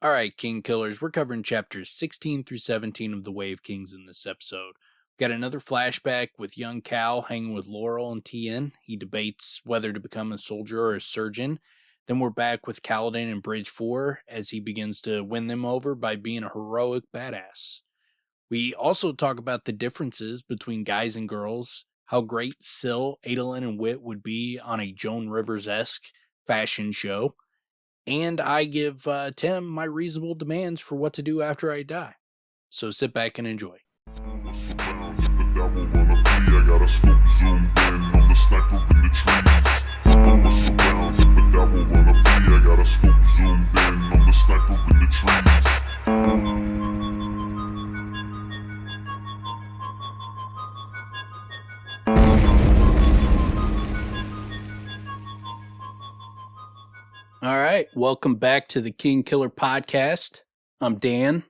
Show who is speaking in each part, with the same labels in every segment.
Speaker 1: All right, King Killers, we're covering chapters 16 through 17 of The Way of Kings in this episode. We've got another flashback with young Cal hanging with Laral and Tien. He debates whether to become a soldier or a surgeon. Then we're back with Kaladin in Bridge 4 as he begins to win them over by being a heroic badass. We also talk about the differences between guys and girls, how great Syl, Adolin, and Wit would be on a Joan Rivers-esque fashion show. And I give Tim my reasonable demands for what to do after I die. So sit back and enjoy. All right, welcome back to the King Killer Podcast. I'm Dan.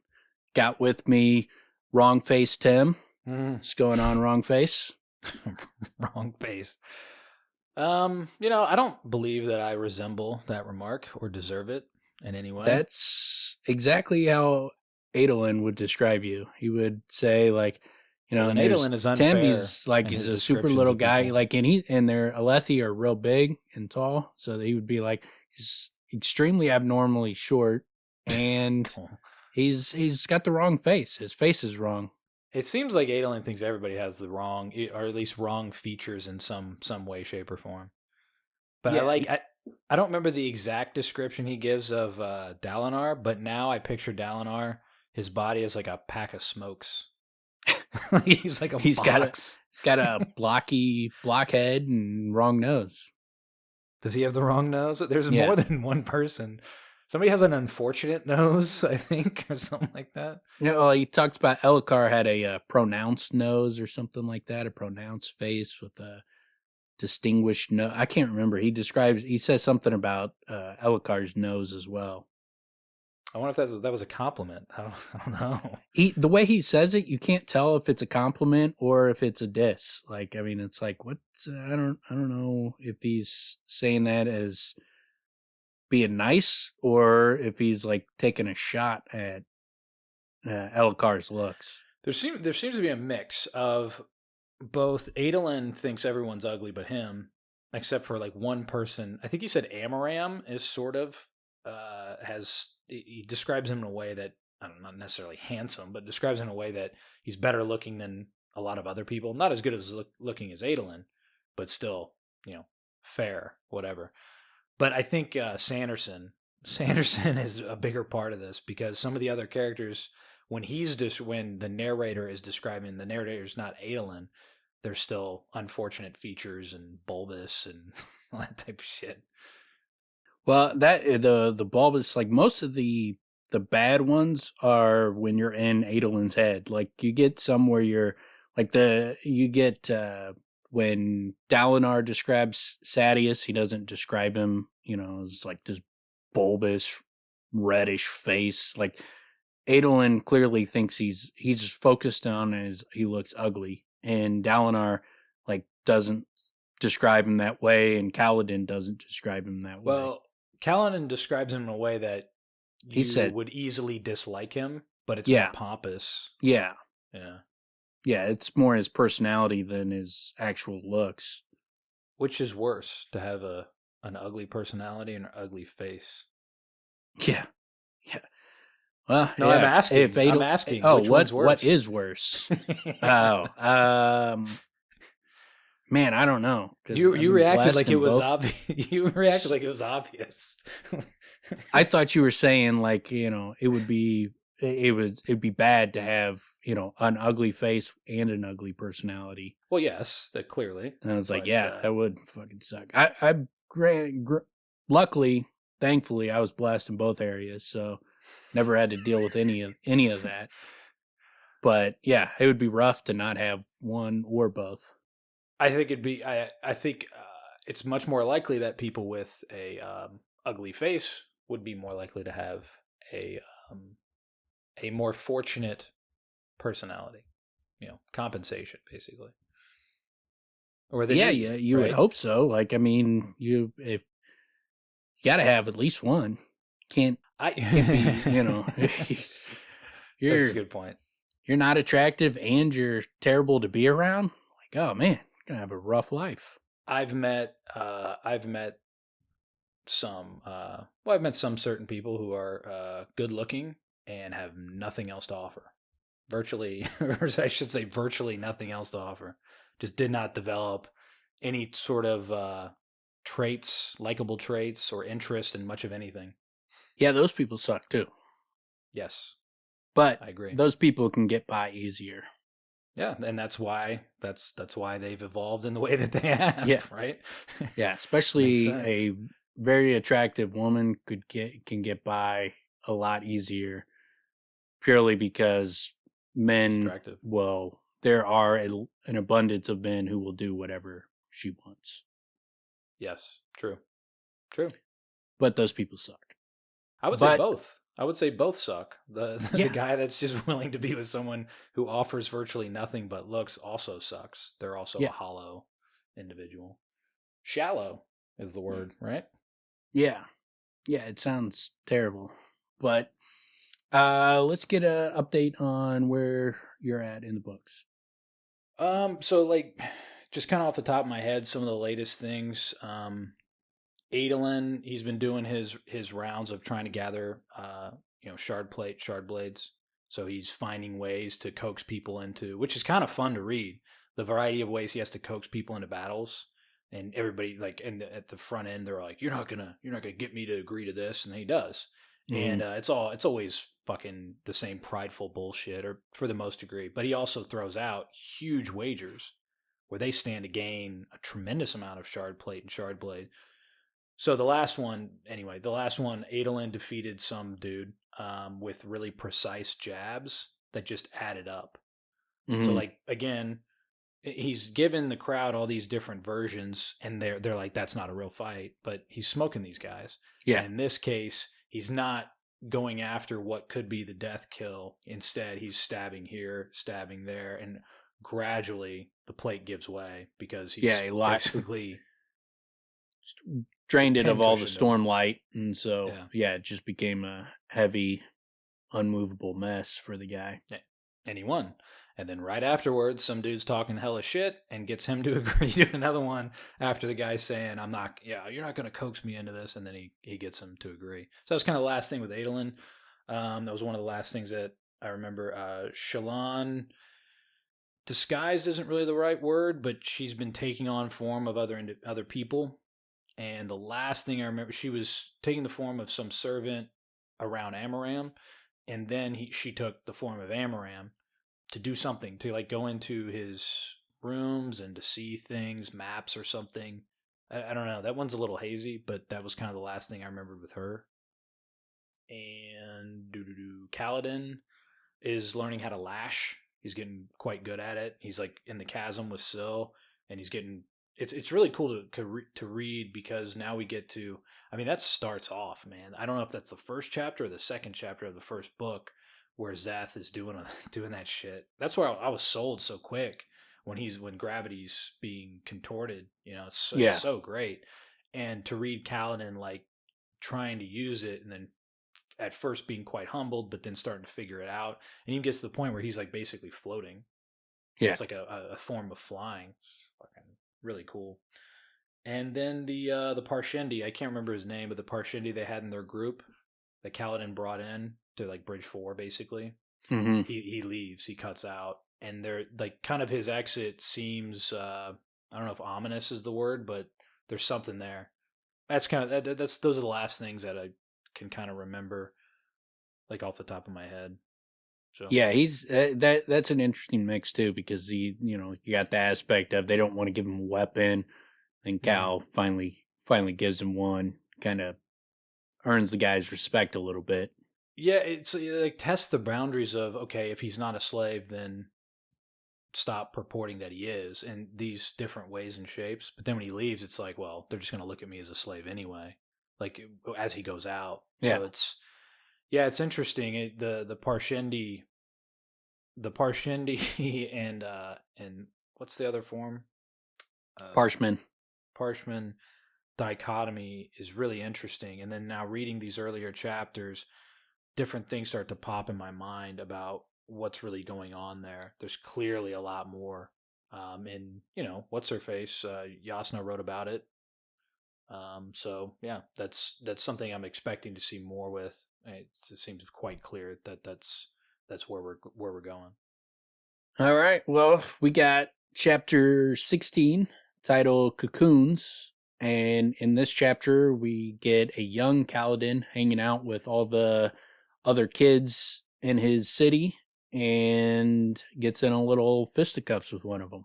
Speaker 1: Got with me Wrong Face Tim. What's going on, Wrong Face?
Speaker 2: Wrong face. I don't believe that I resemble that remark or deserve it in any way.
Speaker 1: That's exactly how Adolin would describe you. He would say, like, and
Speaker 2: Adolin is unfair.
Speaker 1: Tim, he's a super little guy, like, and their Alethi are real big and tall, so he would be like, he's extremely abnormally short, and he's got the wrong face. His face is wrong.
Speaker 2: It seems like Adolin thinks everybody has the wrong, or at least wrong features in some way, shape, or form. But yeah, I don't remember the exact description he gives of Dalinar, but now I picture Dalinar, his body is like a pack of smokes. He's like
Speaker 1: he's box. got a block head and wrong nose.
Speaker 2: Does he have the wrong nose? There's more than one person. Somebody has an unfortunate nose, I think, or something like that.
Speaker 1: He talks about Elhokar had a pronounced nose or something like that, a pronounced face with a distinguished nose. I can't remember. He says something about Elhokar's nose as well.
Speaker 2: I wonder if that was a compliment. I don't know.
Speaker 1: The way he says it, you can't tell if it's a compliment or if it's a diss. Like, I mean, it's like, what's I don't know if he's saying that as being nice or if he's like taking a shot at Elhokar's looks.
Speaker 2: There seems to be a mix of both. Adolin thinks everyone's ugly but him, except for like one person. I think he said Amaram is sort of he describes him in a way that, I don't know, not necessarily handsome, but describes him in a way that he's better looking than a lot of other people. Not as good as looking as Adolin, but still, fair, whatever. But I think Sanderson is a bigger part of this, because some of the other characters, when the narrator is describing, the narrator's not Adolin, there's still unfortunate features and bulbous and all that type of shit.
Speaker 1: Well, that the bulbous, like most of the bad ones are when you're in Adolin's head. Like you get some where you're like when Dalinar describes Sadeas, he doesn't describe him, as like this bulbous reddish face. Like Adolin clearly thinks he's focused on as he looks ugly, and Dalinar like doesn't describe him that way, and Kaladin doesn't describe him that way.
Speaker 2: Well, Kaladin describes him in a way that you would easily dislike him, but it's more pompous.
Speaker 1: Yeah.
Speaker 2: Yeah.
Speaker 1: Yeah, it's more his personality than his actual looks.
Speaker 2: Which is worse, to have an ugly personality and an ugly face?
Speaker 1: Yeah. Yeah. Well,
Speaker 2: no,
Speaker 1: yeah,
Speaker 2: I'm asking.
Speaker 1: Oh,
Speaker 2: which one's worse?
Speaker 1: What is worse? Man, I don't know.
Speaker 2: You reacted like it was obvious. You reacted like it was obvious.
Speaker 1: I thought you were saying like, it'd be bad to have, an ugly face and an ugly personality.
Speaker 2: Well, yes, that clearly.
Speaker 1: And I was like, that would fucking suck. Luckily, thankfully, I was blessed in both areas, so never had to deal with any of that. But yeah, it would be rough to not have one or both.
Speaker 2: I think it'd be. I think it's much more likely that people with a ugly face would be more likely to have a more fortunate personality. Compensation basically. Or
Speaker 1: you would hope so. Like, I mean, you got to have at least one. can't
Speaker 2: I
Speaker 1: be,
Speaker 2: That's a
Speaker 1: you're
Speaker 2: good point.
Speaker 1: you're not attractive and you're terrible to be around. Like, oh man, you're gonna have a rough life.
Speaker 2: I've met I've met some certain people who are good looking and have nothing else to offer. Virtually, or I should say, virtually nothing else to offer. Just did not develop any sort of traits, likable traits, or interest in much of anything.
Speaker 1: Yeah, those people suck too.
Speaker 2: Yes,
Speaker 1: But
Speaker 2: I agree.
Speaker 1: those people can get by easier.
Speaker 2: Yeah, and that's why they've evolved in the way that they have.
Speaker 1: Yeah.
Speaker 2: Right.
Speaker 1: Yeah, especially a very attractive woman can get by a lot easier purely because men, well, there are an abundance of men who will do whatever she wants.
Speaker 2: Yes, true.
Speaker 1: But those people suck.
Speaker 2: I would say both. I would say both suck. The guy that's just willing to be with someone who offers virtually nothing but looks also sucks. They're also a hollow individual. Shallow is the word, right?
Speaker 1: Yeah. Yeah, it sounds terrible. But let's get an update on where you're at in the books.
Speaker 2: So like just kind of off the top of my head, some of the latest things. Adolin, he's been doing his rounds of trying to gather shard blades. So he's finding ways to coax people into, which is kind of fun to read. The variety of ways he has to coax people into battles, and everybody like at the front end, they're like, "You're not gonna get me to agree to this," and he does. And it's always fucking the same prideful bullshit, or for the most degree. But he also throws out huge wagers where they stand to gain a tremendous amount of shard plate and shard blade. So the last one, Adolin defeated some dude with really precise jabs that just added up. So like again, he's given the crowd all these different versions, and they're like, that's not a real fight, but he's smoking these guys.
Speaker 1: Yeah.
Speaker 2: And in this case, he's not going after what could be the death kill. Instead, he's stabbing here, stabbing there, and gradually the plate gives way because he's basically
Speaker 1: drained it of all the Stormlight, and so it just became a heavy, unmovable mess for the guy.
Speaker 2: And he won. And then right afterwards, some dude's talking hella shit and gets him to agree to another one after the guy's saying, you're not going to coax me into this. And then he gets him to agree. So that was kind of the last thing with Adolin. That was one of the last things that I remember. Shallan, disguised isn't really the right word, but she's been taking on form of other people. And the last thing I remember, she was taking the form of some servant around Amaram, and then she took the form of Amaram to do something, to like go into his rooms and to see things, maps or something. I don't know. That one's a little hazy, but that was kind of the last thing I remembered with her. And Kaladin is learning how to lash. He's getting quite good at it. He's like in the chasm with Syl, and he's getting... It's really cool to read because now we get to... I mean, that starts off, man. I don't know if that's the first chapter or the second chapter of the first book where Zath is doing that shit. That's why I was sold so quick when gravity's being contorted. It's so great. And to read Kaladin like trying to use it, and then at first being quite humbled, but then starting to figure it out, and even gets to the point where he's like basically floating. Yeah, it's like a form of flying. It's fucking really cool. And then the Parshendi, I can't remember his name, but the Parshendi they had in their group that Kaladin brought in to like Bridge 4, basically. He leaves, he cuts out, and they're like kind of his exit seems I don't know if ominous is the word, but there's something there. That's kind of those are the last things that I can kind of remember, like off the top of my head. So
Speaker 1: yeah, he's that's an interesting mix too, because you got the aspect of they don't want to give him a weapon, and Cal finally gives him one, kind of earns the guy's respect a little bit.
Speaker 2: Yeah, it's like test the boundaries of, okay, if he's not a slave, then stop purporting that he is in these different ways and shapes. But then when he leaves, it's like, well, they're just going to look at me as a slave anyway, like as he goes out.
Speaker 1: Yeah.
Speaker 2: So it's interesting. The Parshendi and what's the other form?
Speaker 1: Parshman.
Speaker 2: dichotomy is really interesting. And then now reading these earlier chapters, different things start to pop in my mind about what's really going on there. There's clearly a lot more. And what's her face? Yasna wrote about it. So yeah, that's something I'm expecting to see more with. It seems quite clear that that's where we're going.
Speaker 1: All right. Well, we got chapter 16 titled Cocoons. And in this chapter, we get a young Kaladin hanging out with all the other kids in his city and gets in a little fisticuffs with one of them.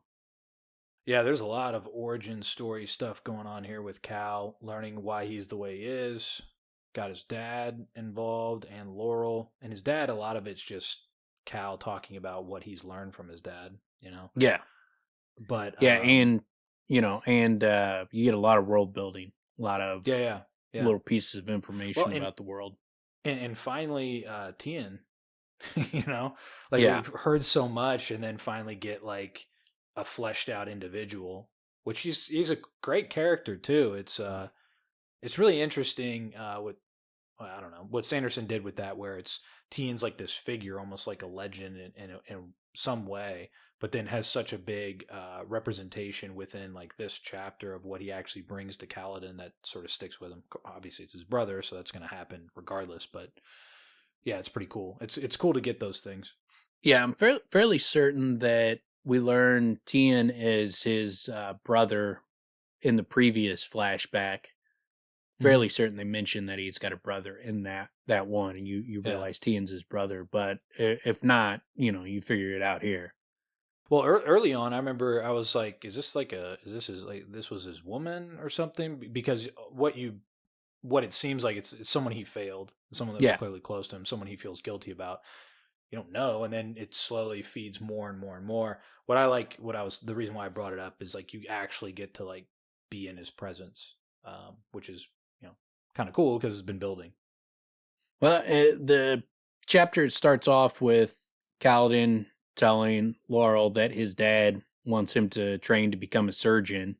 Speaker 2: Yeah, there's a lot of origin story stuff going on here with Cal, learning why he's the way he is. Got his dad involved and Laurel. And his dad, a lot of it's just Cal talking about what he's learned from his dad,
Speaker 1: Yeah.
Speaker 2: But
Speaker 1: Yeah. And you get a lot of world building, a lot of
Speaker 2: yeah.
Speaker 1: little pieces of information about the world.
Speaker 2: And finally, Tien, we've heard so much and then finally get like a fleshed out individual, which he's a great character too. It's really interesting I don't know what Sanderson did with that, where it's Tien's like this figure, almost like a legend in some way, but then has such a big representation within like this chapter of what he actually brings to Kaladin that sort of sticks with him. Obviously, it's his brother, so that's going to happen regardless. But yeah, it's pretty cool. It's cool to get those things.
Speaker 1: Yeah, I'm fairly certain that we learn Tien is his brother in the previous flashback. Fairly certain they mentioned that he's got a brother in that one, and you realize Tien's his brother. But if not, you figure it out here.
Speaker 2: Well, early on, I remember I was like, "Is this this was his woman or something?" Because what it seems like it's someone he failed, someone that was clearly close to him, someone he feels guilty about. You don't know, and then it slowly feeds more and more and more. The reason why I brought it up is like you actually get to like be in his presence, which is kind of cool because it's been building.
Speaker 1: Well, the chapter starts off with Kaladin telling Laurel that his dad wants him to train to become a surgeon.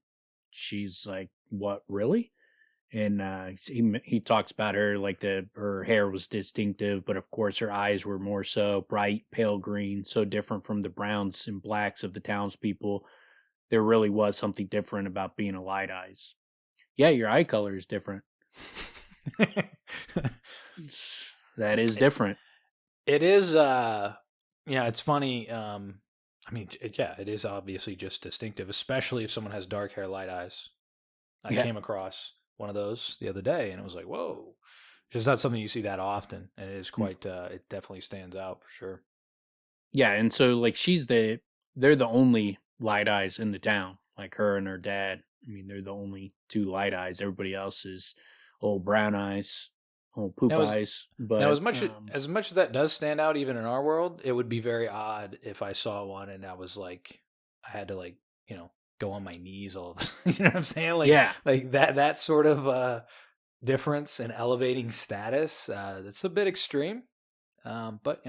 Speaker 1: She's like, "What, really?" And he talks about her like her hair was distinctive, but of course her eyes were more so bright, pale green, so different from the browns and blacks of the townspeople. There really was something different about being a Light Eyes. Yeah, your eye color is different. That is different.
Speaker 2: It is. It's funny. It is obviously just distinctive, especially if someone has dark hair, light eyes. I came across one of those the other day, and it was like, whoa. It's just not something you see that often, and it is quite. It definitely stands out for sure.
Speaker 1: Yeah, and so like they're the only Light Eyes in the town, like her and her dad. I mean, they're the only two Light Eyes. Everybody else is old brown eyes, old poop eyes. But
Speaker 2: now, as much as that does stand out, even in our world, it would be very odd if I saw one and I was like, I had to like, go on my knees all of you know what I'm saying? Like, like that sort of difference in elevating status. That's a bit extreme, but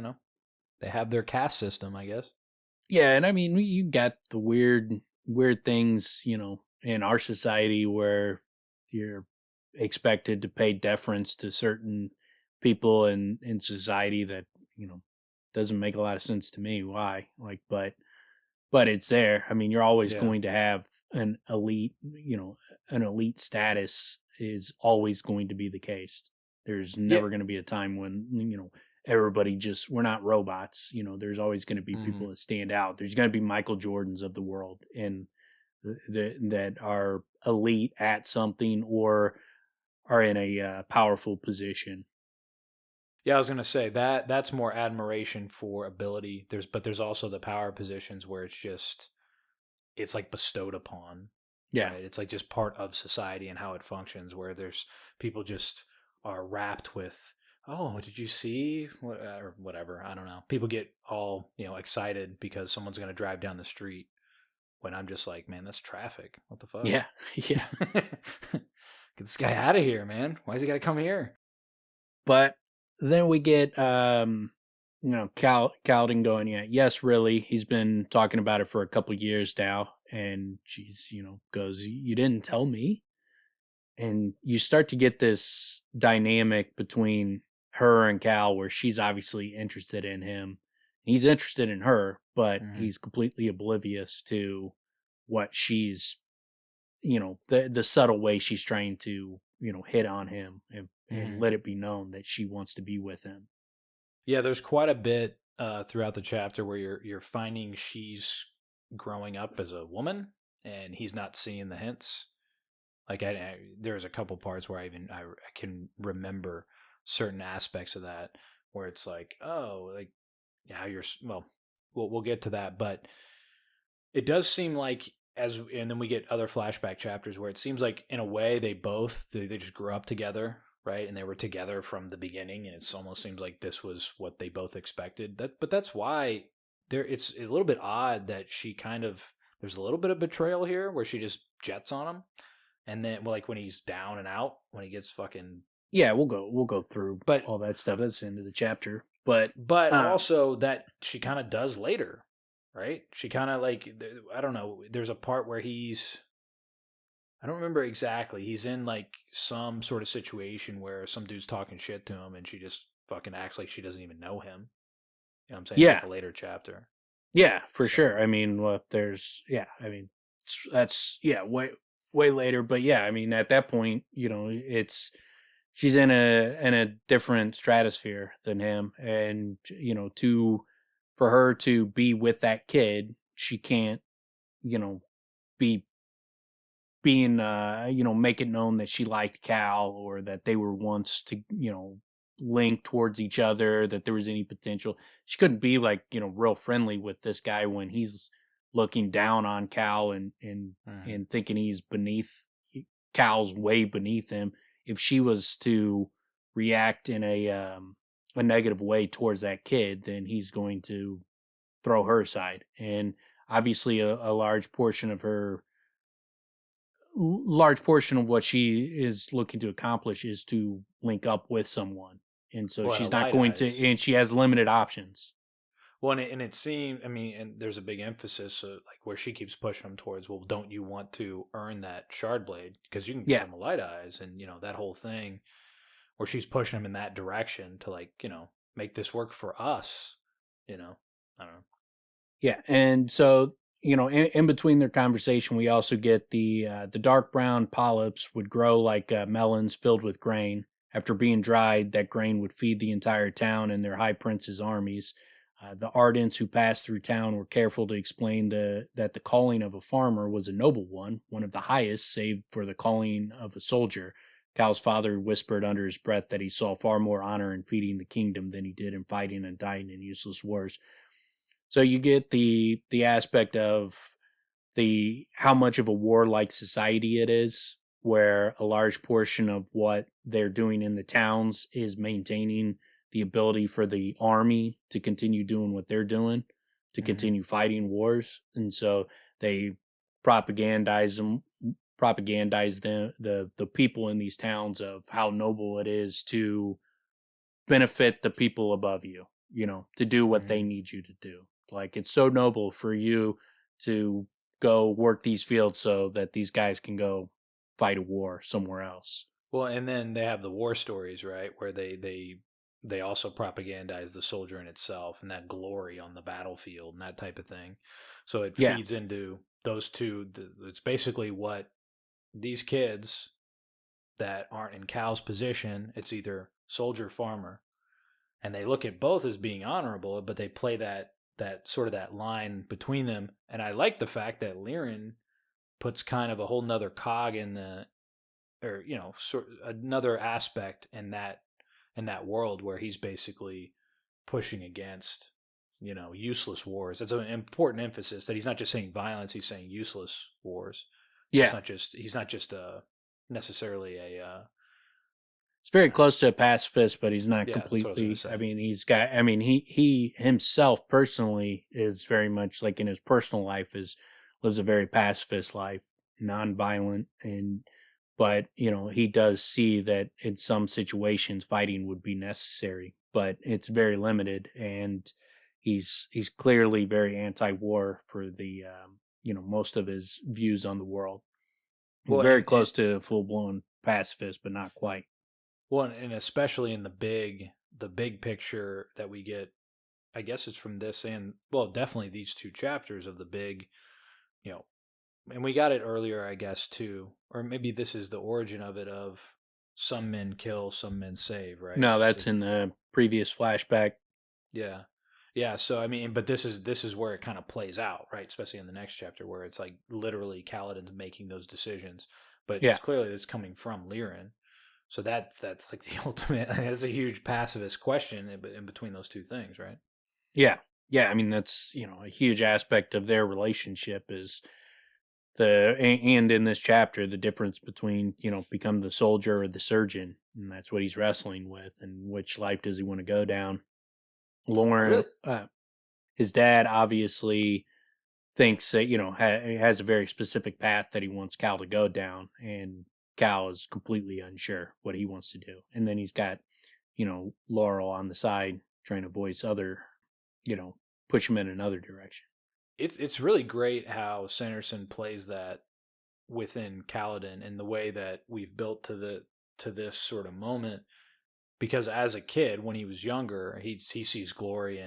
Speaker 2: they have their caste system, I guess.
Speaker 1: Yeah, and I mean, you got the weird things, in our society where you're expected to pay deference to certain people in society that doesn't make a lot of sense to me. Why? Like, but it's there. I mean, you're always going to have an elite. An elite status is always going to be the case. There's never going to be a time when everybody we're not robots. There's always going to be people that stand out. There's going to be Michael Jordans of the world and that are elite at something or are in a powerful position.
Speaker 2: Yeah, I was gonna say that's more admiration for ability. There's also the power positions where it's like bestowed upon.
Speaker 1: Yeah,
Speaker 2: right? It's like just part of society and how it functions. Where there's people just are wrapped with, oh, did you see or whatever? I don't know. People get all excited because someone's gonna drive down the street. When I'm just like, man, that's traffic. What the fuck?
Speaker 1: Yeah.
Speaker 2: Get this guy out of here, man. Why is he got to come here?
Speaker 1: But then we get, Kaladin going, yes, really. He's been talking about it for a couple years now. And she's, goes, you didn't tell me. and you start to get this dynamic between her and Cal where she's obviously interested in him. He's interested in her, but
Speaker 2: Mm-hmm.
Speaker 1: he's completely oblivious to what she's, the subtle way she's trying to, hit on him and
Speaker 2: Mm-hmm.
Speaker 1: let it be known that she wants to be with him.
Speaker 2: Yeah, there's quite a bit throughout the chapter where you're finding she's growing up as a woman, and he's not seeing the hints. Like there's a couple parts where I can remember certain aspects of that where it's like, oh, like how you're well, we'll get to that, but it does seem like and then we get other flashback chapters where it seems like in a way they just grew up together, right, and they were together from the beginning, and it almost seems like this was what they both expected. But that's why it's a little bit odd that she kind of there's a little bit of betrayal here where she just jets on him, and then like when he's down and out, when he gets fucking
Speaker 1: Yeah, we'll go through
Speaker 2: but
Speaker 1: all that stuff. That's the end of the chapter. But
Speaker 2: also that she kind of does later, right? She kind of like I don't know. There's a part where I don't remember exactly. He's in like some sort of situation where some dude's talking shit to him, and she just fucking acts like she doesn't even know him. You know what I'm saying?
Speaker 1: yeah,
Speaker 2: Like a later chapter.
Speaker 1: yeah, for
Speaker 2: So
Speaker 1: sure. I mean, well, that's way later. But yeah, I mean, at that point, she's in a different stratosphere than him, and for her to be with that kid, she can't, be being make it known that she liked Cal or that they were once to linked towards each other, that there was any potential. She couldn't be like real friendly with this guy when he's looking down on Cal and thinking he's beneath Cal's way beneath him. If she was to react in a negative way towards that kid, then he's going to throw her aside. And obviously a large portion of what she is looking to accomplish is to link up with someone. And so
Speaker 2: well,
Speaker 1: she's
Speaker 2: and
Speaker 1: not
Speaker 2: Light
Speaker 1: going to,
Speaker 2: Eyes.
Speaker 1: and she has limited options.
Speaker 2: Well, and it seemed, I mean, and there's a big emphasis like where she keeps pushing him towards, well, don't you want to earn that shard blade? Because you can give
Speaker 1: Yeah.
Speaker 2: him a Light Eyes, and that whole thing where she's pushing him in that direction to like make this work for us. I don't know.
Speaker 1: Yeah. And so, in between their conversation, we also get the dark brown polyps would grow like melons filled with grain. After being dried, that grain would feed the entire town and their high prince's armies. The Ardents who passed through town were careful to explain that the calling of a farmer was a noble one of the highest, save for the calling of a soldier. Cal's father whispered under his breath that he saw far more honor in feeding the kingdom than he did in fighting and dying in useless wars. So you get the aspect of the how much of a warlike society it is, where a large portion of what they're doing in the towns is maintaining the ability for the army to continue doing what they're doing, to continue fighting wars. And so they propagandize them propagandize the people in these towns of how noble it is to benefit the people above you, to do what they need you to do. Like, it's so noble for you to go work these fields so that these guys can go fight a war somewhere else.
Speaker 2: Well, and then they have the war stories, right, where they also propagandize the soldier in itself and that glory on the battlefield and that type of thing. So it
Speaker 1: Yeah.
Speaker 2: feeds into those two. It's basically what these kids that aren't in Cal's position, it's either soldier, farmer, and they look at both as being honorable, but they play that sort of that line between them. And I like the fact that Lirin puts kind of a whole nother cog in the, or sort another aspect in that world where he's basically pushing against useless wars. That's an important emphasis that he's not just saying violence; he's saying useless wars.
Speaker 1: Yeah.
Speaker 2: He's not just necessarily a.
Speaker 1: It's very close to a pacifist, but he's not
Speaker 2: Yeah, that's what I was
Speaker 1: completely.
Speaker 2: gonna say.
Speaker 1: I mean, he himself personally is very much like in his personal life lives a very pacifist life, non-violent, but he does see that in some situations fighting would be necessary, but it's very limited, and he's clearly very anti-war for the most of his views on the world. He's
Speaker 2: Well,
Speaker 1: very close to full blown pacifist, but not quite.
Speaker 2: Well, and especially in the big picture that we get, I guess it's from this and, well, definitely these two chapters of the big, you know, and we got it earlier, I guess, too. Or maybe this is the origin of it of some men kill, some men save, right?
Speaker 1: No,
Speaker 2: So,
Speaker 1: that's in the previous flashback.
Speaker 2: yeah. Yeah, so I mean, but this is where it kind of plays out, right? Especially in the next chapter where it's like literally Kaladin's making those decisions, but
Speaker 1: Yeah.
Speaker 2: it's clearly it's coming from Liren. So that's like the ultimate. That's a huge pacifist question in between those two things, right?
Speaker 1: Yeah. Yeah. I mean, that's, a huge aspect of their relationship is and in this chapter, the difference between, become the soldier or the surgeon. And that's what he's wrestling with. And which life does he want to go down? Lauren,
Speaker 2: Really?
Speaker 1: his dad obviously thinks that, has a very specific path that he wants Cal to go down. And Cal is completely unsure what he wants to do. And then he's got, Laurel on the side trying to voice other, push him in another direction.
Speaker 2: It's really great how Sanderson plays that within Kaladin and the way that we've built to this sort of moment. Because as a kid, when he was younger, he sees glory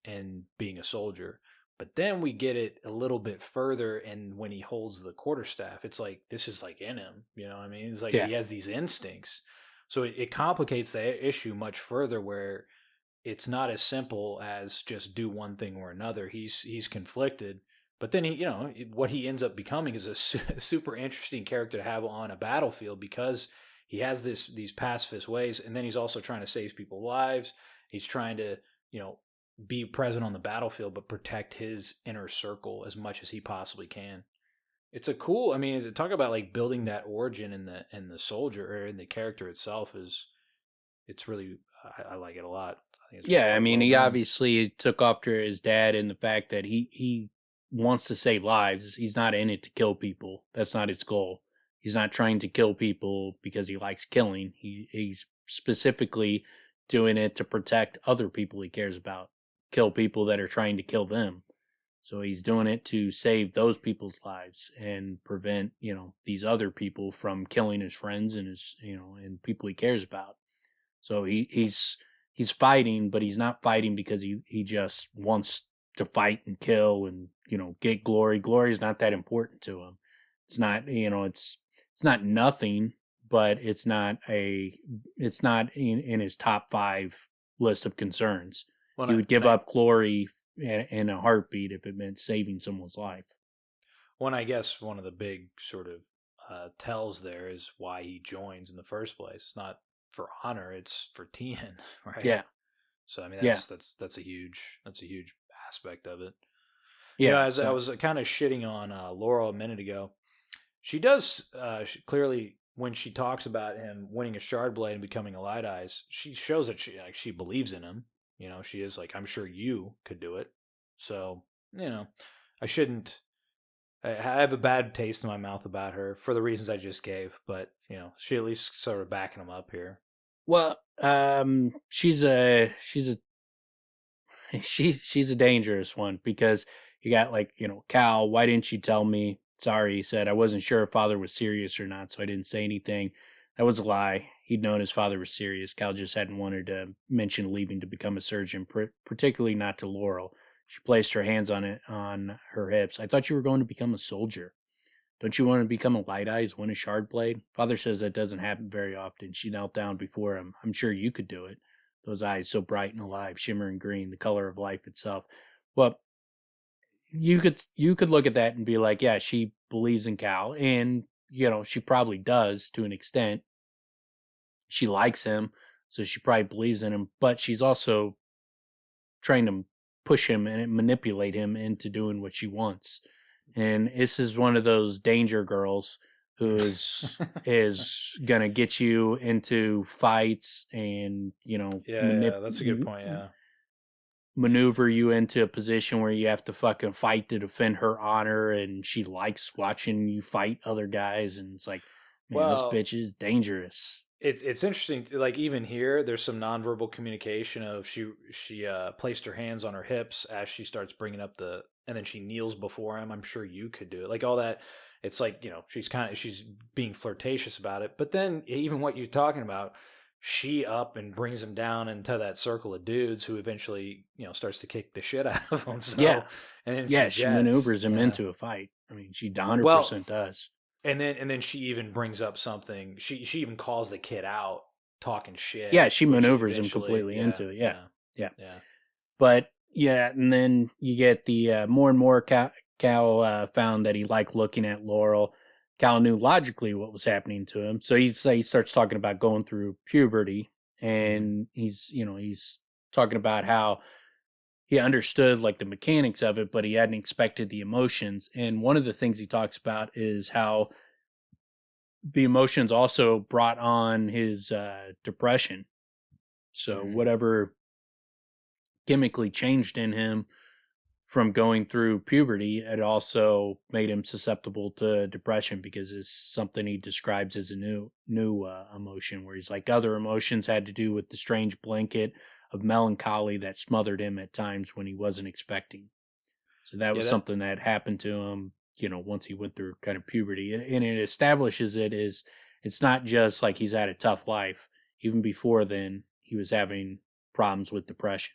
Speaker 2: in being a soldier. But then we get it a little bit further, and when he holds the quarterstaff, it's like this is like in him. You know what I mean? It's like
Speaker 1: Yeah.
Speaker 2: he has these instincts. So it complicates the issue much further where it's not as simple as just do one thing or another. He's conflicted, but then what he ends up becoming is a super interesting character to have on a battlefield because he has these pacifist ways, and then he's also trying to save people's lives. He's trying to be present on the battlefield, but protect his inner circle as much as he possibly can. It's a cool. I mean, to talk about like building that origin in the soldier or in the character itself is it's really I like it a lot. I think it's
Speaker 1: Yeah, I mean,
Speaker 2: well
Speaker 1: he
Speaker 2: done.
Speaker 1: obviously took after his dad in the fact that he wants to save lives. He's not in it to kill people. That's not his goal. He's not trying to kill people because he likes killing. He's specifically doing it to protect other people he cares about, kill people that are trying to kill them. So he's doing it to save those people's lives and prevent, these other people from killing his friends and his, and people he cares about. So he's fighting, but he's not fighting because he just wants to fight and kill and get glory. Glory is not that important to him. It's not it's not nothing, but it's not in his top 5 list of concerns.
Speaker 2: Well,
Speaker 1: He would give up glory in a heartbeat if it meant saving someone's life.
Speaker 2: I guess one of the big sort of tells there is why he joins in the first place. It's not for honor; it's for Tien, right?
Speaker 1: Yeah,
Speaker 2: So I mean,
Speaker 1: yeah,
Speaker 2: that's a huge aspect of it.
Speaker 1: yeah.
Speaker 2: As I
Speaker 1: So
Speaker 2: was kind of shitting on Laurel a minute ago, she does clearly when she talks about him winning a shard blade and becoming a light eyes, she shows that she believes in him. She is like, I'm sure you could do it. So I shouldn't. I have a bad taste in my mouth about her for the reasons I just gave, but she at least sort of backing him up here.
Speaker 1: well, she's a dangerous one because you got like, Cal, why didn't you tell me? Sorry, he said. I wasn't sure if father was serious or not, so I didn't say anything. That was a lie. He'd known his father was serious. Cal just hadn't wanted to mention leaving to become a surgeon, particularly not to Laurel. She placed her hands on her hips. I thought you were going to become a soldier. Don't you want to become a light eyes, win a shard blade? Father says that doesn't happen very often. She knelt down before him. I'm sure you could do it. Those eyes so bright and alive, shimmering green, the color of life itself. Well, you could look at that and be like, yeah, she believes in Cal, and she probably does to an extent. She likes him, so she probably believes in him, but she's also trying to push him and manipulate him into doing what she wants. And this is one of those danger girls who is gonna get you into fights and
Speaker 2: Yeah, that's a good point. Yeah.
Speaker 1: maneuver you into a position where you have to fucking fight to defend her honor, and she likes watching you fight other guys, and it's like, man, this
Speaker 2: Well,
Speaker 1: bitch is dangerous.
Speaker 2: it's interesting. Like even here, there's some nonverbal communication of she placed her hands on her hips as she starts bringing up and then she kneels before him. I'm sure you could do it. Like all that, it's like, she's being flirtatious about it. But then even what you're talking about, she up and brings him down into that circle of dudes who eventually, starts to kick the shit out of him. So,
Speaker 1: Yeah.
Speaker 2: and then
Speaker 1: Yeah,
Speaker 2: she
Speaker 1: she
Speaker 2: jets.
Speaker 1: maneuvers him
Speaker 2: Yeah.
Speaker 1: into a fight. I mean, she 100%
Speaker 2: Well,
Speaker 1: does.
Speaker 2: and then she even brings up something. She even calls the kid out talking shit.
Speaker 1: Yeah, she
Speaker 2: which
Speaker 1: maneuvers him
Speaker 2: eventually-
Speaker 1: completely into it. Yeah.
Speaker 2: Yeah.
Speaker 1: But yeah, and then you get the more and more Cal found that he liked looking at Laurel. Cal knew logically what was happening to him, so he starts talking about going through puberty, and he's talking about how he understood like the mechanics of it, but he hadn't expected the emotions. And one of the things he talks about is how the emotions also brought on his depression. So whatever chemically changed in him from going through puberty, it also made him susceptible to depression, because it's something he describes as a new emotion, where he's like, other emotions had to do with the strange blanket of melancholy that smothered him at times when he wasn't expecting. So that was something that happened to him, once he went through kind of puberty. And it establishes it as, it's not just like he's had a tough life. Even before then, he was having problems with depression.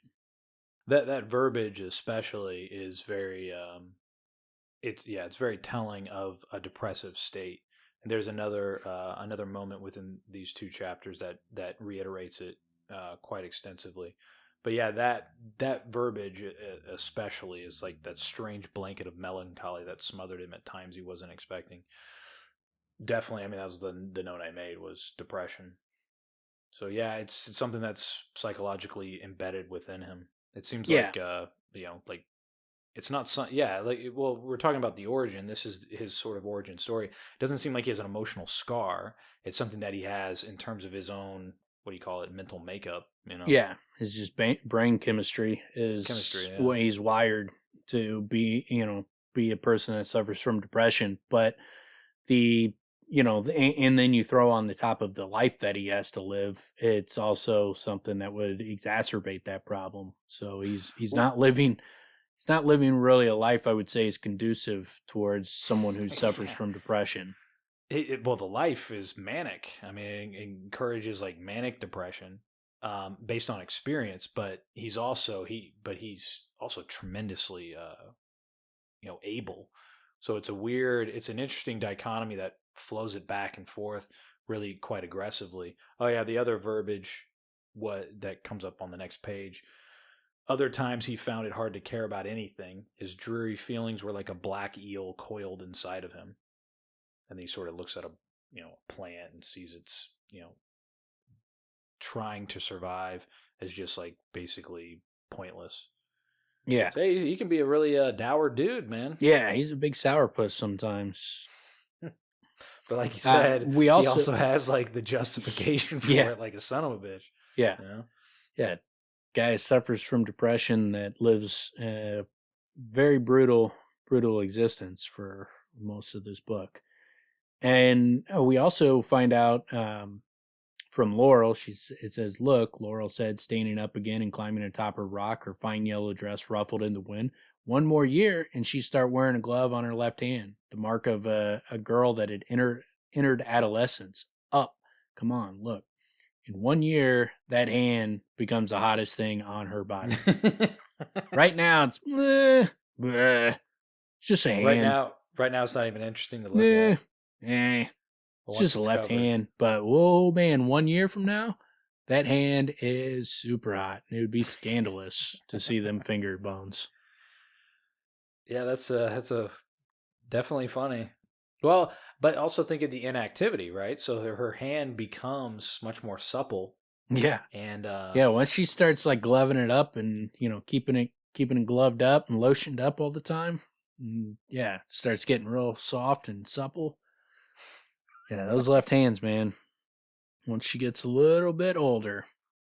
Speaker 2: That verbiage especially is very it's very telling of a depressive state. And there's another moment within these two chapters that reiterates it quite extensively. But yeah, that verbiage especially is like that strange blanket of melancholy that smothered him at times he wasn't expecting. Definitely, I mean, that was the note I made, was depression. So yeah, it's something that's psychologically embedded within him. It seems like like it's not well, we're talking about the origin. This is his sort of origin story. It doesn't seem like he has an emotional scar. It's something that he has in terms of his own, what do you call it, mental makeup,
Speaker 1: Yeah, it's just brain chemistry is what he's wired to be, be a person that suffers from depression. But and then you throw on the top of the life that he has to live, it's also something that would exacerbate that problem. So he's not living really a life I would say is conducive towards someone who suffers from depression.
Speaker 2: Well, the life is manic. I mean, it encourages like manic depression, based on experience. But he's also tremendously, able. So it's an interesting dichotomy that flows it back and forth really quite aggressively. Oh yeah, the other verbiage that comes up on the next page. Other times he found it hard to care about anything. His dreary feelings were like a black eel coiled inside of him. And then he sort of looks at a plant and sees it's trying to survive as just like basically pointless.
Speaker 1: Yeah.
Speaker 2: So he can be a really dour dude, man.
Speaker 1: Yeah, he's a big sourpuss sometimes.
Speaker 2: But like you said, he also has like the justification for it, like a son of a bitch.
Speaker 1: Yeah. Yeah. Guy suffers from depression that lives a very brutal existence for most of this book. And we also find out from Laurel, it says, "Look," Laurel said, standing up again and climbing atop her rock, her fine yellow dress ruffled in the wind. "One more year, and she'd start wearing a glove on her left hand, the mark of a girl that had entered adolescence. Up, come on, look. In 1 year, that hand becomes the hottest thing on her body. Right now, it's it's just a hand.
Speaker 2: Right now, it's not even interesting to look at.
Speaker 1: It's just a left hand. But whoa, man, 1 year from now, that hand is super hot. It would be scandalous to see them finger bones."
Speaker 2: Yeah, that's definitely funny. Well, but also think of the inactivity, right? So her hand becomes much more supple.
Speaker 1: Yeah.
Speaker 2: And
Speaker 1: once she starts like gloving it up and keeping it gloved up and lotioned up all the time, it starts getting real soft and supple. Yeah, those left hands, man. Once she gets a little bit older.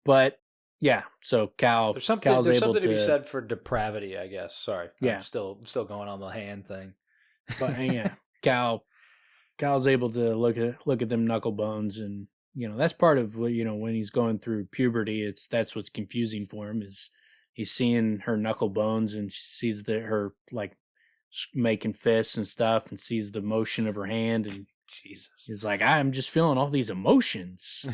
Speaker 1: But yeah, so Cal's
Speaker 2: something to be said for depravity, I guess. Sorry.
Speaker 1: Yeah.
Speaker 2: I'm still going on the hand thing.
Speaker 1: But yeah, Cal's able to look at them knuckle bones, and that's part of when he's going through puberty, that's what's confusing for him, is he's seeing her knuckle bones and she sees her like making fists and stuff, and sees the motion of her hand, and
Speaker 2: Jesus.
Speaker 1: he's like, I'm just feeling all these emotions.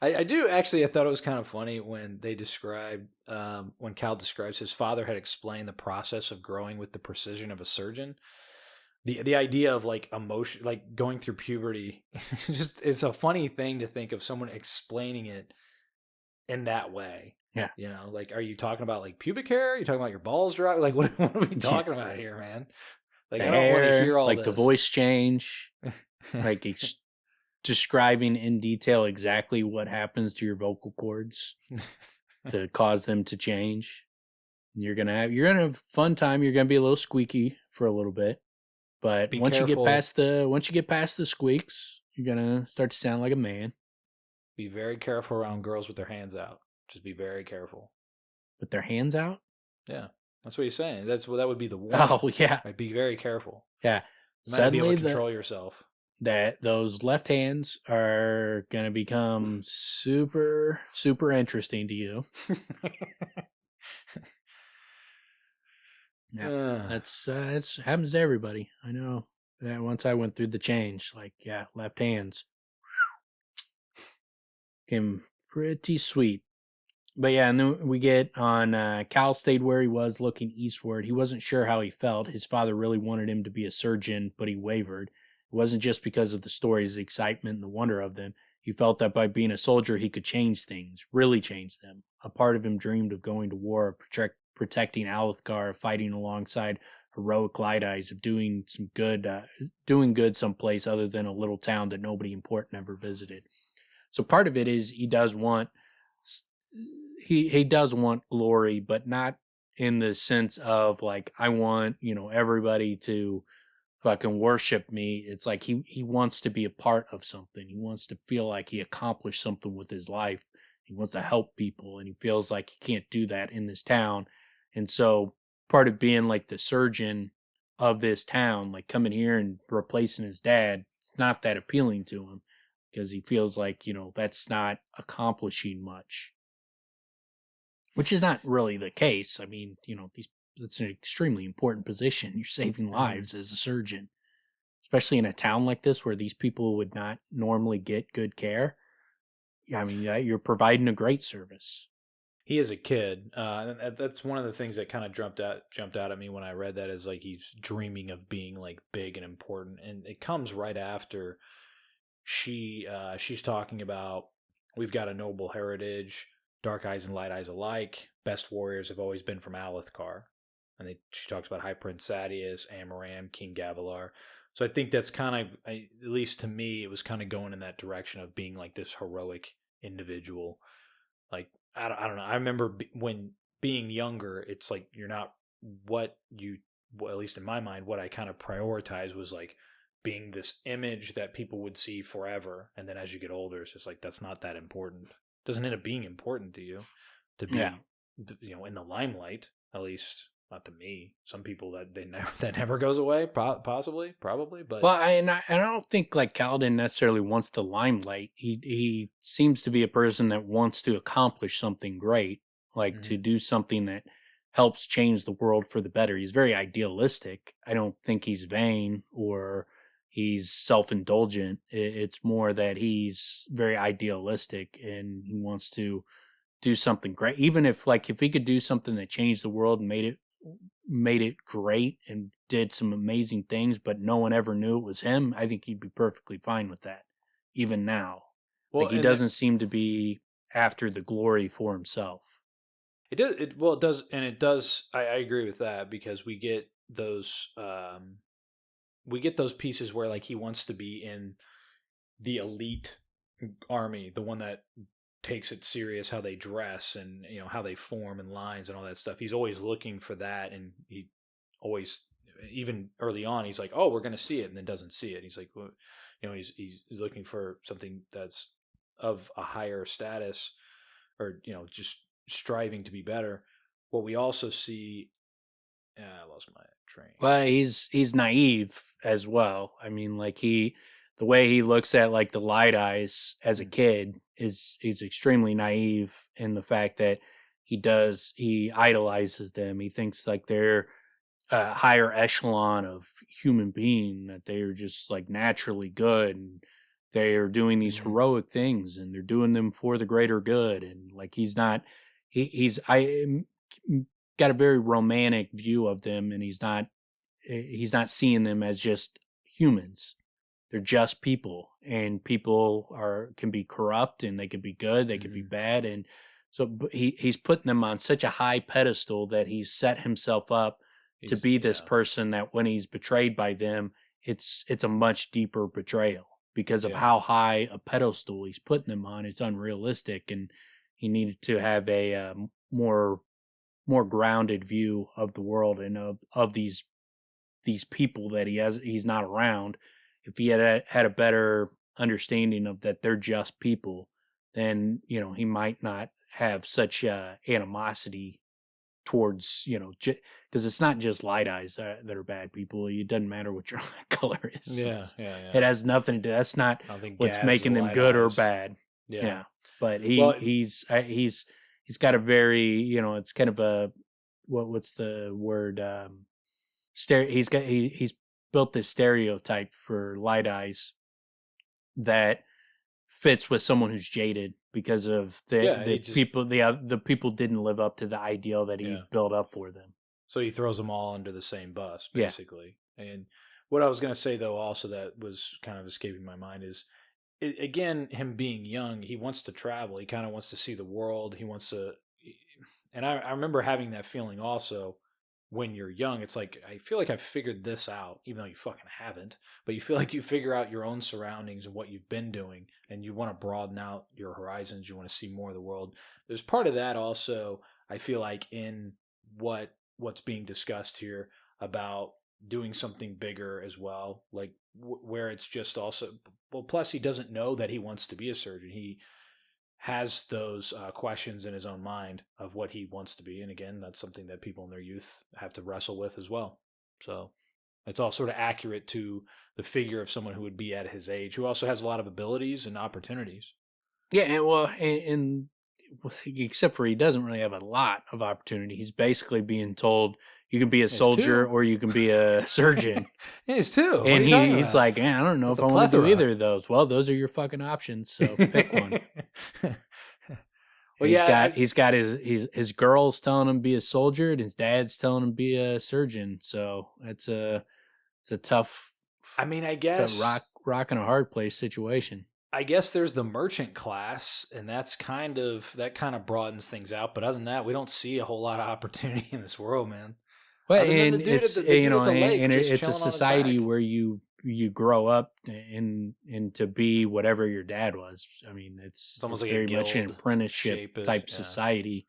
Speaker 2: I do actually. I thought it was kind of funny when they described when Cal describes his father had explained the process of growing with the precision of a surgeon. The idea of like emotion, like going through puberty, just it's a funny thing to think of someone explaining it in that way.
Speaker 1: Yeah.
Speaker 2: You know, like, are you talking about like pubic hair? Are you talking about your balls dry? Like, what are we talking about here, man? Like,
Speaker 1: The
Speaker 2: I don't want to
Speaker 1: hair,
Speaker 2: hear all
Speaker 1: like
Speaker 2: this.
Speaker 1: the voice change, like describing in detail exactly what happens to your vocal cords to cause them to change. You're gonna have a fun time. You're gonna be a little squeaky for a little bit, but
Speaker 2: Be
Speaker 1: once you
Speaker 2: careful.
Speaker 1: get past the squeaks, you're gonna start to sound like a man.
Speaker 2: Be very careful around girls with their hands out. Just be very careful.
Speaker 1: With their hands out?
Speaker 2: Yeah, that's what he's saying. That would be the warning.
Speaker 1: Oh yeah,
Speaker 2: Right? Be very careful.
Speaker 1: yeah.
Speaker 2: You might not be able
Speaker 1: Suddenly
Speaker 2: to control yourself.
Speaker 1: that those left hands are gonna become super super interesting to you. Yeah, that's it happens to everybody. I know that once I went through the change, like left hands came pretty sweet. But yeah, and then we get on Cal stayed where he was looking eastward. He wasn't sure how he felt. His father really wanted him to be a surgeon, but he wavered. It wasn't just because of the stories, the excitement, and the wonder of them. He felt that by being a soldier, he could change things, really change them. A part of him dreamed of going to war, of protecting Alethkar, of fighting alongside heroic light eyes, of doing good someplace other than a little town that nobody important ever visited. So part of it is he does want glory, but not in the sense of like I want everybody to fucking worship me. It's like he wants to be a part of something. He wants to feel like he accomplished something with his life. He wants to help people, and he feels like he can't do that in this town. And so part of being like the surgeon of this town, like coming here and replacing his dad, it's not that appealing to him because he feels like that's not accomplishing much. Which is not really the case. I mean, it's an extremely important position. You're saving lives as a surgeon, especially in a town like this where these people would not normally get good care. I mean, you're providing a great service.
Speaker 2: He is a kid. And that's one of the things that kind of jumped out at me when I read that, is like he's dreaming of being like big and important, and it comes right after she's talking about, we've got a noble heritage. Dark eyes and light eyes alike. Best warriors have always been from Alethkar. And she talks about High Prince Sadeas, Amaram, King Gavilar. So I think that's kind of, at least to me, it was kind of going in that direction of being like this heroic individual. Like, I don't know. I remember when being younger, it's like you're not at least in my mind, what I kind of prioritized was like being this image that people would see forever. And then as you get older, it's just like, that's not that important. Doesn't end up being important to you to be in the limelight, at least not to me. Some people that never goes away, probably, but
Speaker 1: well, I don't think like Kaladin necessarily wants the limelight. He seems to be a person that wants to accomplish something great, like to do something that helps change the world for the better. He's very idealistic. I don't think he's vain or he's self-indulgent. It's more that he's very idealistic and he wants to do something great. Even if he could do something that changed the world and made it great and did some amazing things, but no one ever knew it was him, I think he'd be perfectly fine with that. Even now, he doesn't seem to be after the glory for himself.
Speaker 2: It does. I agree with that, because we get those. We get those pieces where like he wants to be in the elite army, the one that takes it serious, how they dress and how they form in lines and all that stuff. He's always looking for that, and he always, even early on, he's like, "Oh, we're going to see it," and then doesn't see it. He's like, well, he's looking for something that's of a higher status, or just striving to be better. What we also see, I lost my train.
Speaker 1: Well, he's naive as well. I mean, like the way he looks at like the light eyes as a kid is extremely naive in the fact that he idolizes them. He thinks like they're a higher echelon of human being, that they are just like naturally good, and they are doing these heroic things, and they're doing them for the greater good. And like he's not, he's got a very romantic view of them, and he's not seeing them as just humans. They're just people, and people can be corrupt, and they can be good, they can be bad. And so he's putting them on such a high pedestal that he's set himself up to be this person that when he's betrayed by them, it's a much deeper betrayal because of how high a pedestal he's putting them on. It's unrealistic, and he needed to have a more grounded view of the world and of these people that he's not around. If he had a better understanding of that they're just people, then he might not have such animosity towards because it's not just light eyes that are bad people. It doesn't matter what your color is.
Speaker 2: Yeah.
Speaker 1: It has nothing to. That's not what's making them good or bad. Yeah. But he's got a very it's kind of a what's the word he's built this stereotype for light eyes that fits with someone who's jaded because of the people didn't live up to the ideal that he built up for them.
Speaker 2: So he throws them all under the same bus, basically. And what I was going to say, though, also that was kind of escaping my mind is, again, him being young, he wants to travel. He kind of wants to see the world. He wants to, and I remember having that feeling also when you're young. It's like, I feel like I've figured this out, even though you fucking haven't, but you feel like you figure out your own surroundings and what you've been doing, and you want to broaden out your horizons. You want to see more of the world. There's part of that also, I feel like, in what's being discussed here about doing something bigger as well, like where it's just also, well, plus he doesn't know that he wants to be a surgeon. He has those questions in his own mind of what he wants to be. And again, that's something that people in their youth have to wrestle with as well. So it's all sort of accurate to the figure of someone who would be at his age, who also has a lot of abilities and opportunities.
Speaker 1: Yeah, and except for he doesn't really have a lot of opportunity. He's basically being told you can be a soldier or you can be a surgeon.
Speaker 2: It's two.
Speaker 1: And he's like, I don't know if I want to do either of those. Well, those are your fucking options, so pick one. Well, he's got his girls telling him to be a soldier, and his dad's telling him to be a surgeon. So it's a tough.
Speaker 2: I mean, I guess
Speaker 1: rock in a hard place situation.
Speaker 2: I guess there's the merchant class, and that kind of broadens things out. But other than that, we don't see a whole lot of opportunity in this world, man.
Speaker 1: Well, and it's it's a society where you grow up and to be whatever your dad was. I mean, it's almost like very much an apprenticeship type society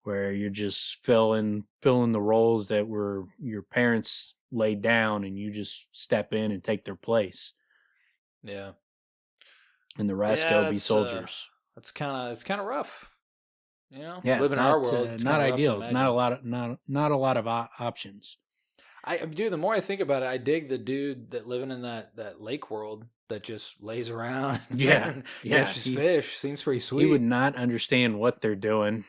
Speaker 1: where you're just filling the roles that were your parents laid down, and you just step in and take their place.
Speaker 2: Yeah.
Speaker 1: And the rest go be soldiers.
Speaker 2: It's kind of rough,
Speaker 1: Yeah,
Speaker 2: live in our world.
Speaker 1: It's not ideal. It's not a lot of options.
Speaker 2: The more I think about it, I dig the dude that living in that lake world that just lays around. Catches fish. Seems pretty sweet.
Speaker 1: He would not understand what they're doing.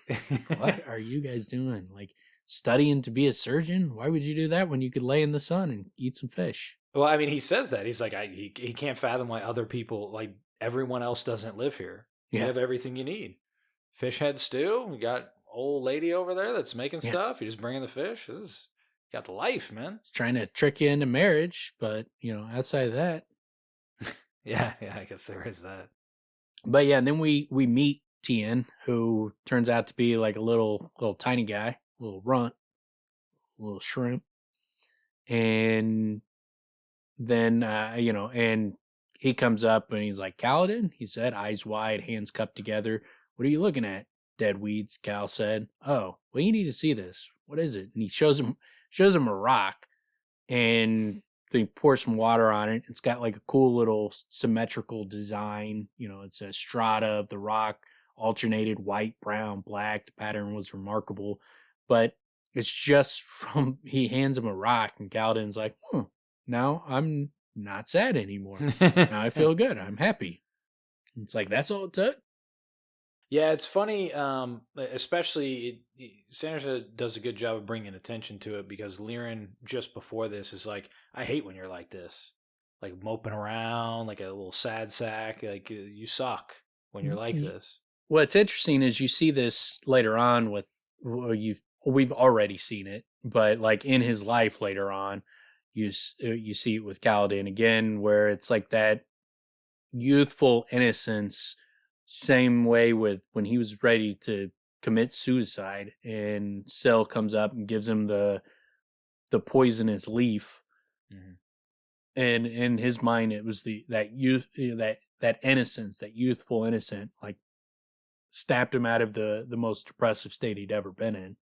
Speaker 1: What are you guys doing? Like studying to be a surgeon? Why would you do that when you could lay in the sun and eat some fish?
Speaker 2: Well, I mean, he says that he's like he can't fathom why other people, like everyone else, doesn't live here. You have everything you need. Fish head stew. We got old lady over there that's making stuff. You just bring in the fish. Got the life, man.
Speaker 1: It's trying to trick you into marriage, but outside of that.
Speaker 2: yeah, I guess there is that.
Speaker 1: But yeah, and then we meet Tien, who turns out to be like a little tiny guy, a little runt, a little shrimp. And then and he comes up and he's like, Kaladin, he said, eyes wide, hands cupped together. What are you looking at? Dead weeds, Cal said. Oh, well, you need to see this. What is it? And he shows him a rock, and they pour some water on it. It's got like a cool little symmetrical design. It's a strata of the rock, alternated white, brown, black. The pattern was remarkable, but it's just he hands him a rock, and Kaladin's like, now I'm not sad anymore. Now I feel good. I'm happy. And it's like, that's all it took.
Speaker 2: Yeah, it's funny, especially Sanderson does a good job of bringing attention to it because Liren just before this is like, I hate when you're like this, like moping around like a little sad sack. Like you suck when you're like this.
Speaker 1: What's interesting is you see this later on with we've already seen it, but like in his life later on, you see it with Kaladin again, where it's like that youthful innocence, same way with when he was ready to commit suicide, and Syl comes up and gives him the poisonous leaf, and in his mind it was that youth, that innocence, that youthful innocent, like snapped him out of the most depressive state he'd ever been in,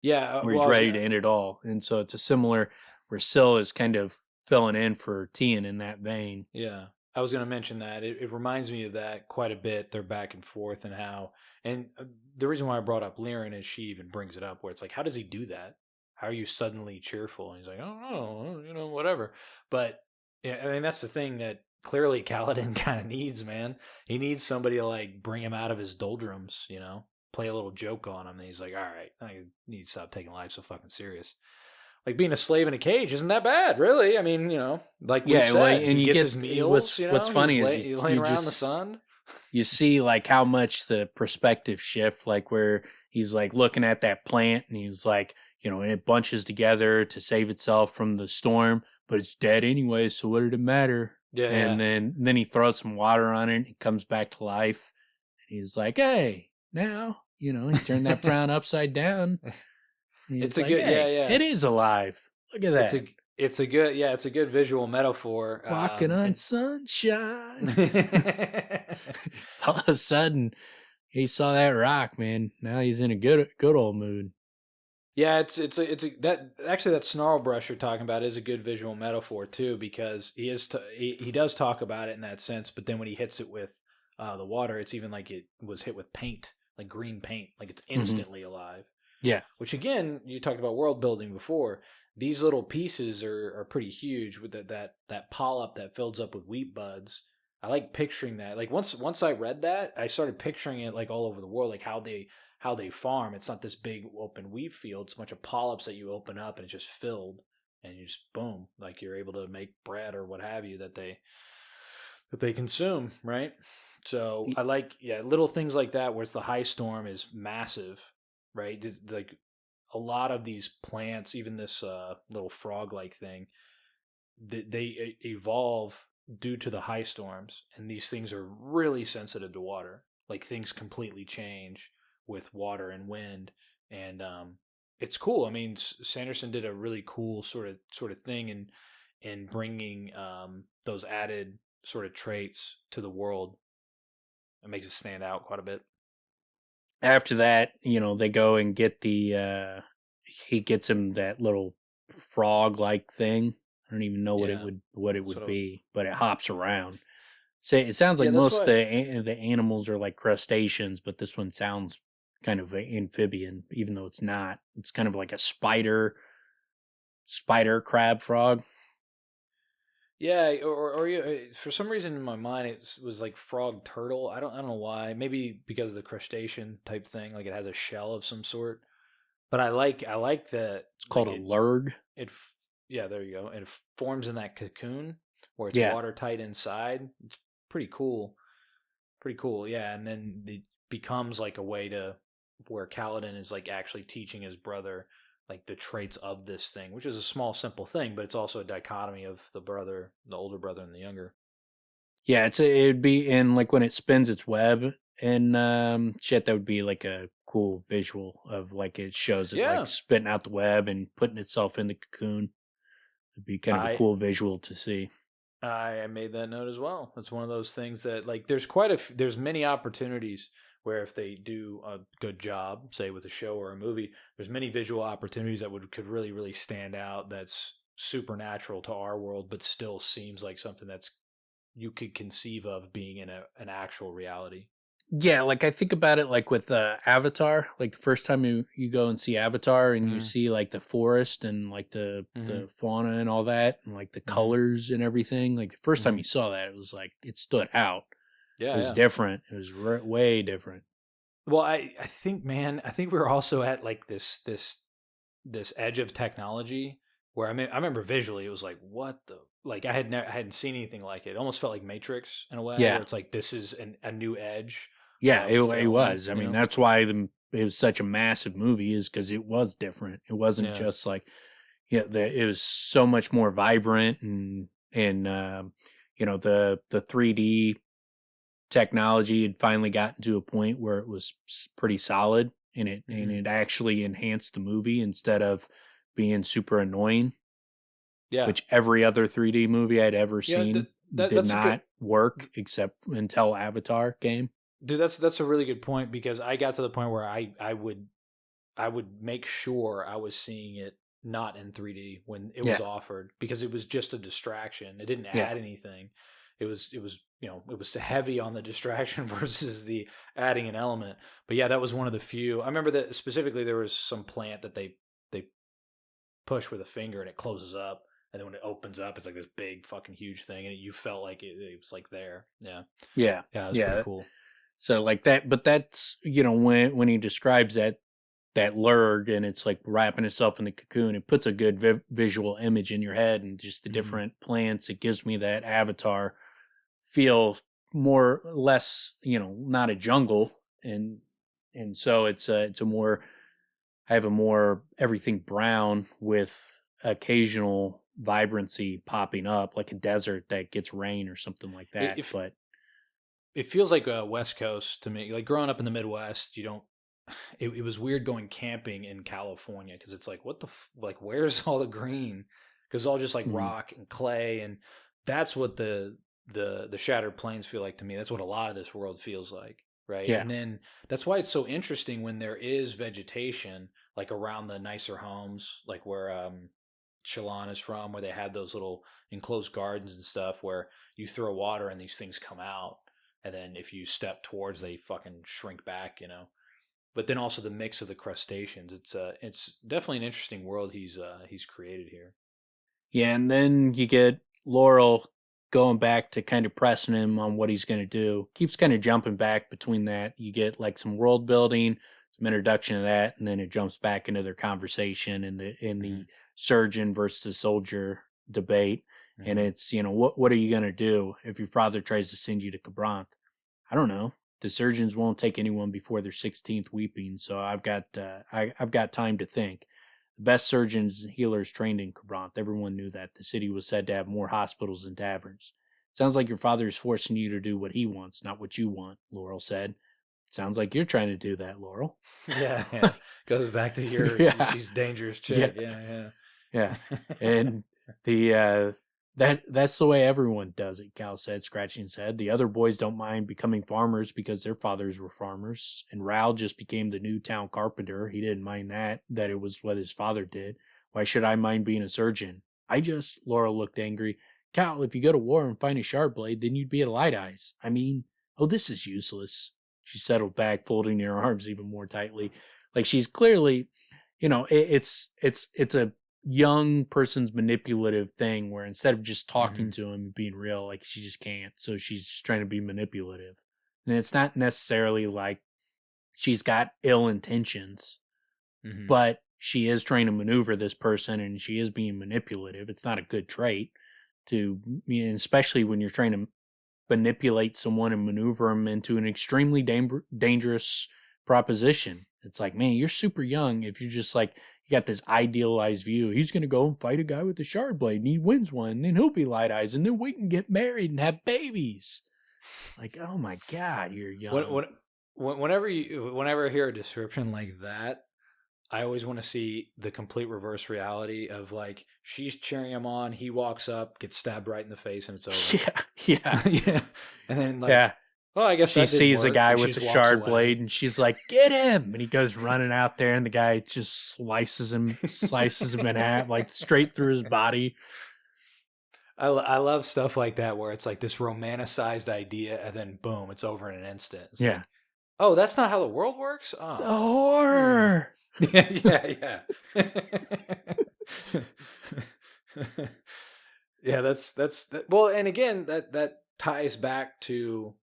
Speaker 2: Yeah,
Speaker 1: where he's ready to end it all. And so it's a similar where Syl is kind of filling in for Tien in that vein.
Speaker 2: Yeah, I was going to mention that it reminds me of that quite a bit. Their back and forth and how, and the reason why I brought up Liren is she even brings it up where it's like, how does he do that? How are you suddenly cheerful? And he's like, I don't know, whatever. But yeah, I mean, that's the thing that clearly Kaladin kind of needs, man. He needs somebody to like bring him out of his doldrums, play a little joke on him. And he's like, all right, I need to stop taking life so fucking serious. Like being a slave in a cage isn't that bad, really. I mean, like we said,
Speaker 1: and
Speaker 2: he
Speaker 1: you
Speaker 2: gets
Speaker 1: get
Speaker 2: his meals.
Speaker 1: what's funny is
Speaker 2: he's laying around in the sun.
Speaker 1: You see like how much the perspective shift, like where he's like looking at that plant and he's like, and it bunches together to save itself from the storm, but it's dead anyway, so what did it matter?
Speaker 2: Yeah,
Speaker 1: and then he throws some water on it and it comes back to life. And he's like, hey, now, he turned that frown upside down.
Speaker 2: It's a good, yeah.
Speaker 1: It is alive. Look at that.
Speaker 2: It's a good visual metaphor.
Speaker 1: Walking on sunshine. All of a sudden, he saw that rock, man. Now he's in a good old mood.
Speaker 2: Yeah, it's that snarl brush you're talking about is a good visual metaphor too, because he does talk about it in that sense, but then when he hits it with the water, it's even like it was hit with paint, like green paint, like it's instantly alive.
Speaker 1: Yeah.
Speaker 2: Which again, you talked about world building before. These little pieces are pretty huge with that polyp that fills up with wheat buds. I like picturing that. Like once I read that, I started picturing it like all over the world, like how they farm. It's not this big open wheat field. It's a bunch of polyps that you open up and it's just filled, and you just boom, like you're able to make bread or what have you that they consume, right? So I like little things like that where it's the high storm is massive, right? Like a lot of these plants, even this little frog-like thing, they evolve due to the high storms, and these things are really sensitive to water. Like things completely change with water and wind, and it's cool. I mean, Sanderson did a really cool sort of thing in bringing those added sort of traits to the world. It makes it stand out quite a bit.
Speaker 1: After that, they go and get he gets him that little frog-like thing. I don't even know what it would be, but it hops around. Say it sounds like most of the animals are like crustaceans, but this one sounds kind of amphibian, even though it's not. It's kind of like a spider crab frog.
Speaker 2: Yeah, or for some reason in my mind it was like frog turtle. I don't know why. Maybe because of the crustacean type thing, like it has a shell of some sort. But I like that
Speaker 1: it's called a lurg.
Speaker 2: There you go. And it forms in that cocoon where it's watertight inside. It's pretty cool. Pretty cool, yeah. And then it becomes like a way to where Kaladin is like actually teaching his brother like the traits of this thing, which is a small, simple thing, but it's also a dichotomy of the older brother and the younger.
Speaker 1: Yeah, it'd be in like when it spins its web and shit. That would be like a cool visual of like it shows it like spitting out the web and putting itself in the cocoon. It'd be kind of a cool visual to see.
Speaker 2: I made that note as well. It's one of those things that like there's many opportunities where if they do a good job, say with a show or a movie, there's many visual opportunities that could really, really stand out. That's supernatural to our world, but still seems like something that's you could conceive of being in an actual reality.
Speaker 1: Yeah, like I think about it like with Avatar, like the first time you go and see Avatar and you see like the forest and like the fauna and all that and like the colors and everything. Like the first time you saw that, it was like it stood out.
Speaker 2: Yeah,
Speaker 1: It was different. It was way different.
Speaker 2: Well, I think, man, I think we were also at like this edge of technology where I remember visually it was like, what the, like I hadn't seen anything like it. It almost felt like Matrix in a way,
Speaker 1: Yeah.
Speaker 2: where it's like this is a new edge
Speaker 1: Yeah,
Speaker 2: of
Speaker 1: it
Speaker 2: film.
Speaker 1: was. I mean, that's why it was such a massive movie, is because it was different. It wasn't
Speaker 2: Yeah.
Speaker 1: just like, it was so much more vibrant, and the 3D technology had finally gotten to a point where it was pretty solid, and it actually enhanced the movie instead of being super annoying.
Speaker 2: Yeah.
Speaker 1: Which every other 3D movie I'd ever seen did
Speaker 2: That's a good,
Speaker 1: not work except until Avatar came.
Speaker 2: dude. That's a really good point, because I got to the point where I would make sure I was seeing it not in 3D when it was
Speaker 1: Yeah,
Speaker 2: offered, because it was just a distraction. It didn't
Speaker 1: yeah,
Speaker 2: add anything. It was it was heavy on the distraction versus the adding an element. But yeah, that was one of the few. I remember that specifically there was some plant that they push with a finger and it closes up, and then when it opens up it's like this big fucking huge thing, and you felt like it was like there. Yeah.
Speaker 1: yeah,
Speaker 2: Yeah, it was pretty
Speaker 1: yeah.
Speaker 2: cool.
Speaker 1: So like that, but that's when he describes that lurg, and it's like wrapping itself in the cocoon, it puts a good visual image in your head, and just the different plants. It gives me that Avatar feel, more or less, not a jungle, and so it's a more, I have a more everything brown with occasional vibrancy popping up, like a desert that gets rain or something like that.
Speaker 2: If
Speaker 1: But
Speaker 2: it feels like a West Coast to me. Like growing up in the Midwest, you don't. It was weird going camping in California, because it's like, what the like, where's all the green? Because it's all just like rock and clay, and that's what the Shattered Plains feel like to me. That's what a lot of this world feels like, right?
Speaker 1: yeah,
Speaker 2: And then that's why it's so interesting when there is vegetation like around the nicer homes, like where Shalon is from, where they have those little enclosed gardens and stuff where you throw water and these things come out, and then if you step towards, they fucking shrink back. But then also the mix of the crustaceans. It's definitely an interesting world he's created here.
Speaker 1: yeah, and then you get Laurel going back to kind of pressing him on what he's going to do. Keeps kind of jumping back between that. You get like some world building, some introduction of that, and then it jumps back into their conversation in the surgeon versus soldier debate. And it's, what are you going to do if your father tries to send you to Cabranth? I don't know. The surgeons won't take anyone before their 16th weeping, so I've got time to think. The best surgeons and healers trained in Cabranth. Everyone knew that. The city was said to have more hospitals than taverns. Sounds like your father is forcing you to do what he wants, not what you want, Laurel said. Sounds like you're trying to do that, Laurel.
Speaker 2: Yeah, yeah. Goes back to your
Speaker 1: Yeah.
Speaker 2: she's dangerous chick. Yeah.
Speaker 1: Yeah. And the that's the way everyone does it, Cal said, scratching his head. The other boys don't mind becoming farmers because their fathers were farmers. And Raoul just became the new town carpenter. He didn't mind that it was what his father did. Why should I mind being a surgeon? Laura looked angry. Cal, if you go to war and find a shard blade, then you'd be at Light Eyes. I mean, this is useless. She settled back, folding her arms even more tightly. Like she's clearly, it's a young person's manipulative thing where instead of just talking to him and being real, like she just can't. So she's just trying to be manipulative. And it's not necessarily like she's got ill intentions, but she is trying to maneuver this person and she is being manipulative. It's not a good trait especially when you're trying to manipulate someone and maneuver them into an extremely dangerous proposition. It's like, man, you're super young if you're just like, you got this idealized view. He's going to go and fight a guy with a shard blade and he wins one. And then he'll be Light Eyes and then we can get married and have babies. Like, oh my God, you're young.
Speaker 2: Whenever I hear a description like that, I always want to see the complete reverse reality of like, she's cheering him on. He walks up, gets stabbed right in the face, and it's over.
Speaker 1: Yeah.
Speaker 2: Yeah. And then like, oh, I guess
Speaker 1: she sees a guy with a shard
Speaker 2: away.
Speaker 1: blade and she's like, get him. And he goes running out there and the guy just slices him in half, like straight through his body.
Speaker 2: I love stuff like that where it's like this romanticized idea and then boom, it's over in an instant. It's like, oh, that's not how the world works? Oh.
Speaker 1: The horror.
Speaker 2: Yeah. Yeah, that's well, and again, that ties back to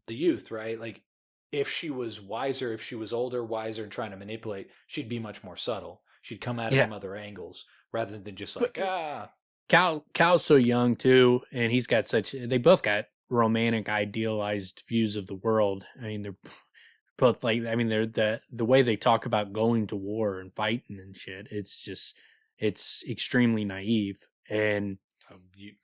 Speaker 2: the youth, right? Like, if she was wiser, if she was older, wiser, and trying to manipulate, she'd be much more subtle. She'd come at it from other angles rather than just like,
Speaker 1: Cal's so young too, and they both got romantic idealized views of the world. I mean, they're both like, I mean, they're the way they talk about going to war and fighting and shit. It's extremely naive, and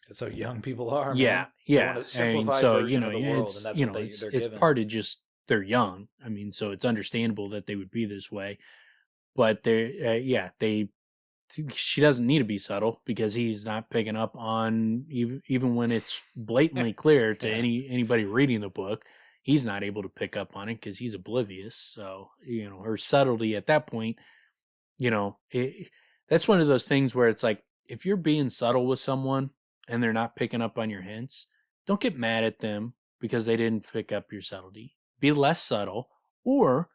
Speaker 2: that's how young people are.
Speaker 1: Yeah,
Speaker 2: man.
Speaker 1: yeah. And so, you know, it's
Speaker 2: given.
Speaker 1: part of just they're young. I mean, so it's understandable that they would be this way, but she doesn't need to be subtle because he's not picking up on even when it's blatantly clear to anybody reading the book. He's not able to pick up on it because he's oblivious. So, you know, her subtlety at that point, you know, that's one of those things where it's like, if you're being subtle with someone and they're not picking up on your hints, don't get mad at them because they didn't pick up your subtlety. Be less subtle, or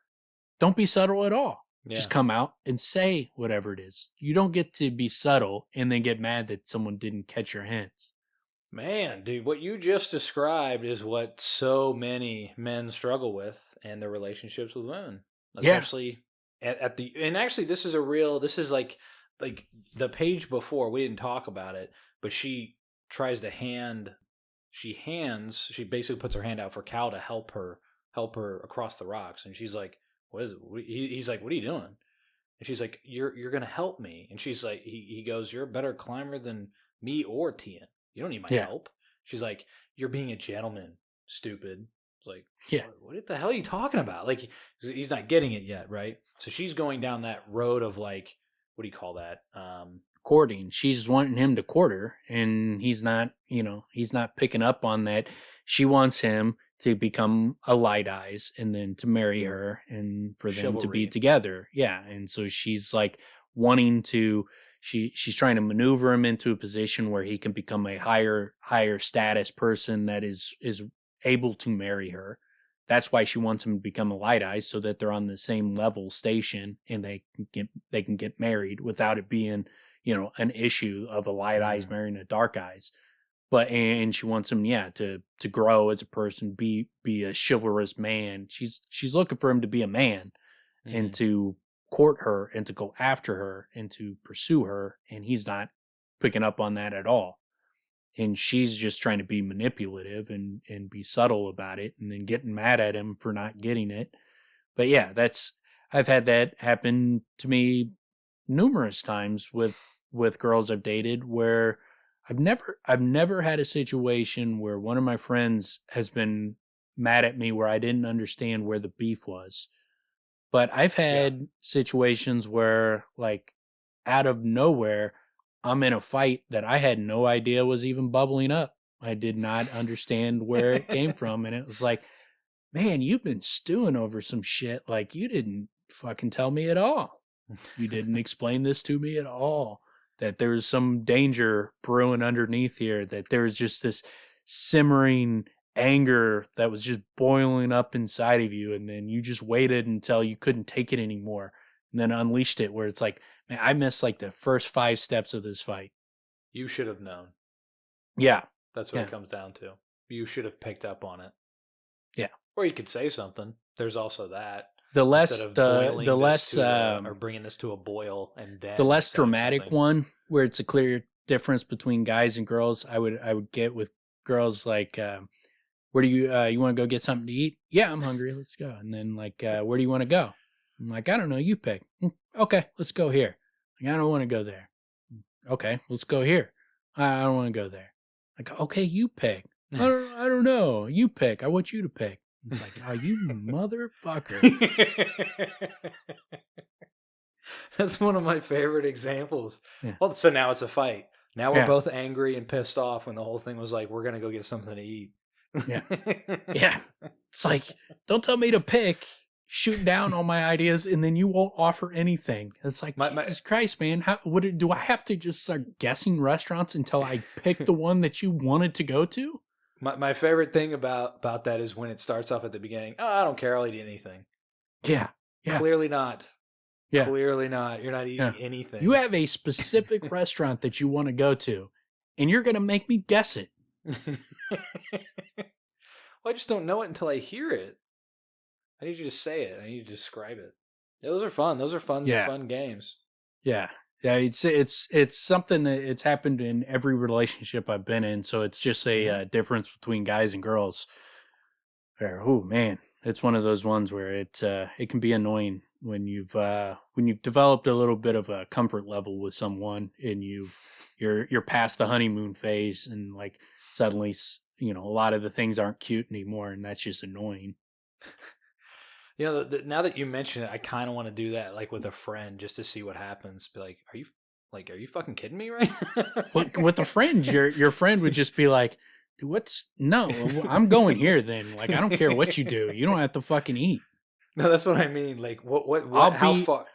Speaker 1: don't be subtle at all. Yeah. Just come out and say whatever it is. You don't get to be subtle and then get mad that someone didn't catch your hints.
Speaker 2: Man, dude, what you just described is what so many men struggle with in their relationships with women. Especially and actually this is like the page before, we didn't talk about it, but she tries to she basically puts her hand out for Cal to help her across the rocks, and she's like, what is it? He's like, what are you doing? And she's like, you're gonna help me. And she's like, he goes, you're a better climber than me or Tien. You don't need my help. She's like, you're being a gentleman, stupid. It's like, what the hell are you talking about? Like, he's not getting it yet, right? So she's going down that road of like, what do you call that?
Speaker 1: Courting. She's wanting him to court her, and he's not picking up on that. She wants him to become a Light Eyes and then to marry her and for them to be together. Yeah. And so she's like wanting to, she's trying to maneuver him into a position where he can become a higher status person that is able to marry her. That's why she wants him to become a Light Eyes, so that they're on the same level station and they can get married without it being, you know, an issue of a Light Eyes marrying a Dark Eyes. And she wants him, to grow as a person, be a chivalrous man. She's looking for him to be a man and to court her and to go after her and to pursue her. And he's not picking up on that at all. And she's just trying to be manipulative and be subtle about it, and then getting mad at him for not getting it. But yeah, I've had that happen to me numerous times with girls I've dated, where I've never had a situation where one of my friends has been mad at me where I didn't understand where the beef was. But I've had situations where, like, out of nowhere, I'm in a fight that I had no idea was even bubbling up. I did not understand where it came from. And it was like, man, you've been stewing over some shit. Like, you didn't fucking tell me at all. You didn't explain this to me at all. That there was some danger brewing underneath here, that there was just this simmering anger that was just boiling up inside of you, and then you just waited until you couldn't take it anymore, and then unleashed it, where it's like, man, I missed like the first 5 steps of this fight.
Speaker 2: You should have known.
Speaker 1: Yeah.
Speaker 2: That's what it comes down to. You should have picked up on it.
Speaker 1: Yeah.
Speaker 2: Or you could say something. There's also that.
Speaker 1: The less
Speaker 2: or bringing this to a boil, and then
Speaker 1: the less dramatic one, where it's a clear difference between guys and girls, I would get with girls like, where do you want to go get something to eat? Yeah, I'm hungry. Let's go. And then like, where do you want to go? I'm like, I don't know. You pick. Okay, let's go here. Like, I don't want to go there. Okay, let's go here. I don't want to go there. Like, okay, you pick. I don't know. You pick. I want you to pick. It's like, oh, you motherfucker.
Speaker 2: That's one of my favorite examples. Yeah. Well, so now it's a fight. Now we're both angry and pissed off when the whole thing was like, we're going to go get something to eat.
Speaker 1: Yeah. Yeah. It's like, don't tell me to pick, shoot down all my ideas, and then you won't offer anything. It's like, Jesus Christ, man. Do I have to just start guessing restaurants until I pick the one that you wanted to go to?
Speaker 2: My favorite thing about that is when it starts off at the beginning. Oh, I don't care. I'll eat anything.
Speaker 1: Yeah.
Speaker 2: Clearly not.
Speaker 1: Yeah.
Speaker 2: Clearly not. You're not eating anything.
Speaker 1: You have a specific restaurant that you want to go to, and you're going to make me guess it.
Speaker 2: Well, I just don't know it until I hear it. I need you to say it. I need you to describe it. Yeah, those are fun. Those are fun,
Speaker 1: Yeah.
Speaker 2: fun games.
Speaker 1: Yeah. Yeah, it's something that it's happened in every relationship I've been in, so it's just a difference between guys and girls. Oh man, it's one of those ones where it can be annoying when you've developed a little bit of a comfort level with someone and you're past the honeymoon phase and like suddenly a lot of the things aren't cute anymore, and that's just annoying.
Speaker 2: You know, now that you mention it, I kind of want to do that, like with a friend, just to see what happens. Be like, are you fucking kidding me right now?
Speaker 1: With a friend, your friend would just be like, dude, no, I'm going here then. Like, I don't care what you do. You don't have to fucking eat.
Speaker 2: No, that's what I mean. Like, how far?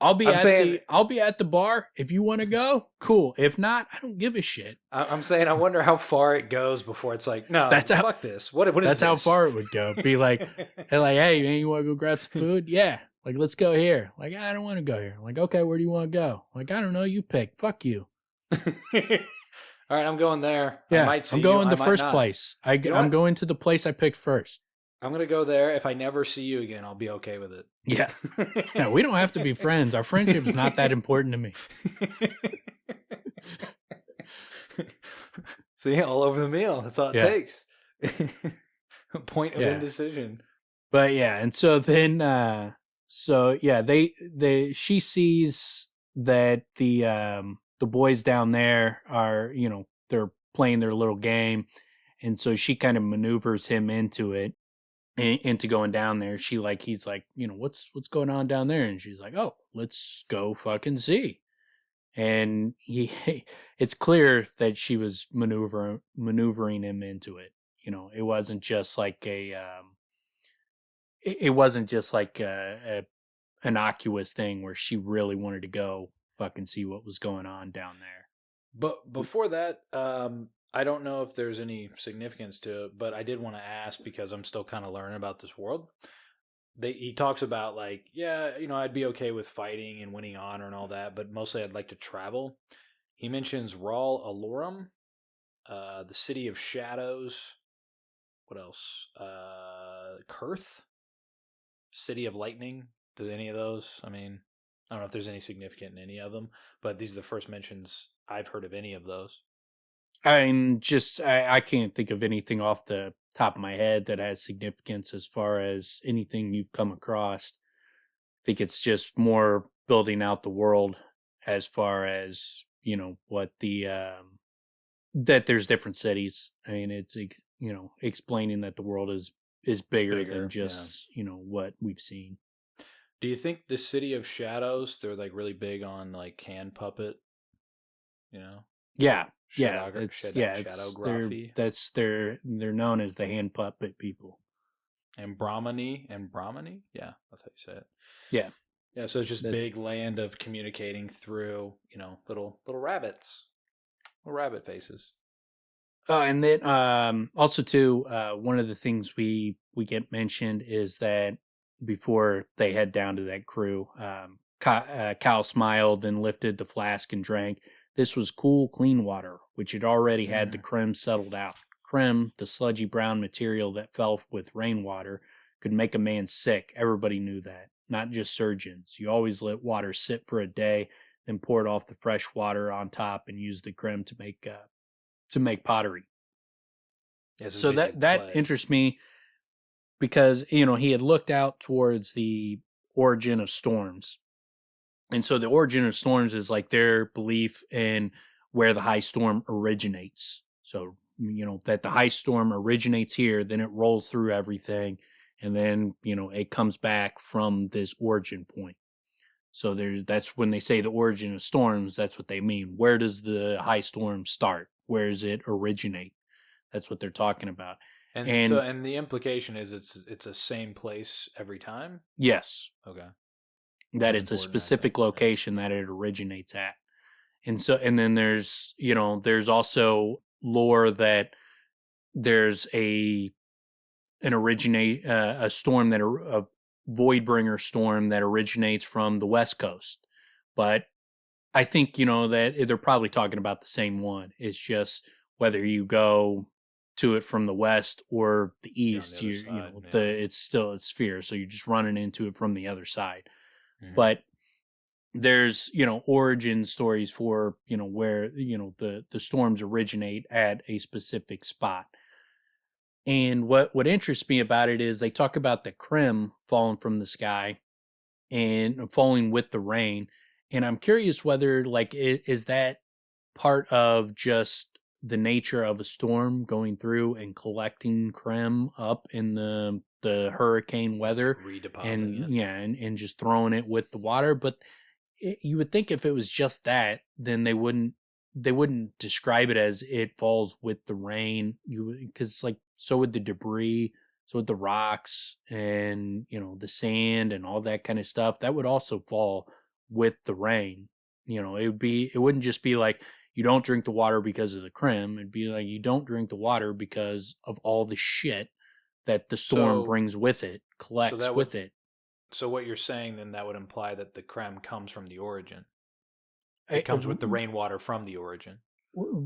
Speaker 1: I'll be at the bar. If you want to go, cool. If not, I don't give a shit.
Speaker 2: I'm saying, I wonder how far it goes before it's like, no, fuck this. What is this?
Speaker 1: That's how far it would go. Be like, hey, man, you want to go grab some food? Yeah. Like, let's go here. Like, I don't want to go here. Like, okay, where do you want to go? Like, I don't know. You pick. Fuck you.
Speaker 2: All right, I'm going there.
Speaker 1: Yeah, I'm going the first place. I'm going to the place I picked first.
Speaker 2: I'm going to go there. If I never see you again, I'll be okay with it.
Speaker 1: Yeah. Yeah, we don't have to be friends. Our friendship is not that important to me.
Speaker 2: See, all over the meal. That's all it takes. Point of indecision.
Speaker 1: But yeah, and so then she sees that the boys down there are, they're playing their little game, and so she kind of maneuvers him into it. Into going down there. He's like, what's going on down there? And she's like, oh, let's go fucking see. And it's clear that she was maneuvering him into it. It wasn't just like a innocuous thing where she really wanted to go fucking see what was going on down there.
Speaker 2: But before that, I don't know if there's any significance to it, but I did want to ask because I'm still kind of learning about this world. He talks about like, I'd be okay with fighting and winning honor and all that, but mostly I'd like to travel. He mentions Ral Alorum, the City of Shadows. What else? Kurth, City of Lightning. Do any of those? I mean, I don't know if there's any significant in any of them, but these are the first mentions I've heard of any of those.
Speaker 1: I can't think of anything off the top of my head that has significance as far as anything you've come across. I think it's just more building out the world as far as, what that there's different cities. I mean, it's, explaining that the world is bigger than just, what we've seen.
Speaker 2: Do you think the City of Shadows, they're like really big on like hand puppet,
Speaker 1: Yeah.
Speaker 2: Shadowgraphy.
Speaker 1: They're known as the hand puppet people.
Speaker 2: And Brahmani, yeah, that's how you say it.
Speaker 1: Yeah,
Speaker 2: yeah. So it's just big land of communicating through, little rabbits, little rabbit faces.
Speaker 1: And then also too, one of the things we get mentioned is that before they head down to that crew, Cal smiled and lifted the flask and drank. This was cool, clean water, which had already had the creme settled out. Creme, the sludgy brown material that fell with rainwater, could make a man sick. Everybody knew that. Not just surgeons. You always let water sit for a day, then pour it off the fresh water on top and use the creme to make pottery. Yeah, so that interests me because, he had looked out towards the origin of storms. And so the origin of storms is like their belief in where the high storm originates. So, that the high storm originates here, then it rolls through everything. And then, it comes back from this origin point. So that's when they say the origin of storms, that's what they mean. Where does the high storm start? Where does it originate? That's what they're talking about.
Speaker 2: And the implication is it's a same place every time?
Speaker 1: Yes.
Speaker 2: Okay.
Speaker 1: That it's a specific location that it originates at. And then there's also lore that there's a storm a Voidbringer storm that originates from the West Coast. But I think, that they're probably talking about the same one. It's just whether you go to it from the west or the east.
Speaker 2: the other side,
Speaker 1: It's still a sphere, so you're just running into it from the other side.
Speaker 2: Mhm.
Speaker 1: But there's origin stories for where the storms originate at a specific spot. And what interests me about it is they talk about the Krim falling from the sky and falling with the rain. And I'm curious whether is that part of just the nature of a storm going through and collecting Krim up in the hurricane weather
Speaker 2: Redepositing it.
Speaker 1: and just throwing it with the water. But you would think if it was just that, then they wouldn't describe it as it falls with the rain. Because so would the debris, so would the rocks, and the sand and all that kind of stuff. That would also fall with the rain. It wouldn't just be like you don't drink the water because of the Krim. It'd be like you don't drink the water because of all the shit that the storm brings with it, collects with it.
Speaker 2: So what you're saying then, that would imply that the Krim comes from the origin. It comes with the rainwater from the origin.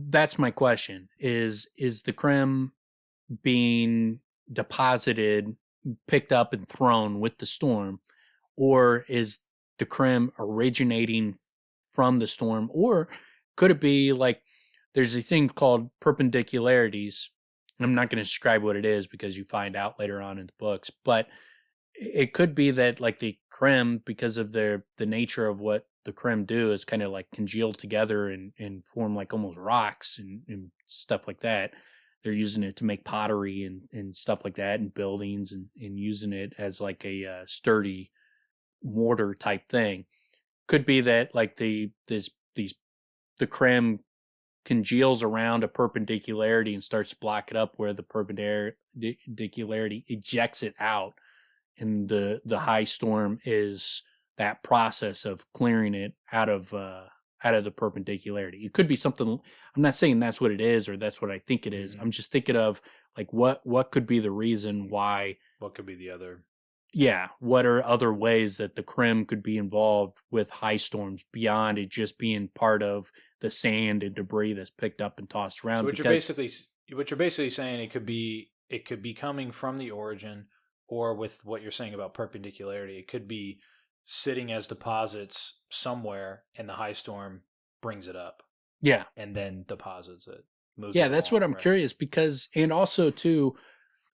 Speaker 1: That's my question. Is the Krim being deposited, picked up and thrown with the storm, or is the Krim originating from the storm, or could it be like there's a thing called perpendicularities? I'm not going to describe what it is because you find out later on in the books, but it could be that like the Krim, because of the nature of what the Krim do, is kind of like congealed together and form like almost rocks and stuff like that. They're using it to make pottery and stuff like that, and buildings, and using it as like a sturdy mortar type thing. Could be that like the Krim congeals around a perpendicularity and starts to block it up where the perpendicularity ejects it out, and the high storm is that process of clearing it out of the perpendicularity. It could be something. I'm not saying that's what it is or that's what I think it is. I'm just thinking of like what could be the reason why.
Speaker 2: What could be the other?
Speaker 1: Yeah, what are other ways that the Krim could be involved with high storms beyond it just being part of the sand and debris that's picked up and tossed around?
Speaker 2: So what you're basically saying, it could be coming from the origin, or with what you're saying about perpendicularity, it could be sitting as deposits somewhere, and the high storm brings it up.
Speaker 1: Yeah,
Speaker 2: and then deposits it.
Speaker 1: Yeah, that's what I'm curious because, and also too,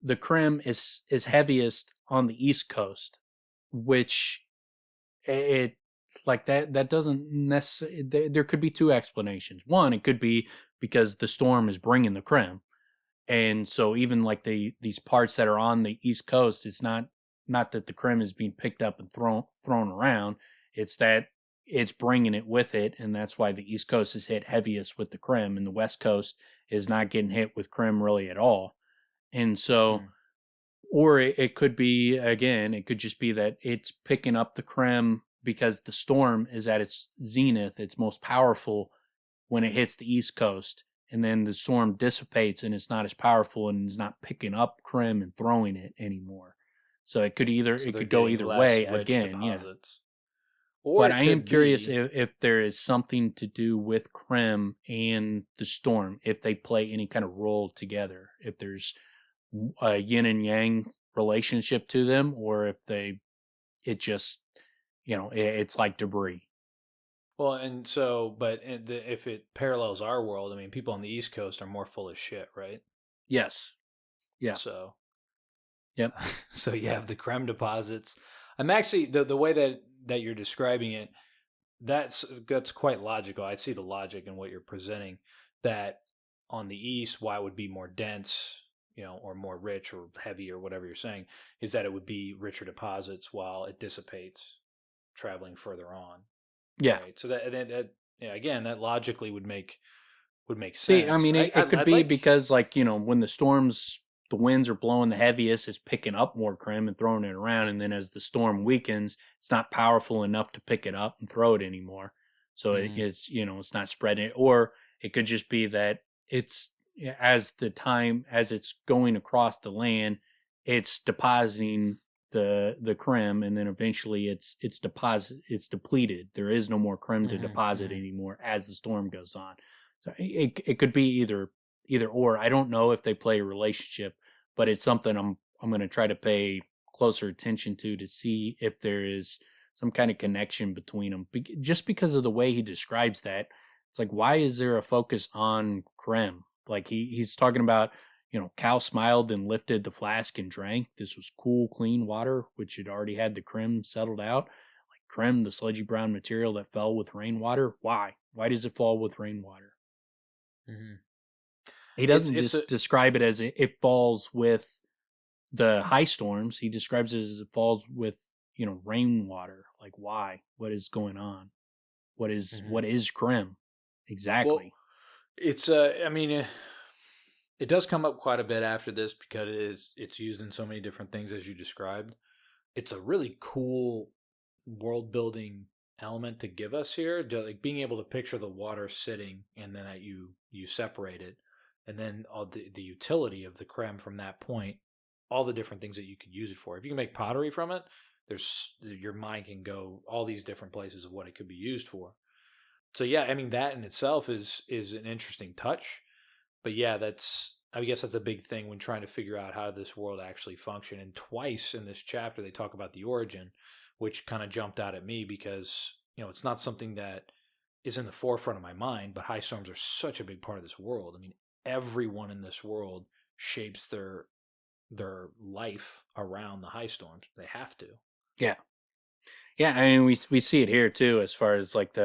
Speaker 1: the Krim is heaviest on the East Coast, which it like that doesn't necessarily. There could be two explanations. One, it could be because the storm is bringing the Krim, and so even like these parts that are on the East Coast, it's not that the Krim is being picked up and thrown around. It's that it's bringing it with it, and that's why the East Coast is hit heaviest with the Krim, and the West Coast is not getting hit with Krim really at all. And so, or it could be, again, it could just be that it's picking up the Krim because the storm is at its zenith, its most powerful when it hits the East Coast, and then the storm dissipates and it's not as powerful and is not picking up Krim and throwing it anymore. So it could go either way again.
Speaker 2: Deposits.
Speaker 1: Yeah. But I am curious if there is something to do with Krim and the storm, if they play any kind of role together, if there's a yin and yang relationship to them, or if it just, it's like debris.
Speaker 2: Well, and so, but if it parallels our world, I mean, people on the East Coast are more full of shit, right?
Speaker 1: Yes. Yeah.
Speaker 2: So,
Speaker 1: yep.
Speaker 2: So you have the Krim deposits. I'm actually, the way that you're describing it, that's quite logical. I see the logic in what you're presenting, that on the East, why it would be more dense, or more rich or heavy or whatever you're saying, is that it would be richer deposits while it dissipates traveling further on.
Speaker 1: Yeah.
Speaker 2: Right? So that again, that logically would make sense.
Speaker 1: See, I mean, it could be because when the winds are blowing the heaviest, it's picking up more Krim and throwing it around, and then as the storm weakens, it's not powerful enough to pick it up and throw it anymore. So it's it's not spreading it. Or it could just be that it's as it's going across the land, it's depositing the Krim, and then eventually it's depleted. There is no more Krim to deposit anymore as the storm goes on. So it could be either either or. I don't know if they play a relationship, but it's something I'm going to try to pay closer attention to see if there is some kind of connection between them. Just because of the way he describes that, it's like, why is there a focus on Krem? Like he's talking about, Cal smiled and lifted the flask and drank. This was cool, clean water, which had already had the Krem settled out. Like Krem, the sludgy brown material that fell with rainwater. Why? Why does it fall with rainwater?
Speaker 2: Mm-hmm.
Speaker 1: He doesn't describe it as it falls with the high storms. He describes it as it falls with, rainwater. Like why? What is going on? What is Krem? Exactly.
Speaker 2: Well, it's it does come up quite a bit after this because it's used in so many different things as you described. It's a really cool world building element to give us here, like being able to picture the water sitting and then that you separate it, and then all the utility of the creme from that point, all the different things that you could use it for. If you can make pottery from it, your mind can go all these different places of what it could be used for. So yeah, I mean that in itself is an interesting touch. But yeah, I guess that's a big thing when trying to figure out how this world actually function. And twice in this chapter they talk about the origin, which kind of jumped out at me because, it's not something that is in the forefront of my mind, but high storms are such a big part of this world. I mean, everyone in this world shapes their life around the high storms. They have to.
Speaker 1: Yeah. Yeah, I mean we see it here too, as far as like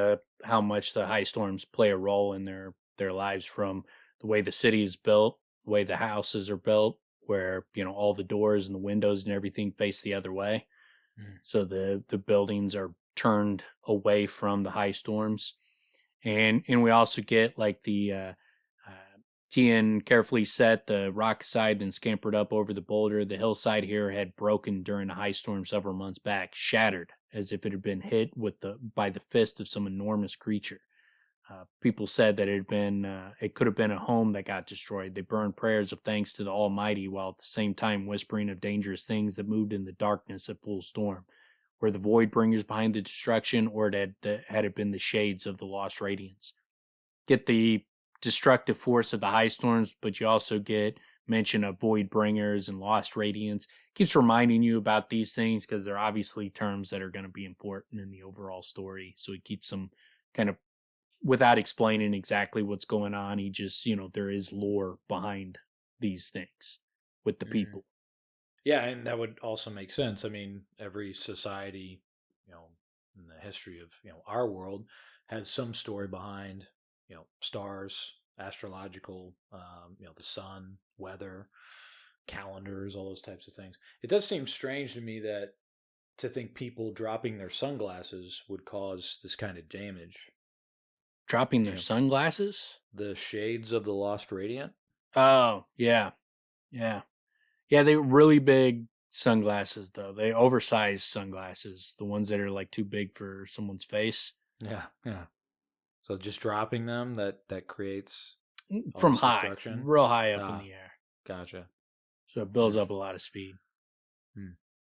Speaker 1: how much the high storms play a role in their lives, from the way the city is built, the way the houses are built, where all the doors and the windows and everything face the other way. So the buildings are turned away from the high storms, and we also get like the Tien carefully set the rock aside, then scampered up over the boulder. The hillside here had broken during a high storm several months back, shattered as if it had been hit by the fist of some enormous creature. People said that it could have been a home that got destroyed. They burned prayers of thanks to the Almighty, while at the same time whispering of dangerous things that moved in the darkness at full storm. Were the void bringers behind the destruction, or had it been the shades of the lost radiance? Get the destructive force of the high storms, but you also get mention of void bringers and lost radiance. Keeps reminding you about these things because they're obviously terms that are going to be important in the overall story. So he keeps them kind of, without explaining exactly what's going on, he just, there is lore behind these things with the people.
Speaker 2: Yeah, and that would also make sense. I mean, every society, in the history of, our world has some story behind, stars, astrological, the sun, weather, calendars, all those types of things. It does seem strange to me to think people dropping their sunglasses would cause this kind of damage.
Speaker 1: Dropping their sunglasses?
Speaker 2: The shades of the lost radiant?
Speaker 1: Oh, yeah. Yeah. Yeah, they were really big sunglasses, though. They oversized sunglasses, the ones that are like too big for someone's face.
Speaker 2: Yeah, yeah. So just dropping them, that creates
Speaker 1: from high, real high up in the air.
Speaker 2: Gotcha.
Speaker 1: So it builds up a lot of speed.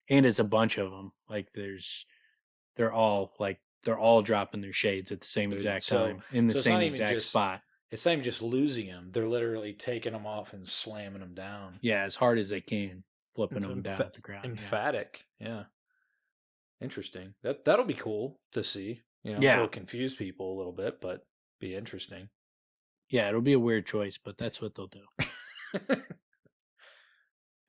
Speaker 1: And it's a bunch of them. Like they're all dropping their shades at the same exact time in the same exact spot.
Speaker 2: It's not even just losing them; they're literally taking them off and slamming them down.
Speaker 1: Yeah, as hard as they can, flipping them down to the ground.
Speaker 2: Emphatic, yeah. Interesting. That'll be cool to see. It'll confuse people a little bit, but be interesting.
Speaker 1: Yeah, it'll be a weird choice, but that's what they'll do.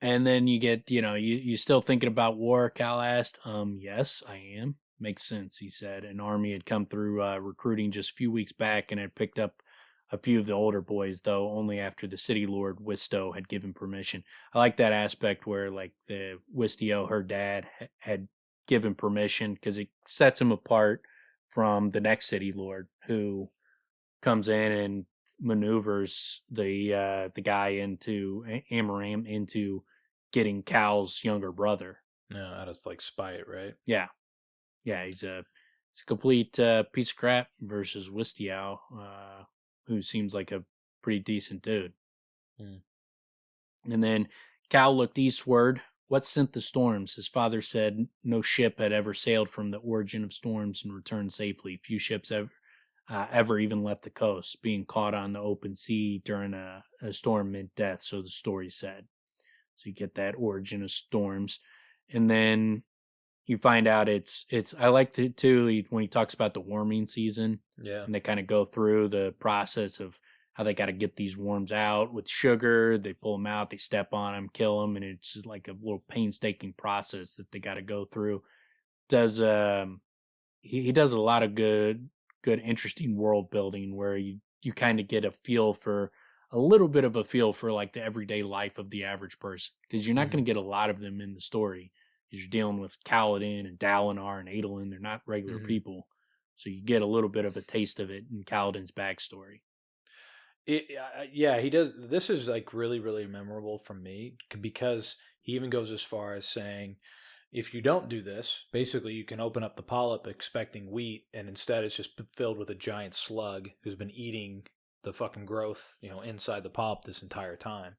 Speaker 1: And then you get, you still thinking about war, Cal asked. Yes, I am. Makes sense, he said. An army had come through recruiting just a few weeks back and had picked up a few of the older boys, though only after the city lord Wisto had given permission. I like that aspect where like the Wistio, her dad, had given permission, because it sets him apart from the next city lord, who comes in and maneuvers the guy into Amaram into getting Cal's younger brother.
Speaker 2: Yeah, out of like spite, right?
Speaker 1: Yeah, he's a complete piece of crap versus Wistio, who seems like a pretty decent dude. And then Cal looked eastward. What sent the storms? His father said no ship had ever sailed from the origin of storms and returned safely. Few ships ever ever even left the coast, being caught on the open sea during a storm meant death, so the story said. So you get that origin of storms. And then you find out it's I liked it too when he talks about the warming season.
Speaker 2: Yeah.
Speaker 1: And they kind of go through the process of how they got to get these worms out with sugar. They pull them out, they step on them, kill them, and it's just like a little painstaking process that they got to go through. Does he does a lot of good interesting world building where you kind of get a little bit of a feel for like the everyday life of the average person, because you're not going to get a lot of them in the story, because you're dealing with Kaladin and Dalinar and Adolin. They're not regular people, so you get a little bit of a taste of it in Kaladin's backstory.
Speaker 2: Yeah, he does. This is like really, really memorable for me, because he even goes as far as saying, if you don't do this, basically you can open up the polyp expecting wheat, and instead it's just filled with a giant slug who's been eating the fucking growth, inside the polyp this entire time.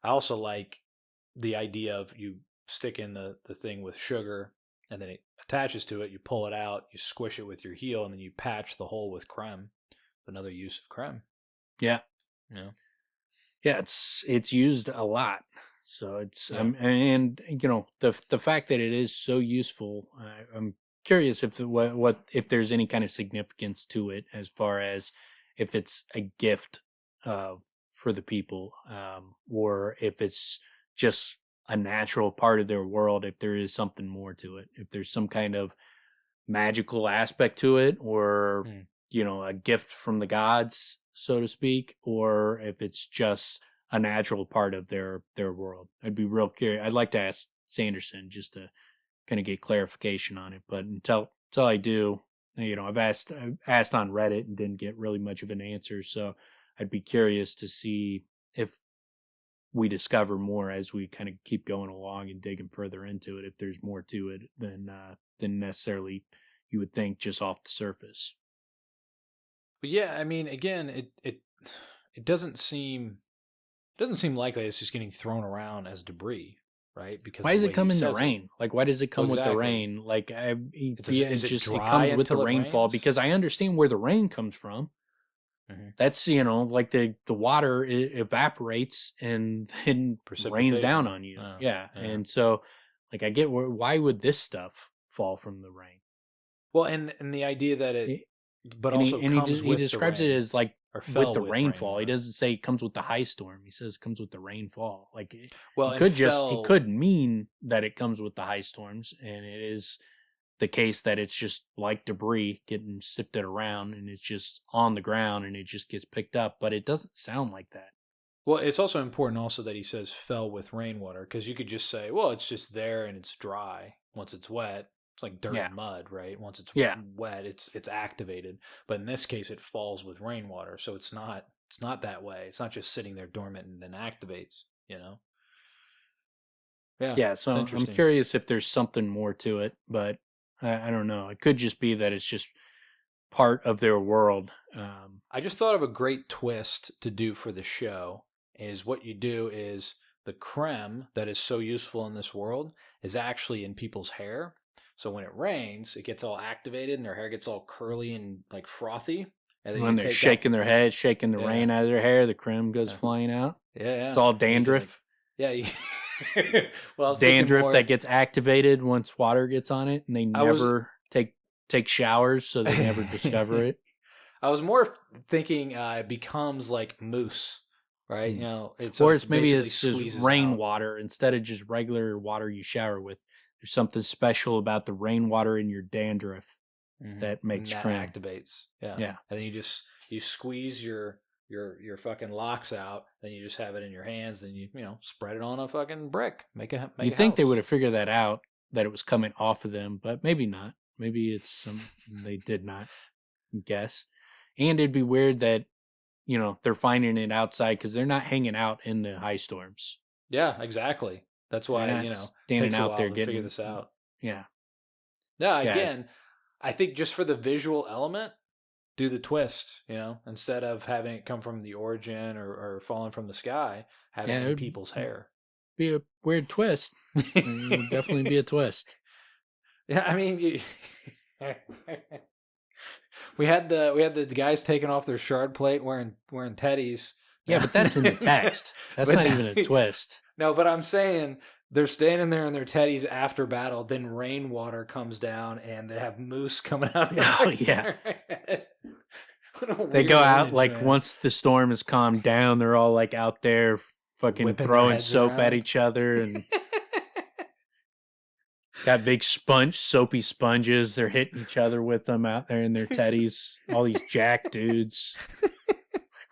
Speaker 2: I also like the idea of you stick in the thing with sugar, and then it attaches to it, you pull it out, you squish it with your heel, and then you patch the hole with creme. Another use of creme.
Speaker 1: Yeah.
Speaker 2: Yeah.
Speaker 1: Yeah, it's used a lot. So it's and the fact that it is so useful, I'm curious if what if there's any kind of significance to it, as far as if it's a gift for the people, or if it's just a natural part of their world, if there is something more to it, if there's some kind of magical aspect to it, or a gift from the gods, so to speak, or if it's just a natural part of their world. I'd be real curious. I'd like to ask Sanderson just to kind of get clarification on it, but until I do, I've asked on Reddit and didn't get really much of an answer, so I'd be curious to see if we discover more as we kind of keep going along and digging further into it, if there's more to it than necessarily you would think just off the surface.
Speaker 2: But yeah, I mean, again, it doesn't seem likely it's just getting thrown around as debris, right? Because
Speaker 1: why does it come in the rain? Like, why does it come with the rain? Like, it comes with the rainfall, because I understand where the rain comes from. Mm-hmm. That's like the water evaporates and then rains down on you. Yeah. And so, like, I get why would this stuff fall from the rain?
Speaker 2: Well, and the idea that but also he
Speaker 1: describes it as like with the rainfall. He doesn't say it comes with the high storm. He says it comes with the rainfall. Like, it could mean that it comes with the high storms, and it is the case that it's just like debris getting sifted around, and it's just on the ground and it just gets picked up. But it doesn't sound like that.
Speaker 2: Well, it's also important also that he says fell with rainwater, because you could just say, well, it's just there and it's dry. Once it's wet, it's like dirt and mud, right? Once it's wet, it's activated. But in this case, it falls with rainwater, so it's not that way. It's not just sitting there dormant and then activates.
Speaker 1: Yeah. So I'm curious if there's something more to it, but I don't know. It could just be that it's just part of their world.
Speaker 2: I just thought of a great twist to do for the show. Is what you do is the creme that is so useful in this world is actually in people's hair. So when it rains, it gets all activated and their hair gets all curly and like frothy. And then
Speaker 1: when they're shaking their head, shaking the rain out of their hair, the creme goes flying out.
Speaker 2: Yeah.
Speaker 1: It's all dandruff.
Speaker 2: Well,
Speaker 1: dandruff that gets activated once water gets on it, and they never take showers, so they never discover it.
Speaker 2: I was more thinking it becomes like mousse, right? It's
Speaker 1: just rainwater instead of just regular water you shower with. There's something special about the rainwater in your dandruff that makes creme.
Speaker 2: Activates. Yeah. And then you squeeze your fucking locks out, then you just have it in your hands, then you spread it on a fucking brick. You
Speaker 1: think they would have figured that out, that it was coming off of them, but maybe not. Maybe it's they did not guess. And it'd be weird that they're finding it outside, because they're not hanging out in the high storms.
Speaker 2: Yeah, exactly. That's why
Speaker 1: standing
Speaker 2: takes a
Speaker 1: out
Speaker 2: while
Speaker 1: there
Speaker 2: to
Speaker 1: getting
Speaker 2: figure this out.
Speaker 1: Yeah.
Speaker 2: Yeah. Again, I think just for the visual element, do the twist. Instead of having it come from the origin or falling from the sky, have it in people's hair.
Speaker 1: Be a weird twist. It would definitely be a twist.
Speaker 2: Yeah, I mean, we had the guys taking off their shard plate wearing teddies.
Speaker 1: Yeah, but that's in the text. That's not even a twist.
Speaker 2: No, but I'm saying they're standing there in their teddies after battle. Then rainwater comes down, and they have moose coming out.
Speaker 1: Oh yeah. They go out like once the storm has calmed down. They're all like out there, fucking
Speaker 2: Whipping
Speaker 1: throwing soap at each other, and got big soapy sponges. They're hitting each other with them out there in their teddies. All these jack dudes.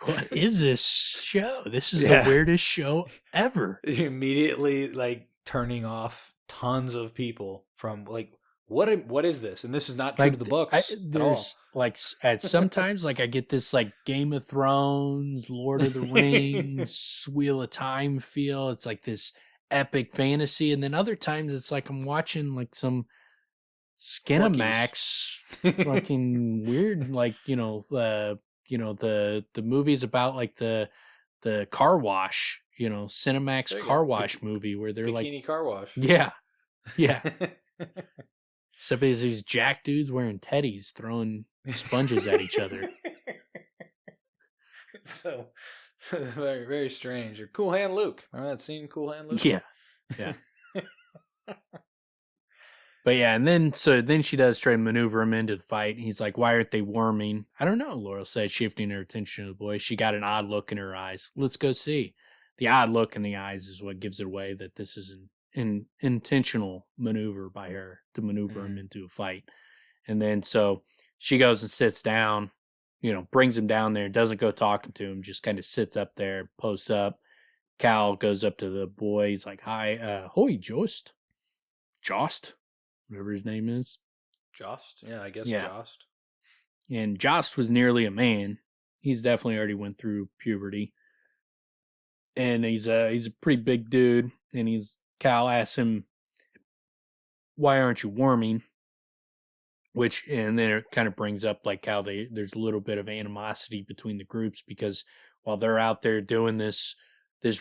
Speaker 1: What is this show? This is the weirdest show ever.
Speaker 2: Immediately, like, turning off tons of people from, like, what is this? And this is not true to the books.
Speaker 1: There's, like, at sometimes, like, I get this, like, Game of Thrones, Lord of the Rings, Wheel of Time feel. It's like this epic fantasy. And then other times it's like I'm watching, like, some Skinamax fucking weird, like, the movies about like the car wash, Cinemax car wash movie where they're
Speaker 2: bikini
Speaker 1: like
Speaker 2: car wash.
Speaker 1: Yeah. So there's these jack dudes wearing teddies throwing sponges at each other.
Speaker 2: So very, very strange. Or Cool Hand Luke. Remember that scene, Cool Hand Luke?
Speaker 1: Yeah. But yeah, and then she does try to maneuver him into the fight. And he's like, "Why aren't they worming?" "I don't know," Laurel said, shifting her attention to the boy. She got an odd look in her eyes. "Let's go see." The odd look in the eyes is what gives it away that this is an intentional maneuver by her to maneuver him into a fight. And then so she goes and sits down, brings him down there, doesn't go talking to him, just kind of sits up there, posts up. Cal goes up to the boy. He's like, "Hi, hoi, Jost. Whatever his name is."
Speaker 2: Jost? Yeah, I guess Jost.
Speaker 1: And Jost was nearly a man. He's definitely already went through puberty. And he's a pretty big dude. And Cal asks him, "Why aren't you warming?" And then it kind of brings up like how there's a little bit of animosity between the groups because while they're out there doing this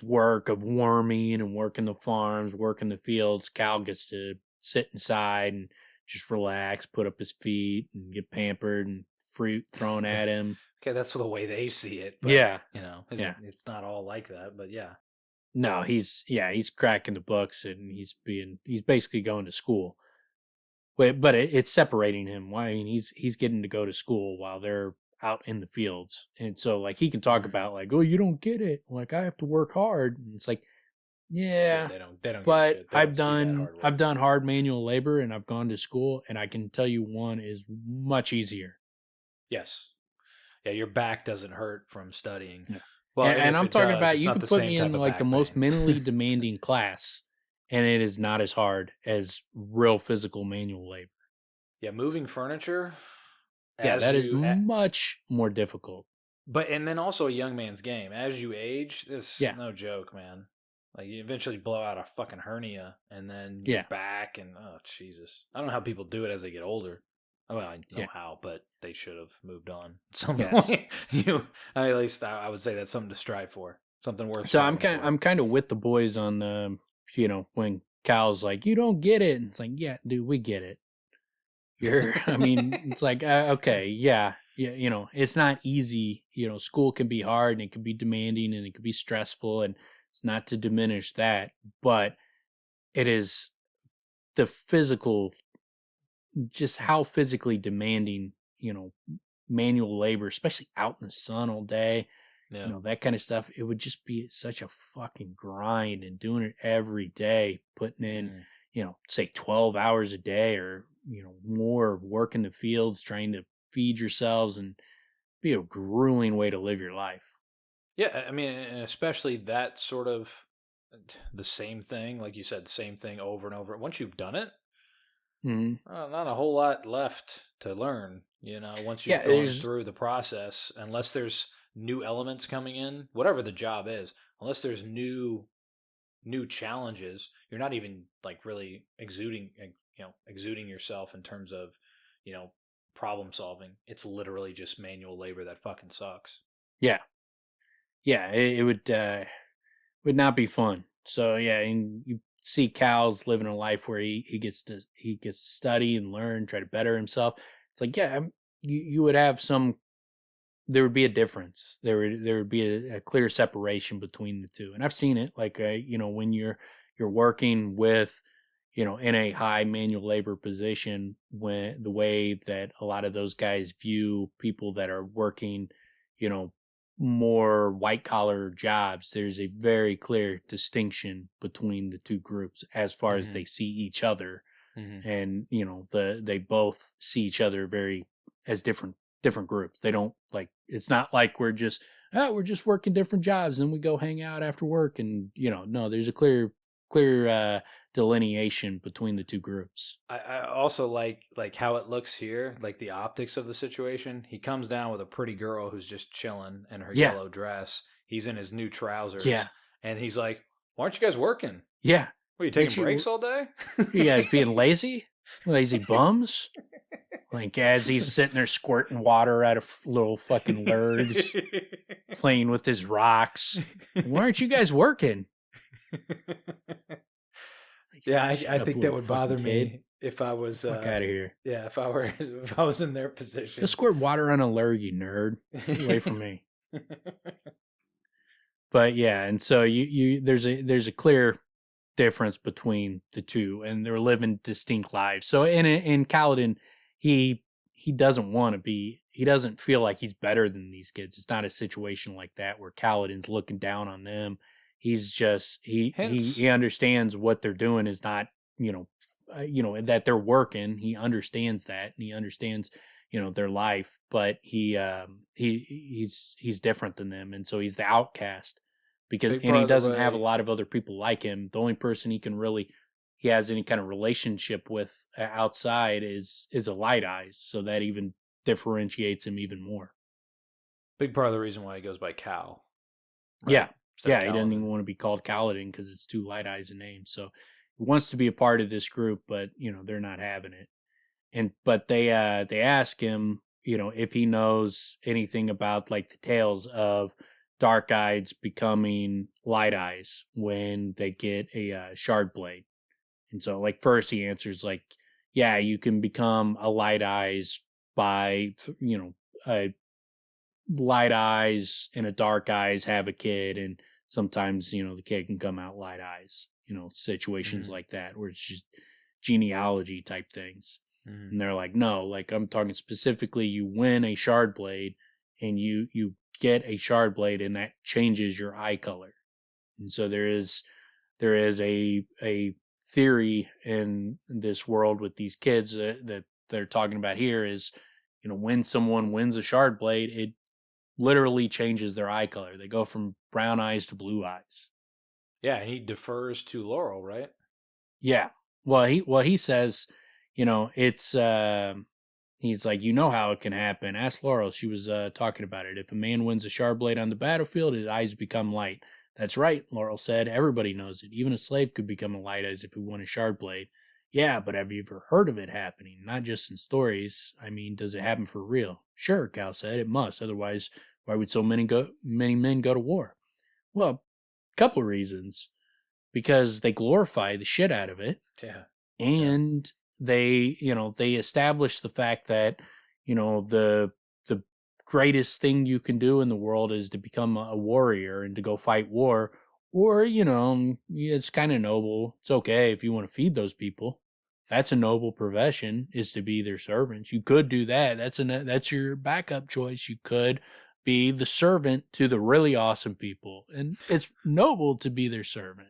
Speaker 1: work of warming and working the farms, working the fields, Cal gets to sit inside and just relax, put up his feet and get pampered and fruit thrown at him.
Speaker 2: Okay, that's the way they see it. But, it's not all like that, but yeah.
Speaker 1: No, he's cracking the books and he's basically going to school. But it's separating him. I mean, he's getting to go to school while they're out in the fields. And so like he can talk about like, "Oh, you don't get it. Like I have to work hard." And it's like, yeah,
Speaker 2: they don't.
Speaker 1: But I've done hard manual labor and I've gone to school and I can tell you one is much easier.
Speaker 2: Yes. Yeah, your back doesn't hurt from studying.
Speaker 1: Yeah. Well, and I'm talking about you can put me in like the most
Speaker 2: pain.
Speaker 1: mentally demanding class and it is not as hard as real physical manual labor.
Speaker 2: Yeah, moving furniture.
Speaker 1: Yeah, that is much more difficult.
Speaker 2: But and then also a young man's game. As you age, this is no joke, man. Like you eventually blow out a fucking hernia and then your back and oh Jesus. I don't know how people do it as they get older. Well, I know how, but they should have moved on. At least I would say that's something to strive for. Something worth.
Speaker 1: So I'm kind of with the boys on the when Cal's like, "You don't get it." And it's like, "Yeah, dude, we get it." It's like, okay, yeah, it's not easy. School can be hard and it can be demanding and it can be stressful and it's not to diminish that, but it is the physical, just how physically demanding, manual labor, especially out in the sun all day, that kind of stuff. It would just be such a fucking grind and doing it every day, putting in, say 12 hours a day or, more work in the fields, trying to feed yourselves and be a grueling way to live your life.
Speaker 2: Yeah, I mean, and especially that sort of the same thing, like you said, the same thing over and over. Once you've done it, not a whole lot left to learn, once you've gone through the process, unless there's new elements coming in, whatever the job is, unless there's new challenges, you're not even like really exuding yourself in terms of, problem solving. It's literally just manual labor that fucking sucks.
Speaker 1: Yeah. Yeah, it would not be fun. So yeah, and you see Cal's living a life where he gets to study and learn, try to better himself. It's like, yeah, you would have some. There would be a difference. There would be a clear separation between the two, and I've seen it. Like when you're working with, in a high manual labor position, when the way that a lot of those guys view people that are working, you know, more white collar jobs, there's a very clear distinction between the two groups as far as they see each other, and they both see each other very as different groups. They don't like, it's not like we're just working different jobs and we go hang out after work, and no, there's a clear delineation between the two groups.
Speaker 2: I also like how it looks here, like the optics of the situation. He comes down with a pretty girl who's just chilling in her yellow dress. He's in his new trousers.
Speaker 1: Yeah.
Speaker 2: And he's like, "Why aren't you guys working?
Speaker 1: Yeah.
Speaker 2: What, are you taking breaks all day?
Speaker 1: You guys being lazy? Lazy bums?" Like, as he's sitting there squirting water out of little fucking lurds, playing with his rocks. Why aren't you guys working?
Speaker 2: Yeah, I think that would bother me if I was
Speaker 1: fuck out of here.
Speaker 2: Yeah, if I was in their position.
Speaker 1: Just squirt water on a lurd, you nerd. Get away from me. But yeah, and so you there's a clear difference between the two, and they're living distinct lives. So in Kaladin, he doesn't want to be, he doesn't feel like he's better than these kids. It's not a situation like that where Kaladin's looking down on them. He's just he understands what they're doing is not, that they're working. He understands that, and he understands their life, but he's different than them, and so he's the outcast, because and he doesn't have a lot of other people like him. The only person he has any kind of relationship with outside is a Light Eyes, so that even differentiates him even more.
Speaker 2: Big part of the reason why he goes by Cal.
Speaker 1: Right? Yeah. Yeah, he doesn't even want to be called Kaladin because it's too Light Eyes a name. So he wants to be a part of this group, but they're not having it. But they ask him, if he knows anything about like the tales of Dark Eyes becoming Light Eyes when they get a shard blade. And so, like, first he answers like, yeah, you can become a Light Eyes by a Light Eyes and a Dark Eyes have a kid, and sometimes the kid can come out Light Eyes, situations like that where it's just genealogy type things. And they're like, no, like, I'm talking specifically, you win a shard blade and you get a shard blade, and that changes your eye color. And so there is a theory in this world with these kids that they're talking about here is, when someone wins a shard blade, it literally changes their eye color. They go from brown eyes to blue eyes.
Speaker 2: Yeah, and he defers to Laral, right?
Speaker 1: Yeah. Well, he says, it's he's like, how it can happen. Ask Laral. She was talking about it. If a man wins a shard blade on the battlefield, his eyes become light. That's right, Laral said. Everybody knows it. Even a slave could become a Light Eyes if he won a shard blade. Yeah, but have you ever heard of it happening? Not just in stories. I mean, does it happen for real? Sure, Cal said. It must. Otherwise, why would so many men go to war? Well, a couple of reasons. Because they glorify the shit out of it.
Speaker 2: Yeah.
Speaker 1: And they establish the fact that, the greatest thing you can do in the world is to become a warrior and to go fight war. Or, it's kind of noble. It's okay if you want to feed those people. That's a noble profession, is to be their servants. You could do that. That's your backup choice. You could be the servant to the really awesome people, and it's noble to be their servant.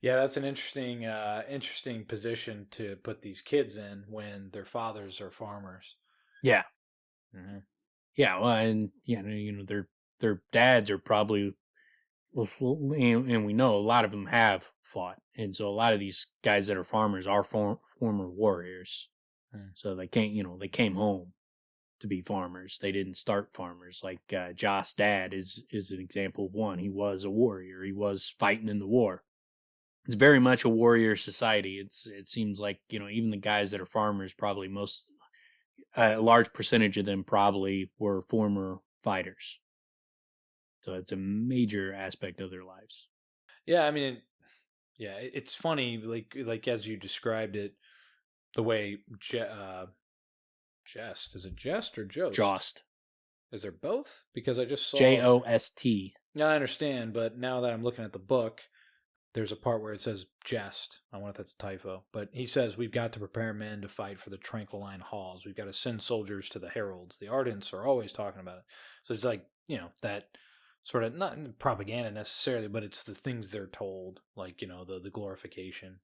Speaker 2: Yeah, that's an interesting position to put these kids in when their fathers are farmers.
Speaker 1: Yeah. Yeah, well, and their dads are probably, and we know a lot of them have fought, and so a lot of these guys that are farmers are former warriors. So they came home to be farmers. They didn't start farmers. Like Joss' dad is an example of one. He was a warrior. He was fighting in the war. It's very much a warrior society. It seems like even the guys that are farmers, probably a large percentage of them probably were former fighters. So it's a major aspect of their lives.
Speaker 2: Yeah, I mean, it's funny, like as you described it, the way Jest. Is it jest or jost?
Speaker 1: Jost.
Speaker 2: Is there both? Because I just saw
Speaker 1: Jost.
Speaker 2: Yeah, I understand, but now that I'm looking at the book, there's a part where it says jest. I wonder if that's a typo. But he says, we've got to prepare men to fight for the Tranquiline halls. We've got to send soldiers to the heralds. The Ardents are always talking about it. So it's like, that sort of, not propaganda necessarily, but it's the things they're told, like, the glorification.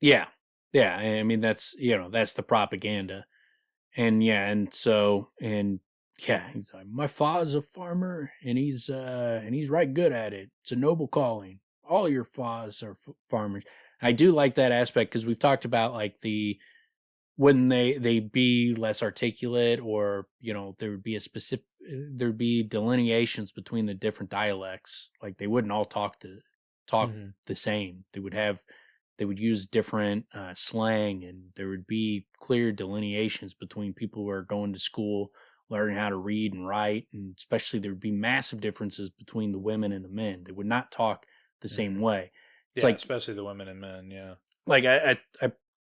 Speaker 1: Yeah. Yeah. I mean, that's the propaganda. And yeah. He's like, my father's a farmer and he's right good at it. It's a noble calling. All your fathers are farmers. I do like that aspect because we've talked about like when they be less articulate, or there'd be delineations between the different dialects. Like they wouldn't all talk the same. They would use different slang, and there would be clear delineations between people who are going to school, learning how to read and write, and especially there would be massive differences between the women and the men. They would not talk the same way. It's like,
Speaker 2: especially the women and men. Yeah.
Speaker 1: Like I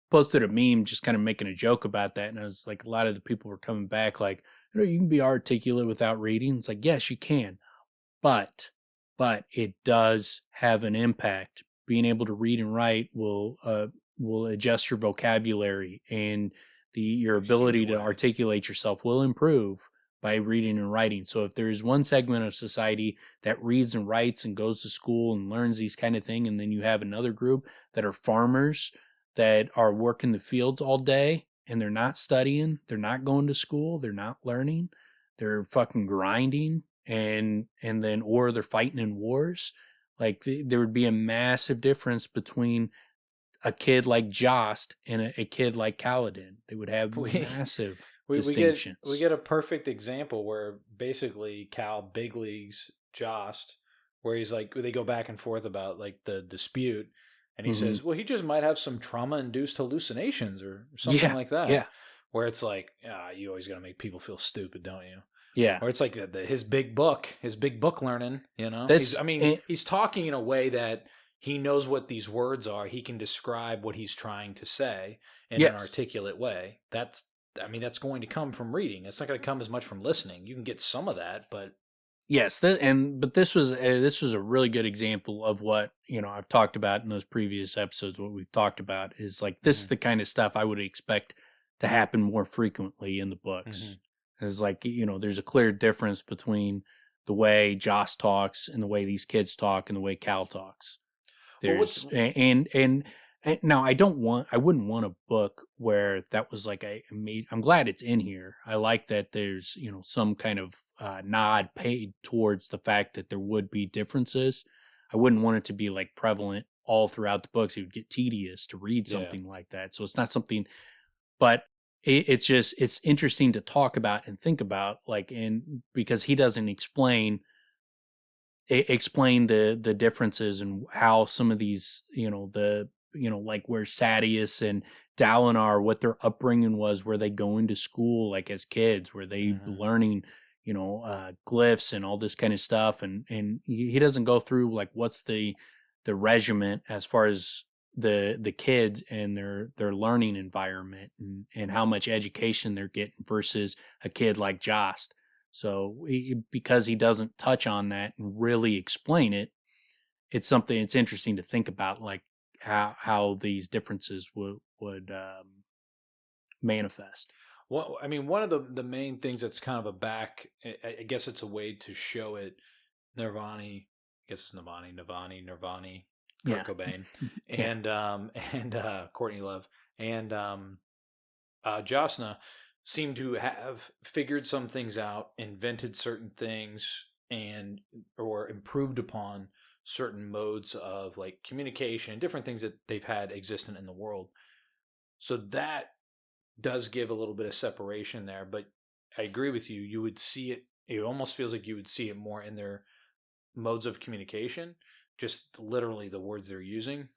Speaker 1: posted a meme just kind of making a joke about that, and I was like, a lot of the people were coming back like, you can be articulate without reading. It's like, yes, you can, but it does have an impact. Being able to read and write will adjust your vocabulary, and your ability to articulate yourself will improve by reading and writing. So if there is one segment of society that reads and writes and goes to school and learns these kind of things, and then you have another group that are farmers that are working the fields all day and they're not studying, they're not going to school, they're not learning, they're fucking grinding, and then or they're fighting in wars. Like there would be a massive difference between a kid like Jost and a kid like Kaladin. They would have massive distinctions.
Speaker 2: We get a perfect example where basically Cal big leagues Jost, where he's like, they go back and forth about like the dispute, and he says, well, he just might have some trauma-induced hallucinations or something like that.
Speaker 1: Yeah.
Speaker 2: Where it's like, you always got to make people feel stupid, don't you?
Speaker 1: Yeah.
Speaker 2: Or it's like his big book learning, he's talking in a way that he knows what these words are. He can describe what he's trying to say in an articulate way. That's going to come from reading. It's not going to come as much from listening. You can get some of that, but
Speaker 1: yes, but this was a really good example of what I've talked about in those previous episodes. What we've talked about is like this is the kind of stuff I would expect to happen more frequently in the books. It's like there's a clear difference between the way Joss talks and the way these kids talk and the way Cal talks. There's and now I wouldn't want a book where that was like I'm glad it's in here. I like that there's some kind of nod paid towards the fact that there would be differences. I wouldn't want it to be like prevalent all throughout the books. It would get tedious to read something like that. So it's not something, but it's interesting to talk about and think about, like, because he doesn't explain the differences and how some of these, like where Sadius and Dalinar, what their upbringing was, were they going to school like as kids, were they learning, glyphs and all this kind of stuff. And he doesn't go through like what's the regiment as far as the kids and their learning environment and how much education they're getting versus a kid like Jost. So because he doesn't touch on that and really explain it, it's something it's interesting to think about, like how these differences would manifest.
Speaker 2: Well, I mean, one of the main things that's kind of I guess it's a way to show it. Nirvani, I guess it's Nirvani, Kurt Cobain, and Courtney Love, and Jasna seem to have figured some things out, invented certain things, or improved upon certain modes of like communication, different things that they've had existent in the world. So that does give a little bit of separation there, but I agree with you. You would see it. It almost feels like you would see it more in their modes of communication, just literally the words they're using,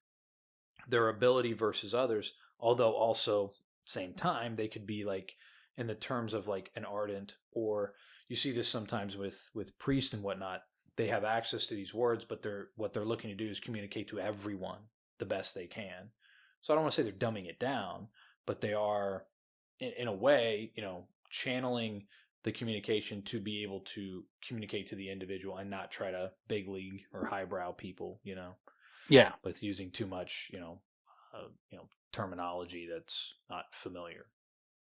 Speaker 2: their ability versus others. Although also same time, they could be like in the terms of like an ardent, or you see this sometimes with priest and whatnot. They have access to these words, but what they're looking to do is communicate to everyone the best they can. So I don't want to say they're dumbing it down, but they are in a way, channeling the communication to be able to communicate to the individual and not try to big league or highbrow people,
Speaker 1: Yeah.
Speaker 2: with using too much, terminology that's not familiar.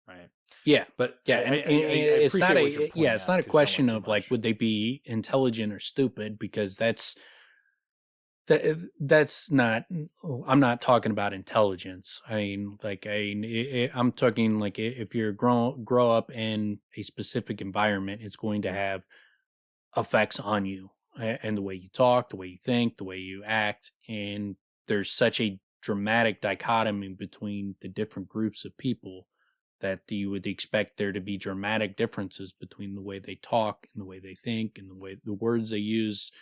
Speaker 2: Right.
Speaker 1: Yeah.
Speaker 2: But
Speaker 1: Yeah.
Speaker 2: I
Speaker 1: And it's not
Speaker 2: appreciate what you're
Speaker 1: yeah,
Speaker 2: pointing
Speaker 1: it's
Speaker 2: out
Speaker 1: not a
Speaker 2: because I don't
Speaker 1: question
Speaker 2: want too
Speaker 1: of like,
Speaker 2: much.
Speaker 1: would they be intelligent or stupid? Because that's not, I'm not talking about intelligence. I mean, like, I'm talking like if you're grow up in a specific environment, it's going to have effects on you and the way you talk, the way you think, the way you act. And there's such a dramatic dichotomy between the different groups of people that you would expect there to be dramatic differences between the way they talk and the way they think and the words they use,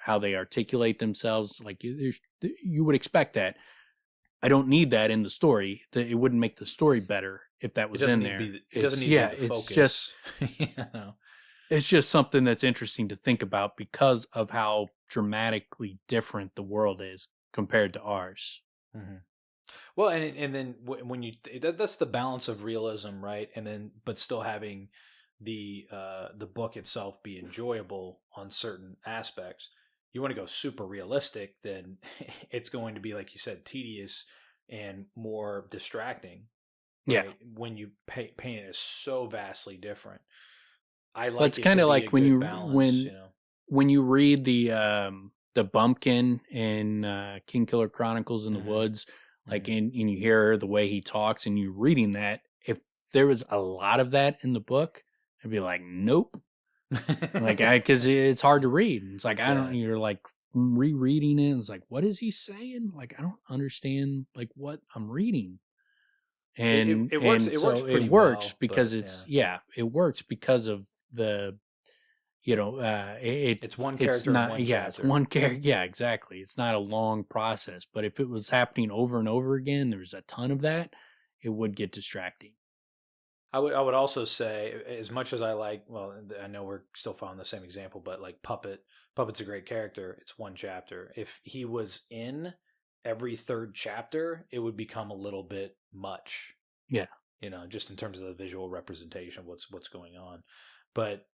Speaker 1: how they articulate themselves. Like, you would expect that. I don't need that in the story. It wouldn't make the story better if that was in there.
Speaker 2: It doesn't need to be the focus.
Speaker 1: Just it's just something that's interesting to think about because of how dramatically different the world is compared to ours.
Speaker 2: Mm-hmm. Well, and then when that's the balance of realism, right? And then but still having the book itself be enjoyable on certain aspects. You want to go super realistic, then it's going to be, like you said, tedious and more distracting. Right?
Speaker 1: Yeah.
Speaker 2: When you paint it as so vastly different. I
Speaker 1: Well,
Speaker 2: like
Speaker 1: it's
Speaker 2: it
Speaker 1: kind
Speaker 2: to
Speaker 1: of
Speaker 2: be
Speaker 1: like
Speaker 2: a good balance,
Speaker 1: when you read the bumpkin in King Killer Chronicles in the
Speaker 2: Mm-hmm.
Speaker 1: Woods, like
Speaker 2: Mm-hmm.
Speaker 1: and you hear the way he talks and you're reading that. If there was a lot of that in the book, I'd be like, nope. Like, because it's hard to read. It's like, you're like rereading it. It's like, what is he saying? Like, I don't understand like what I'm reading. And
Speaker 2: It works.
Speaker 1: and
Speaker 2: It works
Speaker 1: so it
Speaker 2: pretty
Speaker 1: works
Speaker 2: well,
Speaker 1: because
Speaker 2: but
Speaker 1: it works because of the,
Speaker 2: it's one
Speaker 1: it's
Speaker 2: character in
Speaker 1: not,
Speaker 2: one
Speaker 1: it's
Speaker 2: chapter.
Speaker 1: one character. Yeah, exactly. It's not a long process, but if it was happening over and over again, there's a ton of that, it would get distracting.
Speaker 2: I would also say, as much as I like, well, I know we're still following the same example, but like Puppet's a great character. It's one chapter. If he was in every third chapter, it would become a little bit much.
Speaker 1: Yeah.
Speaker 2: Just in terms of the visual representation of what's going on. But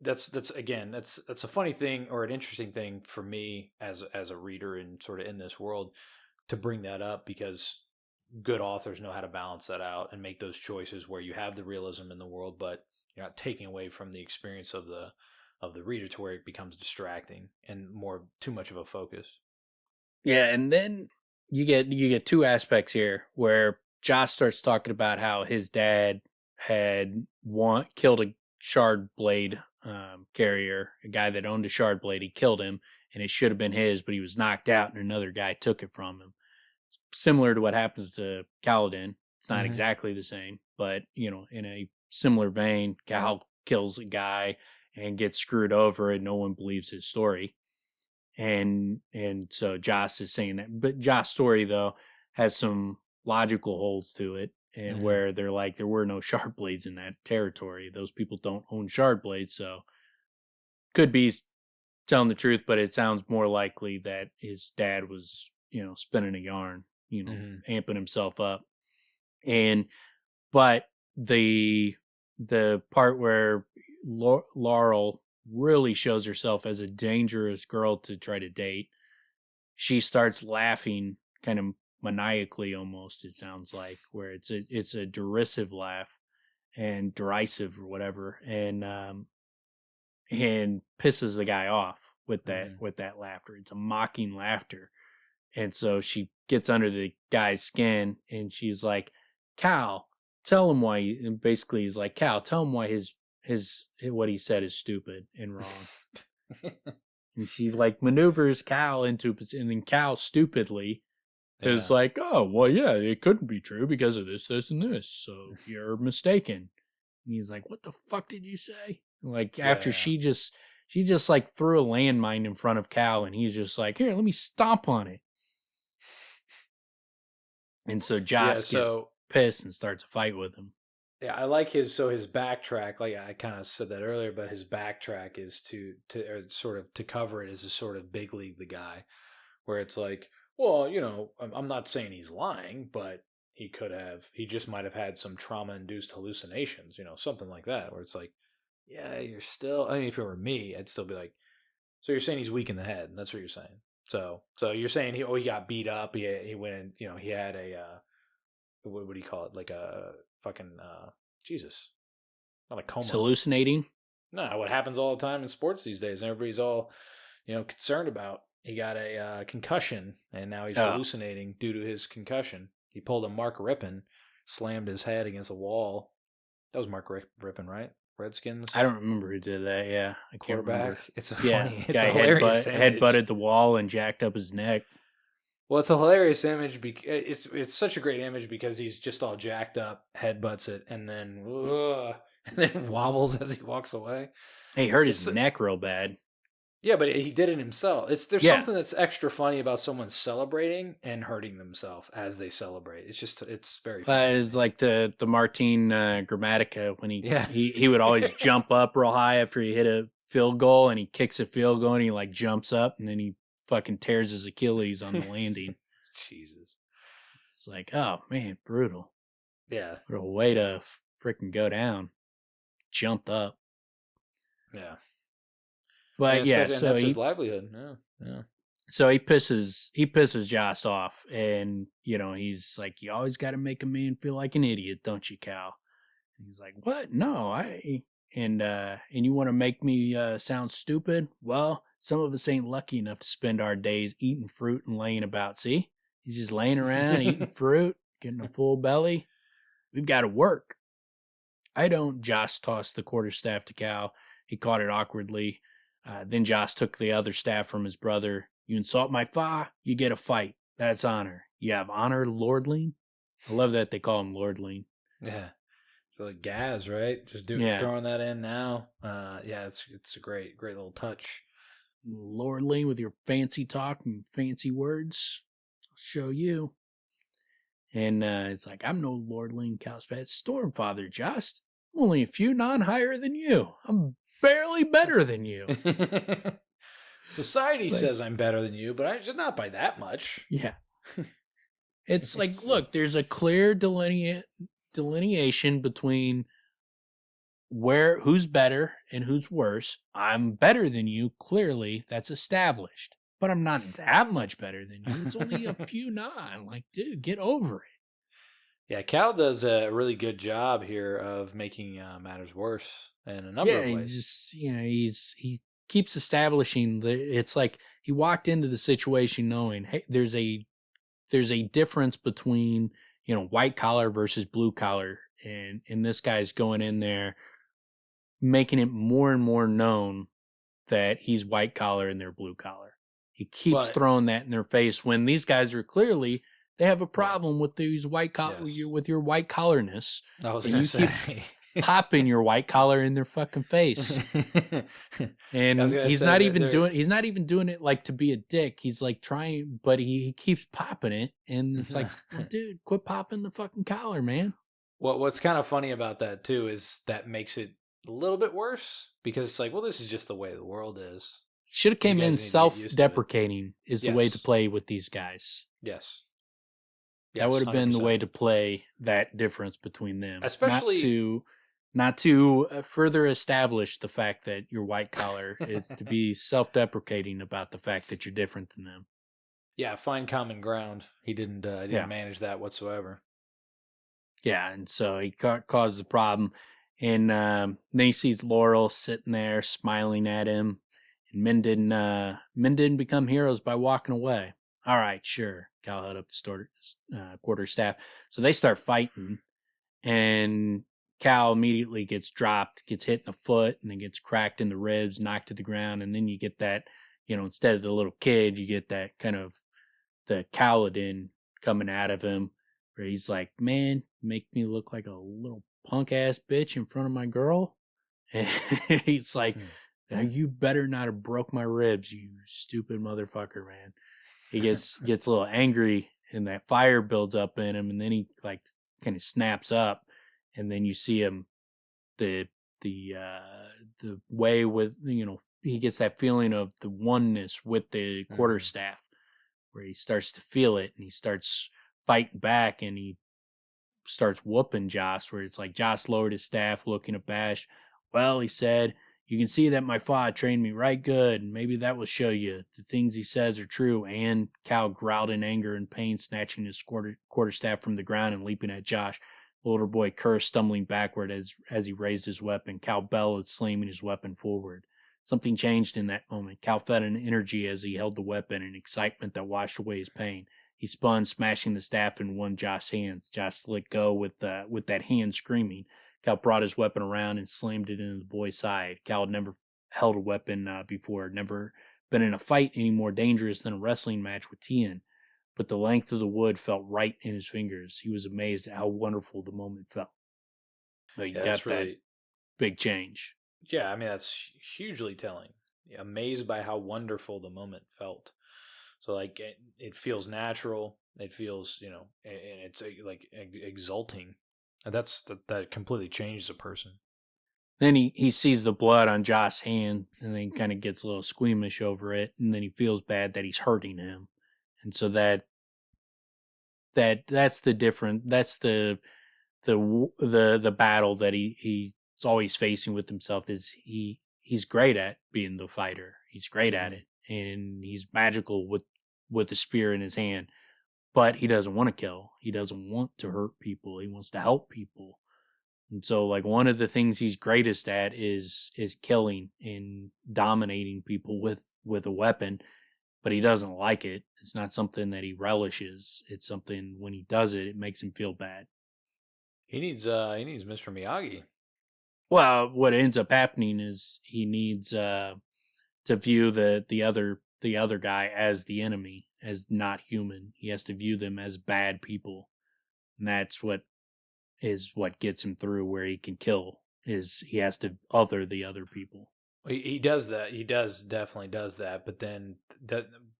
Speaker 2: that's again, that's a funny thing or an interesting thing for me as a reader and sort of in this world to bring that up, because good authors know how to balance that out and make those choices where you have the realism in the world, but you're not taking away from the experience of the reader to where it becomes distracting and more too much of a focus.
Speaker 1: Yeah, and then you get two aspects here where Josh starts talking about how his dad had killed a shard blade carrier, a guy that owned a shard blade. He killed him, and it should have been his, but he was knocked out, and another guy took it from him. It's similar to what happens to Kaladin. It's not exactly the same, but in a similar vein, Cal kills a guy and gets screwed over, and no one believes his story. And so Joss is saying that, but Joss' story though has some logical holes to it, and where they're like, there were no shard blades in that territory. Those people don't own shard blades, so could be telling the truth, but it sounds more likely that his dad was spinning a yarn, amping himself up. And but the part where Laurel really shows herself as a dangerous girl to try to date, she starts laughing kind of maniacally almost, it sounds like, where it's a derisive laugh and derisive or whatever, and pisses the guy off with that laughter. It's a mocking laughter. And so she gets under the guy's skin and she's like, Cal, tell him why. And basically he's like, Cal, tell him why his what he said is stupid and wrong. And she like maneuvers Cal into, and then Cal stupidly is like, oh, well, yeah, it couldn't be true because of this, this, and this. So you're mistaken. And he's like, what the fuck did you say? Like, after she just like threw a landmine in front of Cal, and he's just like, here, let me stomp on it. And so Josh gets pissed and starts a fight with him.
Speaker 2: Yeah, I like his backtrack. Like I kind of said that earlier, but his backtrack is to or sort of to cover it as a sort of big league the guy, where it's like, well, I'm not saying he's lying, but he just might have had some trauma-induced hallucinations, something like that, where it's like, yeah, you're still, I mean, if it were me, I'd still be like, so you're saying he's weak in the head, and that's what you're saying. So you're saying he got beat up, he went in, he had a, what do you call it? Like a fucking, Jesus, not a coma.
Speaker 1: It's hallucinating?
Speaker 2: No, what happens all the time in sports these days, and everybody's all, concerned about. He got a concussion, and now he's hallucinating due to his concussion. He pulled a Mark Rippon, slammed his head against a wall. That was Mark Rippon, right? Redskins.
Speaker 1: I don't remember who did that. Yeah, I can't remember.
Speaker 2: It's funny. It's
Speaker 1: guy
Speaker 2: a hilarious
Speaker 1: headbutted the wall and jacked up his neck.
Speaker 2: Well, it's a hilarious image. It's such a great image because he's just all jacked up, headbutts it, and then wobbles as he walks away.
Speaker 1: He hurt his neck real bad.
Speaker 2: Yeah, but he did it himself. There's something that's extra funny about someone celebrating and hurting themselves as they celebrate. It's very funny.
Speaker 1: It's like the Martin Gramatica when he would always jump up real high after he hit a field goal, and he kicks a field goal and he like jumps up and then he fucking tears his Achilles on the landing.
Speaker 2: Jesus.
Speaker 1: It's like, oh man, brutal.
Speaker 2: Yeah.
Speaker 1: What a way to freaking go down. Jumped up.
Speaker 2: Yeah.
Speaker 1: But so
Speaker 2: that's his livelihood. Yeah.
Speaker 1: So he pisses Joss off, and he's like, "You always got to make a man feel like an idiot, don't you, Cal?" And he's like, "What? No, and you want to make me sound stupid? Well, some of us ain't lucky enough to spend our days eating fruit and laying about. See, he's just laying around eating fruit, getting a full belly. We've got to work." I don't. Joss tossed the quarterstaff to Cal. He caught it awkwardly. Then Joss took the other staff from his brother. "You insult my fa, you get a fight. That's honor. You have honor, Lordling?" I love that they call him Lordling.
Speaker 2: Yeah. So like Gaz, right? Just throwing that in now. It's a great little touch.
Speaker 1: Lordling with your fancy talk and fancy words. I'll show you. And it's like, "I'm no Lordling, Calspat. Stormfather, Jost. I'm only a few higher than you. I'm barely better than you."
Speaker 2: Society says I'm better than you, but I'm not by that much.
Speaker 1: Yeah. It's like, look, there's a clear delineation between who's better and who's worse. I'm better than you, clearly, that's established. But I'm not that much better than you. It's only a few Like, dude, get over it.
Speaker 2: Yeah, Cal does a really good job here of making matters worse in a number of ways.
Speaker 1: He keeps establishing it's like he walked into the situation knowing, hey, there's a difference between white collar versus blue collar, and this guy's going in there making it more and more known that he's white collar and they're blue collar. He keeps throwing that in their face when these guys are clearly. They have a problem with these white collar, with your white collarness.
Speaker 2: I was going to say,
Speaker 1: keep popping your white collar in their fucking face, and he's not even doing it like to be a dick. He's like trying, but he keeps popping it, and it's like, well, dude, quit popping the fucking collar, man.
Speaker 2: What's kind of funny about that too is that makes it a little bit worse because it's like, well, this is just the way the world is.
Speaker 1: Should have came in self-deprecating is the way to play with these guys.
Speaker 2: Yes.
Speaker 1: That would have been 100%. The way to play that difference between them.
Speaker 2: Especially
Speaker 1: not to further establish the fact that you're white collar. It's to be self-deprecating about the fact that you're different than them.
Speaker 2: Yeah, find common ground. He didn't manage that whatsoever.
Speaker 1: Yeah, and so he caused the problem. And then he sees Laurel sitting there smiling at him. And men didn't become heroes by walking away. All right, sure. Cal held up the quarterstaff. So they start fighting, and Cal immediately gets dropped, gets hit in the foot, and then gets cracked in the ribs, knocked to the ground. And then you get that, instead of the little kid, you get that kind of the Kaladin coming out of him, where he's like, "Man, make me look like a little punk ass bitch in front of my girl." And he's like, "Now you better not have broke my ribs, you stupid motherfucker, man." He gets a little angry, and that fire builds up in him, and then he like kind of snaps up, and then you see him the way with he gets that feeling of the oneness with the quarterstaff, where he starts to feel it, and he starts fighting back, and he starts whooping Joss, where it's like Joss lowered his staff, looking abashed. Well, he said, you can see that my father trained me right good, and maybe that will show you the things he says are true. And Cal growled in anger and pain, snatching his quarterstaff from the ground and leaping at Josh. The older boy cursed, stumbling backward as he raised his weapon. Cal bellowed, slamming his weapon forward. Something changed in that moment. Cal felt an energy as he held the weapon, an excitement that washed away his pain. He spun, smashing the staff in one Josh's hands. Josh let go with that hand screaming. Cal brought his weapon around and slammed it into the boy's side. Cal had never held a weapon before, never been in a fight any more dangerous than a wrestling match with Tien. But the length of the wood felt right in his fingers. He was amazed at how wonderful the moment felt. Like,
Speaker 2: Yeah,
Speaker 1: got that big change.
Speaker 2: Yeah, I mean, that's hugely telling. Amazed by how wonderful the moment felt. So, like, it feels natural. It feels, and it's like exulting. And that completely changes a person.
Speaker 1: Then he sees the blood on Josh's hand, and then kind of gets a little squeamish over it, and then he feels bad that he's hurting him, and so that's the different. That's the battle that he's always facing with himself. Is he's great at being the fighter. He's great at it, and he's magical with the spear in his hand. But he doesn't want to kill. He doesn't want to hurt people. He wants to help people. And so, like, one of the things he's greatest at is killing and dominating people with a weapon, but he doesn't like it. It's not something that he relishes. It's something, when he does it, it makes him feel bad.
Speaker 2: He needs Mr. Miyagi.
Speaker 1: Well, what ends up happening is he needs to view the other guy as the enemy, as not human. He has to view them as bad people, and that's what gets him through where he can kill. Is he has to other the other people.
Speaker 2: He does that. He definitely does that. But then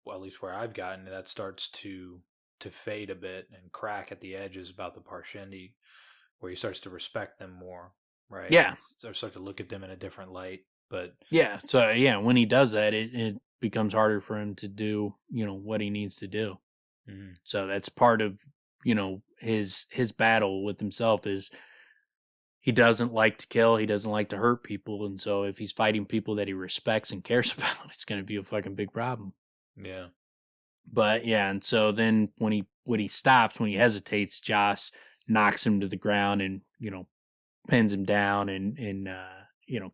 Speaker 2: well, at least where I've gotten, that starts to fade a bit and crack at the edges about the Parshendi, where he starts to respect them more, right?
Speaker 1: Yeah.
Speaker 2: Or start to look at them in a different light. But
Speaker 1: yeah, so yeah, when he does that, it becomes harder for him to do, what he needs to do.
Speaker 2: Mm-hmm.
Speaker 1: So that's part of, his battle with himself is he doesn't like to kill, he doesn't like to hurt people, and so if he's fighting people that he respects and cares about, it's going to be a fucking big problem.
Speaker 2: Yeah.
Speaker 1: But yeah, and so then when he stops, when he hesitates, Joss knocks him to the ground and, pins him down and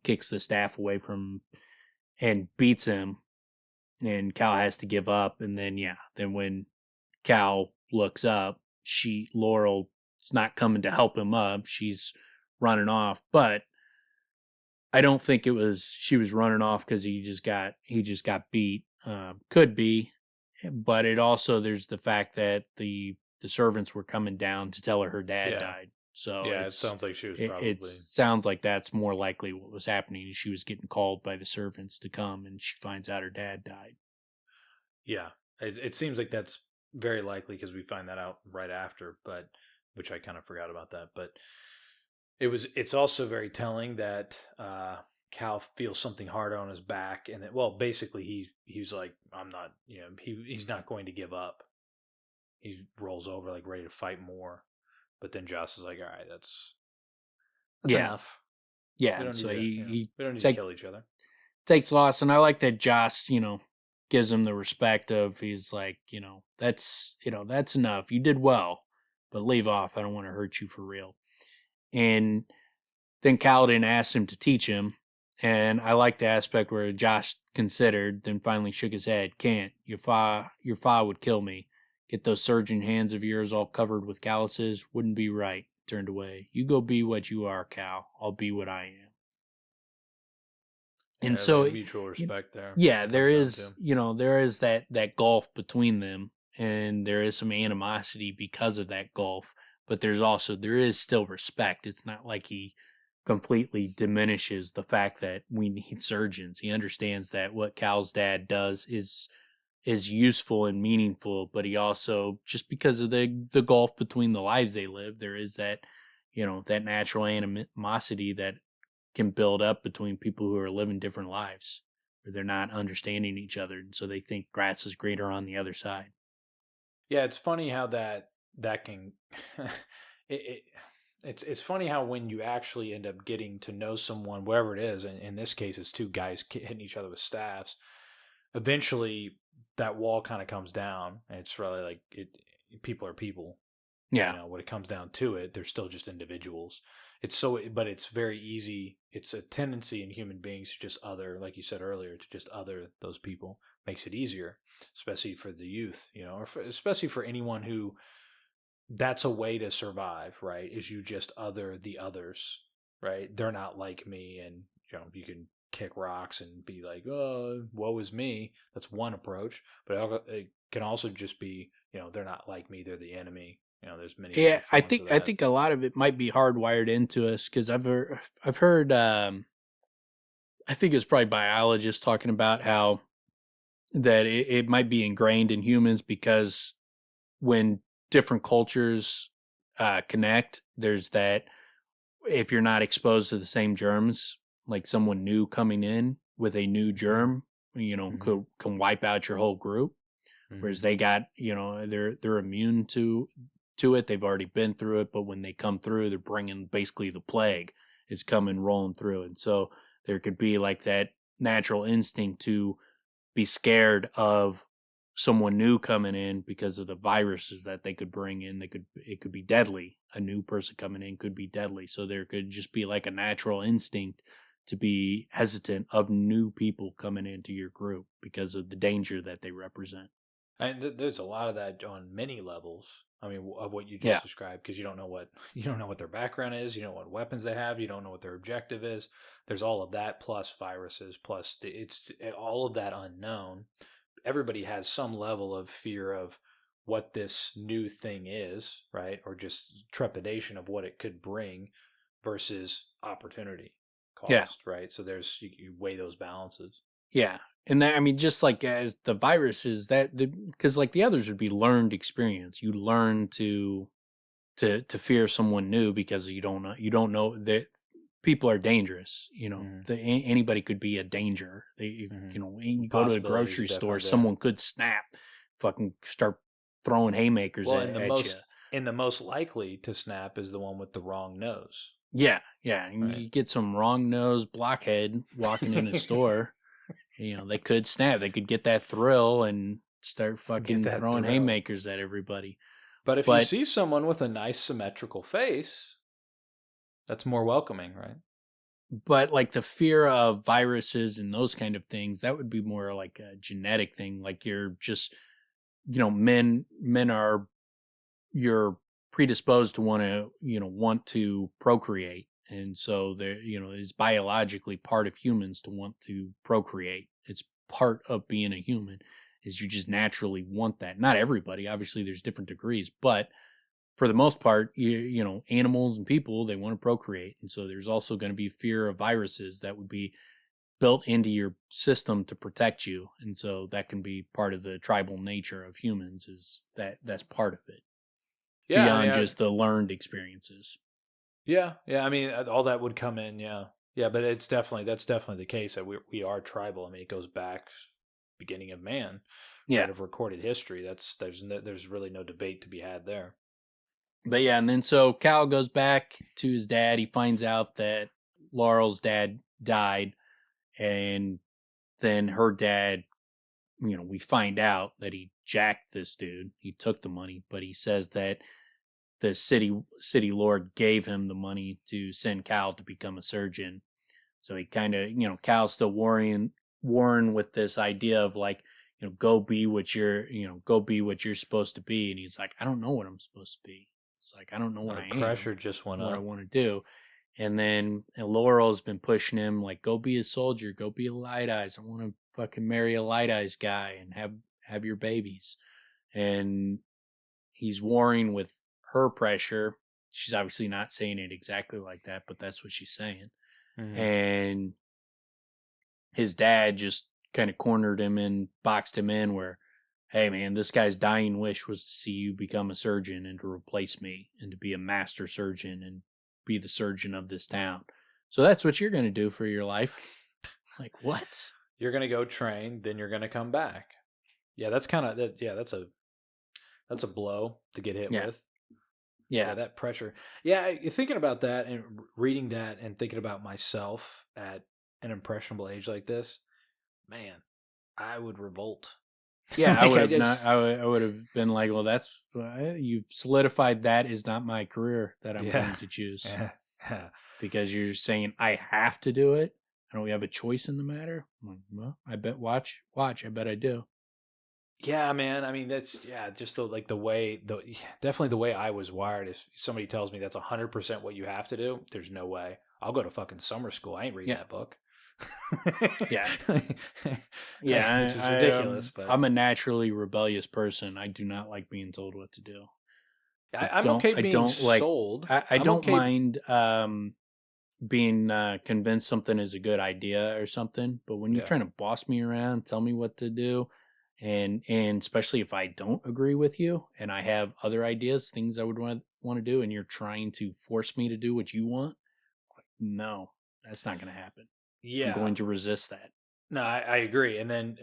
Speaker 1: kicks the staff away from him and beats him, and Cal has to give up. And then when Cal looks up, Laurel's not coming to help him up. She's running off, but I don't think she was running off because he just got beat. Could be, but it also, there's the fact that the servants were coming down to tell her dad died. So
Speaker 2: it sounds like she was probably.
Speaker 1: It sounds like that's more likely what was happening. She was getting called by the servants to come, and she finds out her dad died.
Speaker 2: Yeah, it seems like that's very likely because we find that out right after, but which I kind of forgot about that. But it's also very telling that Cal feels something hard on his back, and that, well, basically he's like, I'm not, he's not going to give up. He rolls over like ready to fight more. But then Joss is like, all right, that's enough.
Speaker 1: Yeah, so we
Speaker 2: don't need to kill each other.
Speaker 1: Takes loss, and I like that Joss, gives him the respect of, he's like, that's enough. You did well, but leave off. I don't want to hurt you for real. And then Kaladin asked him to teach him, and I like the aspect where Josh considered, then finally shook his head. Can't. Your fa would kill me. Get those surgeon hands of yours all covered with calluses. Wouldn't be right. Turned away. You go be what you are, Cal. I'll be what I am. And so
Speaker 2: mutual respect there.
Speaker 1: Yeah, there is, there is that gulf between them, and there is some animosity because of that gulf, but there is still respect. It's not like he completely diminishes the fact that we need surgeons. He understands that what Cal's dad does is useful and meaningful, but he also, just because of the gulf between the lives they live, there is that, that natural animosity that can build up between people who are living different lives, where they're not understanding each other, and so they think grass is greener on the other side.
Speaker 2: Yeah, it's funny how that can it it's funny how when you actually end up getting to know someone, wherever it is, and in this case it's two guys hitting each other with staffs, eventually that wall kind of comes down, and it's really like people are people.
Speaker 1: Yeah.
Speaker 2: You know, when it comes down to it, they're still just individuals. But it's very easy. It's a tendency in human beings to just other, like you said earlier, to just other those people. Makes it easier, especially for the youth, you know, or especially for anyone who, that's a way to survive, right? Is you just other the others, right? They're not like me, and you know, you can kick rocks and be like, oh, woe is me. That's one approach, but it can also just be, you know, they're not like me, they're the enemy. You know, there's many
Speaker 1: Yeah,
Speaker 2: different forms of
Speaker 1: I
Speaker 2: that.
Speaker 1: think a lot of it might be hardwired into us because I've heard I think it's probably biologists talking about how that it might be ingrained in humans because when different cultures connect, there's that if you're not exposed to the same germs, like someone new coming in with a new germ, you know,
Speaker 2: Mm-hmm.
Speaker 1: can wipe out your whole group.
Speaker 2: Mm-hmm.
Speaker 1: Whereas they got, you know, they're immune to it. They've already been through it, but when they come through, they're bringing basically the plague. It's coming rolling through, and so there could be like that natural instinct to be scared of someone new coming in because of the viruses that they could bring in. It could be deadly. A new person coming in could be deadly. So there could just be like a natural instinct to be hesitant of new people coming into your group because of the danger that they represent.
Speaker 2: And there's a lot of that on many levels. I mean, of what you
Speaker 1: Yeah.
Speaker 2: just described, because you don't know what their background is, you don't know what weapons they have, you don't know what their objective is. There's all of that plus viruses, plus it's all of that unknown. Everybody has some level of fear of what this new thing is, right? Or just trepidation of what it could bring versus opportunity
Speaker 1: Yeah.
Speaker 2: cost, right? So there's you weigh those balances.
Speaker 1: Yeah. And that, I mean, just like as the viruses that, because like the others would be learned experience. You learn to fear someone new because you don't know that people are dangerous. You know,
Speaker 2: Mm-hmm.
Speaker 1: anybody could be a danger.
Speaker 2: Mm-hmm.
Speaker 1: You know, when you go to a
Speaker 2: Possibilities are
Speaker 1: grocery store,
Speaker 2: definitely there.
Speaker 1: someone could snap, fucking start throwing haymakers
Speaker 2: Well,
Speaker 1: at you.
Speaker 2: and the most likely to snap is the one with the wrong nose,
Speaker 1: Yeah, yeah. And
Speaker 2: right?
Speaker 1: you get some wrong nosed blockhead walking in a store. You know, they could snap. They could get that thrill and start
Speaker 2: Get
Speaker 1: fucking
Speaker 2: that
Speaker 1: throwing
Speaker 2: thrill.
Speaker 1: haymakers at everybody.
Speaker 2: But if you
Speaker 1: But
Speaker 2: see someone with a nice symmetrical face, that's more welcoming, right?
Speaker 1: but like the fear of viruses and those kind of things, that would be more like a genetic thing. Like you're just, you know, men are you're predisposed to want to procreate, and so there, you know, it's biologically part of humans to want to procreate. It's part of being a human is you just naturally want that. Not everybody, obviously, there's different degrees, but for the most part, you know, animals and people, they want to procreate. And so there's also going to be fear of viruses that would be built into your system to protect you. And so that can be part of the tribal nature of humans is that's part of it
Speaker 2: Yeah, I mean,
Speaker 1: beyond just the learned experiences.
Speaker 2: yeah. I mean, all that would come in, yeah, yeah. But that's definitely the case that we are tribal. I mean, it goes back beginning of man,
Speaker 1: Yeah.
Speaker 2: right? Of recorded history. There's really no debate to be had there.
Speaker 1: But yeah, and then so Cal goes back to his dad. He finds out that Laurel's dad died, and then her dad, you know, we find out that he jacked this dude. He took the money, but he says that the city lord gave him the money to send Cal to become a surgeon. So he kind of, you know, Cal's still warring with this idea of like, you know, go be what you're supposed to be. And he's like, I don't know what I'm supposed to be. It's like, I don't know what
Speaker 2: Our
Speaker 1: I am,
Speaker 2: pressure just went
Speaker 1: what I
Speaker 2: up.
Speaker 1: want to do. And then Laurel's been pushing him like, go be a soldier, go be a light eyes. I want to fucking marry a light eyes guy and have your babies. And he's warring with her pressure. She's obviously not saying it exactly like that, but that's what she's saying.
Speaker 2: Mm-hmm.
Speaker 1: And his dad just kind of cornered him and boxed him in where, hey man, this guy's dying wish was to see you become a surgeon and to replace me and to be a master surgeon and be the surgeon of this town. So that's what you're going to do for your life. Like, what?
Speaker 2: You're gonna go train, then you're gonna come back. Yeah, that's kind of that. Yeah, that's a blow to get hit
Speaker 1: Yeah.
Speaker 2: with. Yeah, that pressure. Yeah, thinking about that and reading that and thinking about myself at an impressionable age like this, man, I would revolt.
Speaker 1: Yeah, I
Speaker 2: Like
Speaker 1: would
Speaker 2: I
Speaker 1: have not.
Speaker 2: just,
Speaker 1: I would have been like, well, that's you've solidified that is not my career that I'm
Speaker 2: yeah,
Speaker 1: going to choose
Speaker 2: yeah.
Speaker 1: because you're saying I have to do it. I don't have a choice in the matter. I'm like, well, I bet watch. I bet I do.
Speaker 2: Yeah, man. I mean, that's just the way definitely the way I was wired. If somebody tells me that's 100% what you have to do, there's no way. I'll go to fucking summer school. I ain't reading
Speaker 1: Yeah,
Speaker 2: that book.
Speaker 1: yeah,
Speaker 2: Which is
Speaker 1: yeah.
Speaker 2: ridiculous, but
Speaker 1: I'm a naturally rebellious person. I do not like being told what to do.
Speaker 2: I'm okay
Speaker 1: I
Speaker 2: being
Speaker 1: don't like.
Speaker 2: sold.
Speaker 1: I
Speaker 2: I'm
Speaker 1: don't
Speaker 2: okay.
Speaker 1: mind being convinced something is a good idea or something. But when you're
Speaker 2: Yeah.
Speaker 1: trying to boss me around, tell me what to do, and especially if I don't agree with you and I have other ideas, things I would want to do, and you're trying to force me to do what you want, no, that's not going to happen. I'm
Speaker 2: Yeah.
Speaker 1: going to resist that.
Speaker 2: No, I agree. And then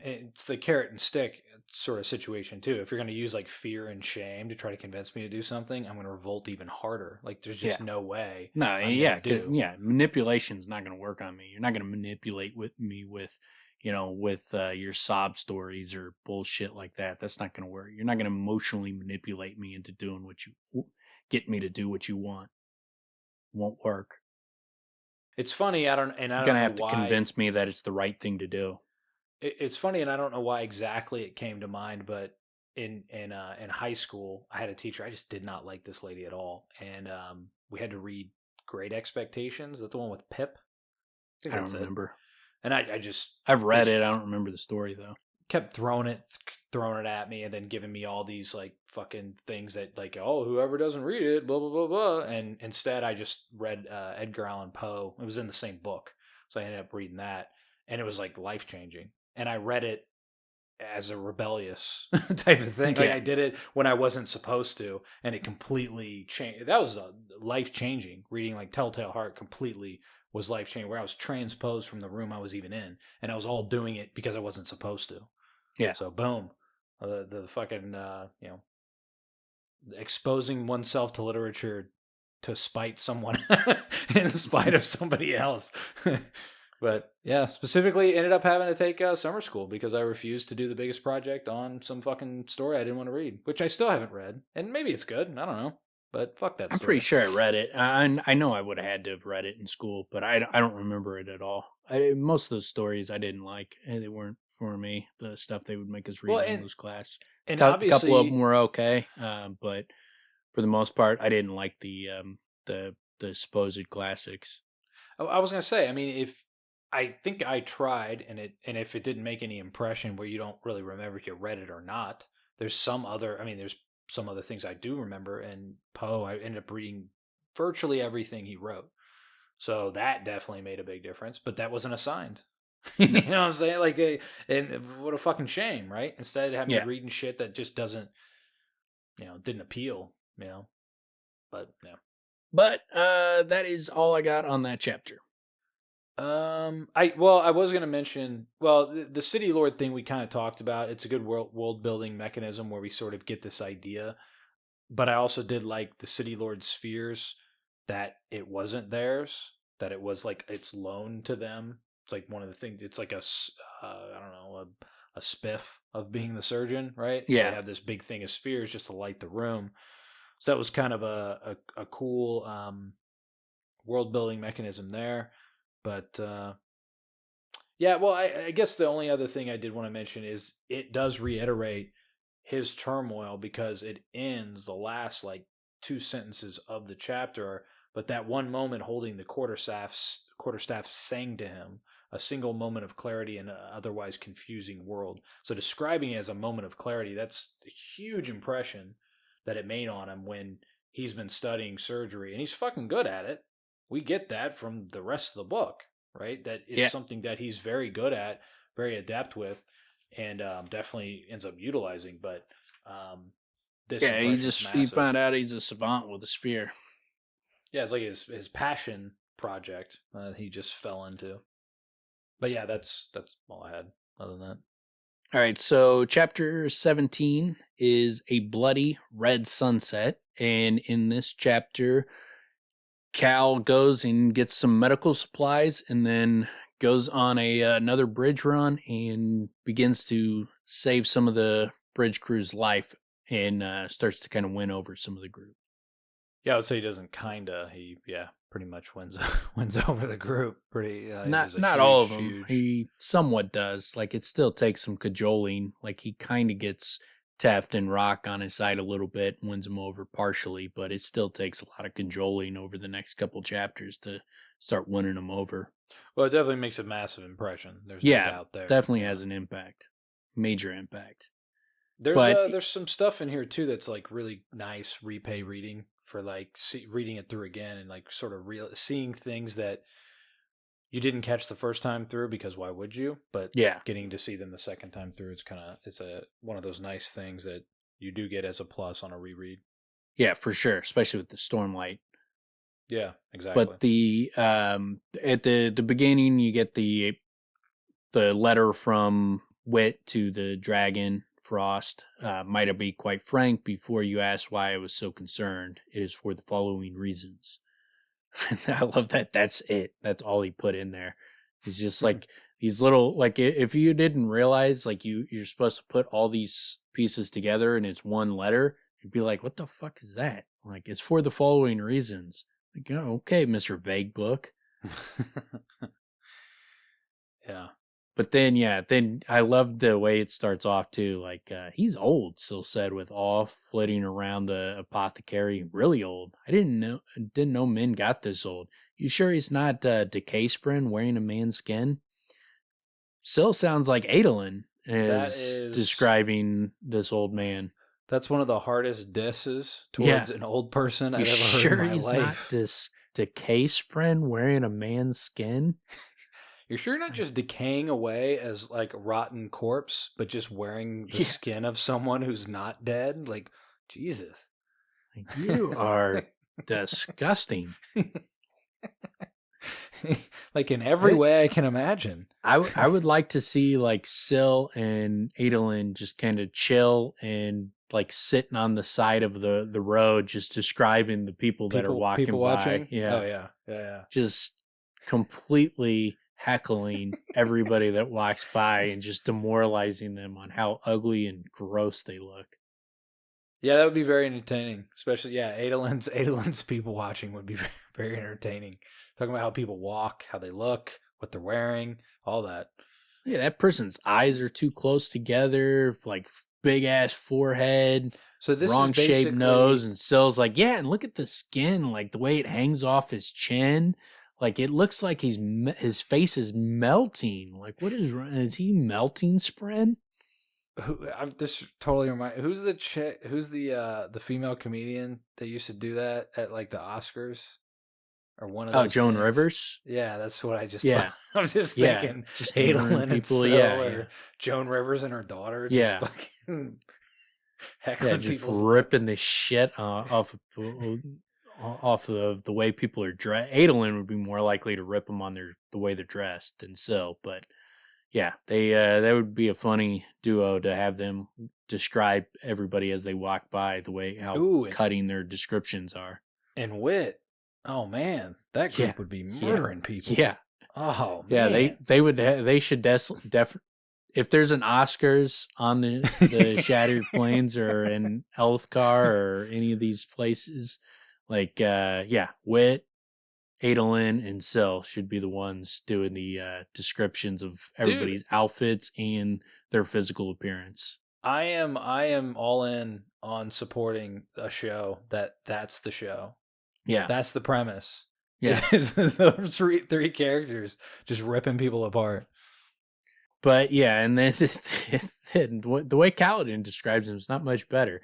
Speaker 2: it's the carrot and stick sort of situation too. If you're going to use like fear and shame to try to convince me to do something, I'm going to revolt even harder. Like there's
Speaker 1: Yeah.
Speaker 2: just no way
Speaker 1: No,
Speaker 2: I'm going to
Speaker 1: yeah,
Speaker 2: do.
Speaker 1: yeah. Manipulation's not going to work on me. You're not going to manipulate with me with, with your sob stories or bullshit like that. That's not going to work. You're not going to emotionally manipulate me into doing get me to do what you want. Won't work.
Speaker 2: It's funny. I
Speaker 1: You're
Speaker 2: don't
Speaker 1: going to
Speaker 2: know
Speaker 1: have to
Speaker 2: why.
Speaker 1: convince me that it's the right thing to do.
Speaker 2: It's funny, and I don't know why exactly it came to mind, but in high school, I had a teacher. I just did not like this lady at all, and we had to read Great Expectations. Is that the one with Pip? I think
Speaker 1: I don't
Speaker 2: that's it.
Speaker 1: remember.
Speaker 2: And I just
Speaker 1: I've read
Speaker 2: this
Speaker 1: it. I don't remember the story though.
Speaker 2: kept throwing it at me, and then giving me all these like fucking things that like, oh, whoever doesn't read it, blah blah blah blah. And instead, I just read Edgar Allan Poe. It was in the same book, so I ended up reading that, and it was like life changing. And I read it as a rebellious type of thing. Like
Speaker 1: Yeah.
Speaker 2: I did it when I wasn't supposed to, and it completely changed. That was life changing. Reading like Telltale Heart completely was life changing. Where I was transposed from the room I was even in, and I was all doing it because I wasn't supposed to.
Speaker 1: Yeah.
Speaker 2: So boom, the fucking exposing oneself to literature to spite someone in spite of somebody else. But yeah, specifically ended up having to take summer school because I refused to do the biggest project on some fucking story I didn't want to read, which I still haven't read. And maybe it's good. I don't know. But fuck that
Speaker 1: I'm pretty
Speaker 2: story.
Speaker 1: sure I read it. I know I would have had to have read it in school, but I don't remember it at all. Most of those stories I didn't like. They weren't for me. The stuff they would make us
Speaker 2: Well,
Speaker 1: read in English class.
Speaker 2: and
Speaker 1: Couple of them
Speaker 2: obviously,
Speaker 1: were okay, but for the most part, I didn't like the supposed classics.
Speaker 2: I was gonna say, I mean, if I think I tried and if it didn't make any impression where you don't really remember if you read it or not, there's some other. I mean, there's some other things I do remember. And Poe, I ended up reading virtually everything he wrote, so that definitely made a big difference. But that wasn't assigned. You
Speaker 1: No,
Speaker 2: know what I'm saying? Like, and what a fucking shame, right? Instead of having to
Speaker 1: yeah,
Speaker 2: reading shit that just doesn't, didn't appeal, But yeah.
Speaker 1: but that is all I got on that chapter.
Speaker 2: I was gonna mention the City Lord thing we kind of talked about. It's a good world building mechanism where we sort of get this idea, but I also did like the City Lord spheres that it wasn't theirs, that it was like it's loaned to them. It's like one of the things. It's like I don't know, a spiff of being the surgeon, right? They
Speaker 1: Yeah,
Speaker 2: have this big thing of spheres just to light the room. So that was kind of a cool world building mechanism there. But yeah, well, I guess the only other thing I did want to mention is it does reiterate his turmoil because it ends the last like two sentences of the chapter, but that one moment holding the quarterstaff sang to him a single moment of clarity in an otherwise confusing world. So describing it as a moment of clarity, that's a huge impression that it made on him when he's been studying surgery and he's fucking good at it. We get that from the rest of the book, right? That it's
Speaker 1: yeah,
Speaker 2: something that he's very good at, very adept with, and definitely ends up utilizing. But this
Speaker 1: yeah.
Speaker 2: impression's
Speaker 1: He found
Speaker 2: massive.
Speaker 1: out he's a savant with a spear.
Speaker 2: Yeah, it's like his passion project he just fell into. But yeah, that's all I had. Other than that,
Speaker 1: All right, so chapter 17 is A Bloody Red Sunset. And in this chapter, Cal goes and gets some medical supplies and then goes on another bridge run and begins to save some of the bridge crew's life and starts to kind of win over some of the group.
Speaker 2: Yeah, I would say he doesn't kinda. He pretty much wins wins over the group. Pretty
Speaker 1: Not all of them. He somewhat does. Like, it still takes some cajoling. Like, he kind of gets Taft and Rock on his side a little bit and wins him over partially, but it still takes a lot of cajoling over the next couple chapters to start winning him over.
Speaker 2: Well, it definitely makes a massive impression. There's no doubt there.
Speaker 1: Definitely has an impact. Major impact.
Speaker 2: There's some stuff in here too that's like really nice repay reading for like reading it through again and like sort of seeing things that you didn't catch the first time through because why would you? But getting to see them the second time through, it's one of those nice things that you do get as a plus on a reread.
Speaker 1: Yeah, for sure, especially with the Stormlight.
Speaker 2: Yeah, exactly.
Speaker 1: But the at the beginning you get the letter from Wit to the dragon Frost. Might I be quite frank before you ask why I was so concerned? It is for the following reasons. I love that. That's it. That's all he put in there. It's just like these little, like, if you didn't realize, like, you're supposed to put all these pieces together and it's one letter, you'd be like, what the fuck is that? Like, it's for the following reasons. Like, oh, okay, Mr. Vague Book.
Speaker 2: Yeah.
Speaker 1: But then, then I love the way it starts off too. Like, he's old, Syl said with awe, flitting around the apothecary. Really old. I didn't know men got this old. You sure he's not Decay Spren wearing a man's skin? Syl sounds like Adolin is describing this old man.
Speaker 2: That's one of the hardest disses towards an old person I've ever heard in my life. Sure he's not
Speaker 1: this Decay Spren wearing a man's skin?
Speaker 2: You're sure you're not just decaying away as like a rotten corpse, but just wearing the skin of someone who's not dead? Like, Jesus.
Speaker 1: You are disgusting.
Speaker 2: Like in every way I can imagine.
Speaker 1: I would like to see like Syl and Adolin just kind of chill and like sitting on the side of the road, just describing the people that are walking by.
Speaker 2: Watching?
Speaker 1: Yeah.
Speaker 2: Oh yeah.
Speaker 1: Just completely heckling everybody that walks by and just demoralizing them on how ugly and gross they look.
Speaker 2: Yeah, that would be very entertaining. Especially, Adolin's people watching would be very, very entertaining. Talking about how people walk, how they look, what they're wearing, all that.
Speaker 1: Yeah, that person's eyes are too close together, like big ass forehead,
Speaker 2: so this
Speaker 1: wrong
Speaker 2: is basically...
Speaker 1: shaped nose, and Syl's like, yeah, and look at the skin, like the way it hangs off his chin. Like, it looks like his face is melting. Like, what is he melting, Spren?
Speaker 2: This totally reminds. Who's the female comedian that used to do that at like the Oscars or one of those?
Speaker 1: Joan Rivers.
Speaker 2: Yeah, that's what I just. Yeah, I'm just thinking.
Speaker 1: Just
Speaker 2: Adolin and Syl, or Joan Rivers and her daughter. Just fucking heckling
Speaker 1: just ripping the shit off of the way people are dressed. Adolin would be more likely to rip them on the way they're dressed than Syl, but yeah, that would be a funny duo to have them describe everybody as they walk by, the way how cutting their descriptions are.
Speaker 2: And Wit, oh man, that group would be murdering people.
Speaker 1: Yeah.
Speaker 2: Oh man.
Speaker 1: Yeah, they should definitely. If there's an Oscars on the Shattered Plains or in Elfcar or any of these places, like, Wit, Adolin, and Syl should be the ones doing the descriptions of everybody's outfits and their physical appearance.
Speaker 2: I am all in on supporting a show that's the show.
Speaker 1: Yeah.
Speaker 2: That's the premise.
Speaker 1: Yeah.
Speaker 2: Those three characters just ripping people apart.
Speaker 1: But yeah, and then the way Kaladin describes him is not much better.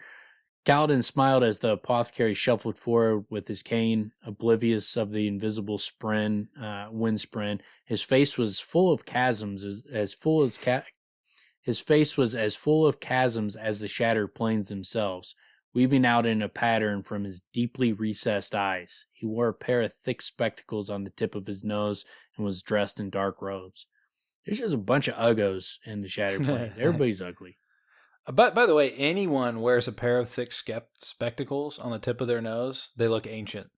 Speaker 1: Kaladin smiled as the apothecary shuffled forward with his cane, oblivious of the invisible wind spren. His face was full of chasms, his face was as full of chasms as the shattered plains themselves, weaving out in a pattern from his deeply recessed eyes. He wore a pair of thick spectacles on the tip of his nose and was dressed in dark robes. There's just a bunch of uggos in the shattered plains. Everybody's ugly.
Speaker 2: But by the way, anyone wears a pair of thick spectacles on the tip of their nose, they look ancient.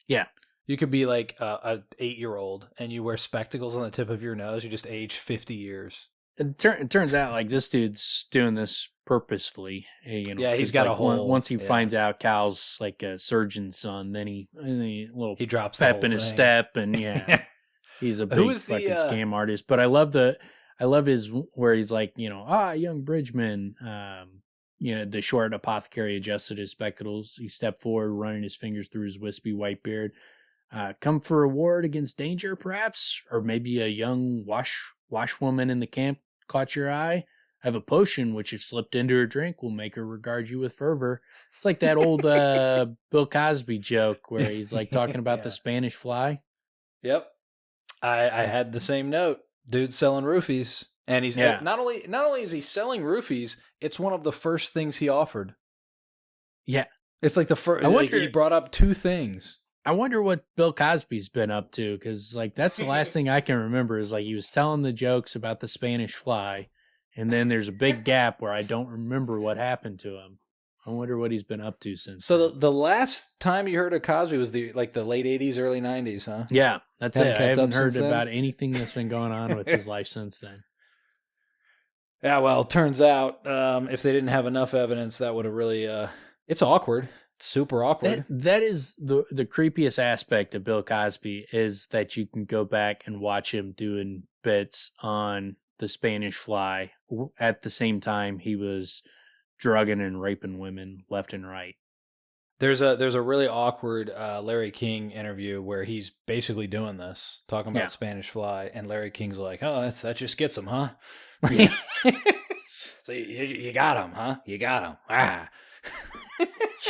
Speaker 1: Yeah.
Speaker 2: You could be like a 8-year-old and you wear spectacles on the tip of your nose, you just age 50 years.
Speaker 1: It turns out like this dude's doing this purposefully.
Speaker 2: Yeah, he's got
Speaker 1: like
Speaker 2: a whole.
Speaker 1: Once he finds out Cal's like a surgeon's son, then he
Speaker 2: drops
Speaker 1: pep in his step, and he's a big fucking scam artist. But I love his where he's like, young bridgeman. The short apothecary adjusted his spectacles. He stepped forward, running his fingers through his wispy white beard. Come for a ward against danger, perhaps, or maybe a young washwoman in the camp caught your eye. I have a potion which, if slipped into her drink, will make her regard you with fervor. It's like that old Bill Cosby joke where he's like talking about the Spanish fly.
Speaker 2: Yep, I had the same note. Dude's selling roofies, and he's not only is he selling roofies, it's one of the first things he offered.
Speaker 1: Yeah,
Speaker 2: it's like the first. He brought up 2 things.
Speaker 1: I wonder what Bill Cosby's been up to, because like that's the last thing I can remember is like he was telling the jokes about the Spanish fly, and then there's a big gap where I don't remember what happened to him. I wonder what he's been up to since.
Speaker 2: So the last time you heard of Cosby was the late 80s, early 90s, huh?
Speaker 1: Yeah, that's it. I haven't heard about anything that's been going on with his life since then.
Speaker 2: Yeah, well, it turns out if they didn't have enough evidence, that would have really... it's awkward. Super awkward.
Speaker 1: That is the creepiest aspect of Bill Cosby, is that you can go back and watch him doing bits on the Spanish fly at the same time he was drugging and raping women left and right.
Speaker 2: There's a really awkward Larry King interview where he's basically doing this, talking about Spanish fly, and Larry King's like, "Oh, that just gets him, huh?" Yeah. So you got him, huh? You got him. Ah.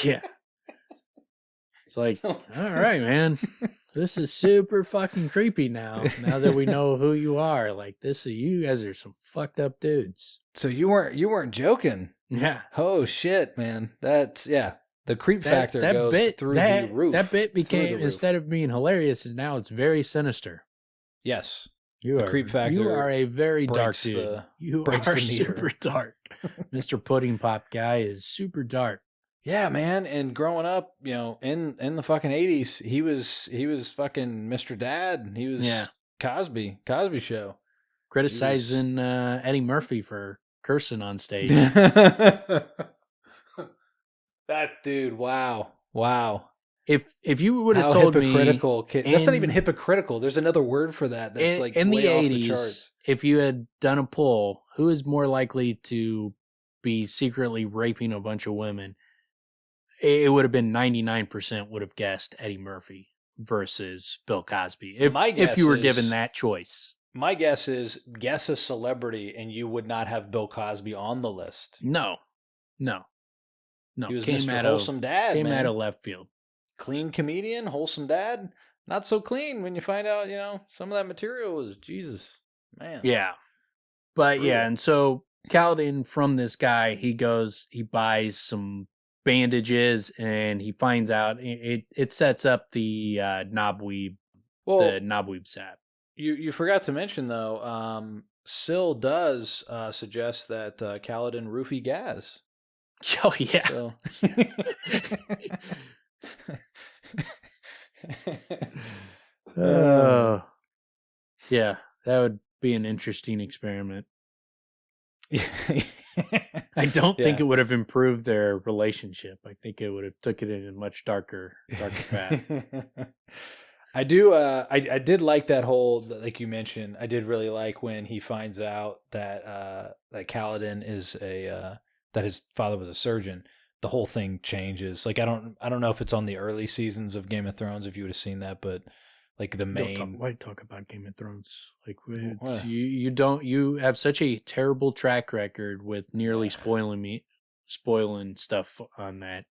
Speaker 1: Yeah. It's like, all right, man, this is super fucking creepy now that we know who you are. Like, you guys are some fucked up dudes.
Speaker 2: So you weren't joking.
Speaker 1: Yeah.
Speaker 2: Oh shit, man. That's the creep factor goes through the roof.
Speaker 1: That bit became, instead of being hilarious, now it's very sinister.
Speaker 2: Yes.
Speaker 1: The creep factor. You are a very dark dude. You are super dark. Mr. Pudding Pop guy is super dark.
Speaker 2: Yeah, man. And growing up, in the fucking 80s, he was fucking Mr. Dad. He was Cosby show.
Speaker 1: Criticizing Eddie Murphy for cursing on stage.
Speaker 2: That dude, wow.
Speaker 1: If you would have told me,
Speaker 2: that's not even hypocritical. There's another word for that. That's like
Speaker 1: in the
Speaker 2: way
Speaker 1: 80s,
Speaker 2: off the charts.
Speaker 1: If you had done a poll, who is more likely to be secretly raping a bunch of women, it would have been 99% would have guessed Eddie Murphy versus Bill Cosby. If you were given that choice.
Speaker 2: My guess is guess a celebrity and you would not have Bill Cosby on the list.
Speaker 1: No.
Speaker 2: He was Mr. Wholesome Dad,
Speaker 1: Came out of left field.
Speaker 2: Clean comedian, wholesome dad. Not so clean when you find out, some of that material was Jesus. Man.
Speaker 1: Yeah. But really? Yeah, and so Kaladin, from this guy, he buys some bandages, and he finds out it sets up the knobweeb sap.
Speaker 2: You forgot to mention though, Syl does suggest that Kaladin roofie gas.
Speaker 1: Oh yeah.
Speaker 2: So.
Speaker 1: Yeah, that would be an interesting experiment. I don't think it would have improved their relationship. I think it would have took it in a much darker path.
Speaker 2: I did like that whole, like you mentioned, I did really like when he finds out that Kaladin is that his father was a surgeon. The whole thing changes. Like I don't know if it's on the early seasons of Game of Thrones, if you would have seen that, but like the main.
Speaker 1: Why talk about Game of Thrones? Like you have such a terrible track record with nearly spoiling stuff on that.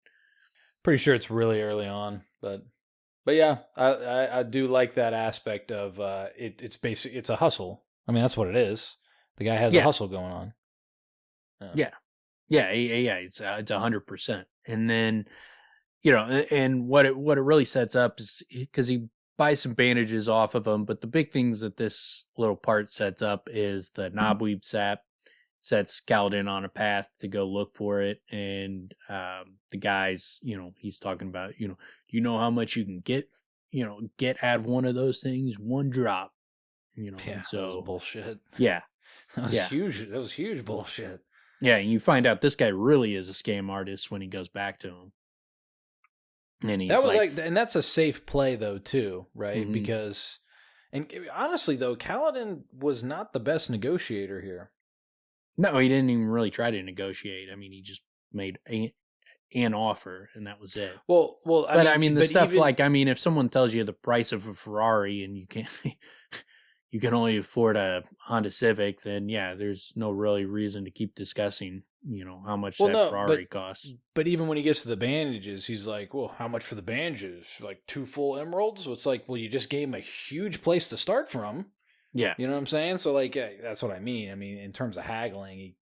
Speaker 2: Pretty sure it's really early on, but yeah, I do like that aspect of it's basically it's a hustle. I mean that's what it is. The guy has a hustle going on.
Speaker 1: Yeah. It's 100%. And then, and what it really sets up is because he buys some bandages off of him. But the big things that this little part sets up is the knobweed sap sets Kaladin on a path to go look for it. And the guys, he's talking about, you know how much you can get out of one of those things, one drop,
Speaker 2: Yeah,
Speaker 1: and so
Speaker 2: that was bullshit.
Speaker 1: yeah,
Speaker 2: That was huge. That was huge bullshit.
Speaker 1: Yeah, and you find out this guy really is a scam artist when he goes back to him. And he's
Speaker 2: that was and that's a safe play though too, right?
Speaker 1: Mhm.
Speaker 2: Because, and honestly though, Kaladin was not the best negotiator here.
Speaker 1: No, he didn't even really try to negotiate. I mean, he just made an offer, and that was it.
Speaker 2: Well,
Speaker 1: I mean, the stuff if someone tells you the price of a Ferrari and you can't, you can only afford a Honda Civic, then yeah, there's no really reason to keep discussing, how much Ferrari costs.
Speaker 2: But even when he gets to the bandages, he's like, well, how much for the bandages? Like 2 full emeralds? So it's like, well, you just gave him a huge place to start from.
Speaker 1: Yeah.
Speaker 2: You know what I'm saying? So like, that's what I mean. I mean, in terms of haggling, he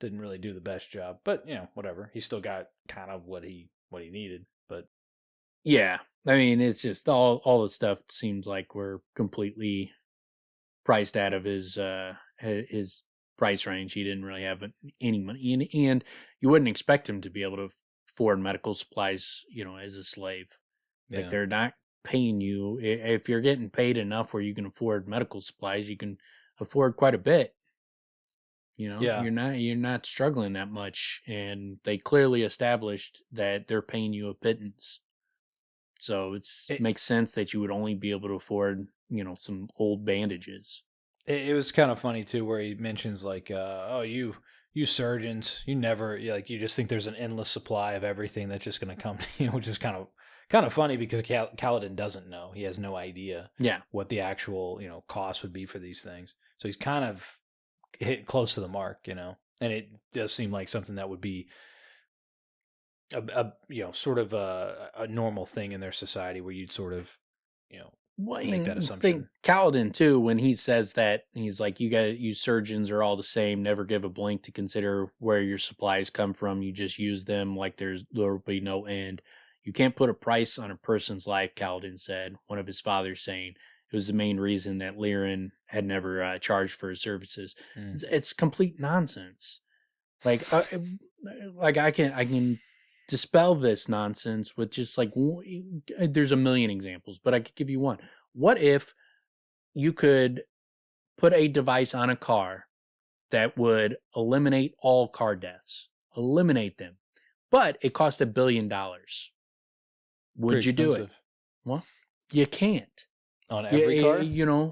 Speaker 2: didn't really do the best job, but whatever. He still got kind of what he needed, but
Speaker 1: yeah, I mean, it's just all the stuff seems like we're completely priced out of his price range. He didn't really have any money, and you wouldn't expect him to be able to afford medical supplies, as a slave. Like they're not paying you. If you're getting paid enough where you can afford medical supplies, you can afford quite a bit. You're not struggling that much, and they clearly established that they're paying you a pittance. So it makes sense that you would only be able to afford, some old bandages.
Speaker 2: It was kind of funny too, where he mentions like, "Oh, you surgeons, you never you just think there's an endless supply of everything that's just going to come," which is kind of funny because Kaladin doesn't know. He has no idea what the actual cost would be for these things. So he's kind of hit close to the mark, and it does seem like something that would be a sort of a normal thing in their society where you'd sort of make that assumption.
Speaker 1: I think Kaladin too, when he says that, he's like, you surgeons are all the same, never give a blink to consider where your supplies come from. You just use them like there will be no end. You can't put a price on a person's life, Kaladin said, one of his fathers saying. It was the main reason that Liren had never charged for his services. It's complete nonsense. Like I can dispel this nonsense with just like, there's a million examples, but I could give you one. What if you could put a device on a car that would eliminate all car deaths, eliminate them, but it cost $1 billion? Would you do it? Well, you can't.
Speaker 2: On every car?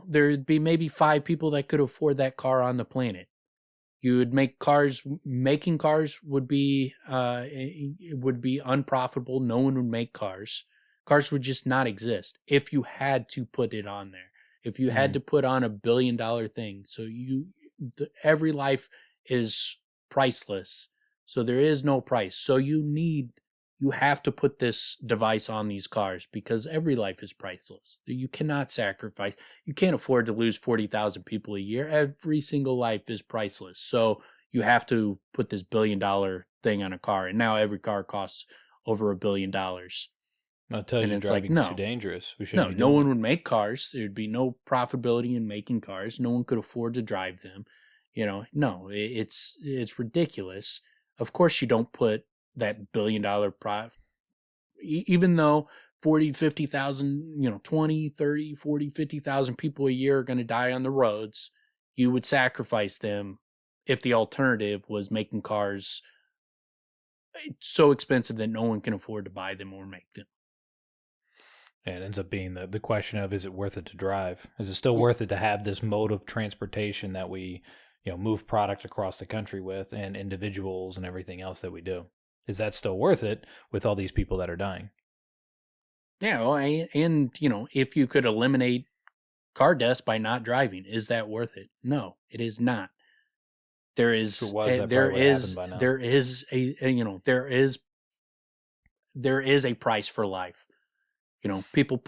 Speaker 1: There'd be maybe 5 people that could afford that car on the planet. You would make cars. Making cars would be it would be unprofitable. No one would make cars. Cars would just not exist if you had to put it on there. If you had to put on $1 billion thing, so every life is priceless. So there is no price. So you have to put this device on these cars because every life is priceless. You cannot sacrifice. You can't afford to lose 40,000 people a year. Every single life is priceless. So you have to put this $1 billion thing on a car. And now every car costs over $1 billion.
Speaker 2: That tells you driving is too dangerous.
Speaker 1: No one would make cars. There'd be no profitability in making cars. No one could afford to drive them. No, it's ridiculous. Of course you don't put that $1 billion profit, even though 40, 50,000, 20, 30, 40, 50,000 people a year are going to die on the roads. You would sacrifice them if the alternative was making cars so expensive that no one can afford to buy them or make them.
Speaker 2: And it ends up being the question of, is it worth it to drive? Is it still worth it to have this mode of transportation that we, move product across the country with, and individuals and everything else that we do? Is that still worth it with all these people that are dying?
Speaker 1: Yeah, well, and if you could eliminate car deaths by not driving, is that worth it? No, it is not. There is a price for life. People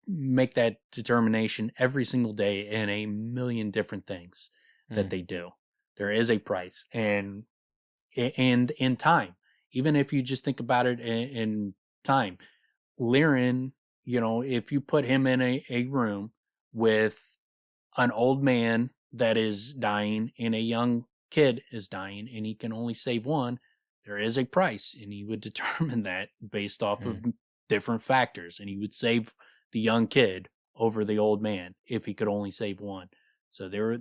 Speaker 1: make that determination every single day in a million different things that they do. There is a price, and in time. Even if you just think about it in time, Liren, if you put him in a room with an old man that is dying and a young kid is dying and he can only save one, there is a price, and he would determine that based off of different factors, and he would save the young kid over the old man if he could only save one. So there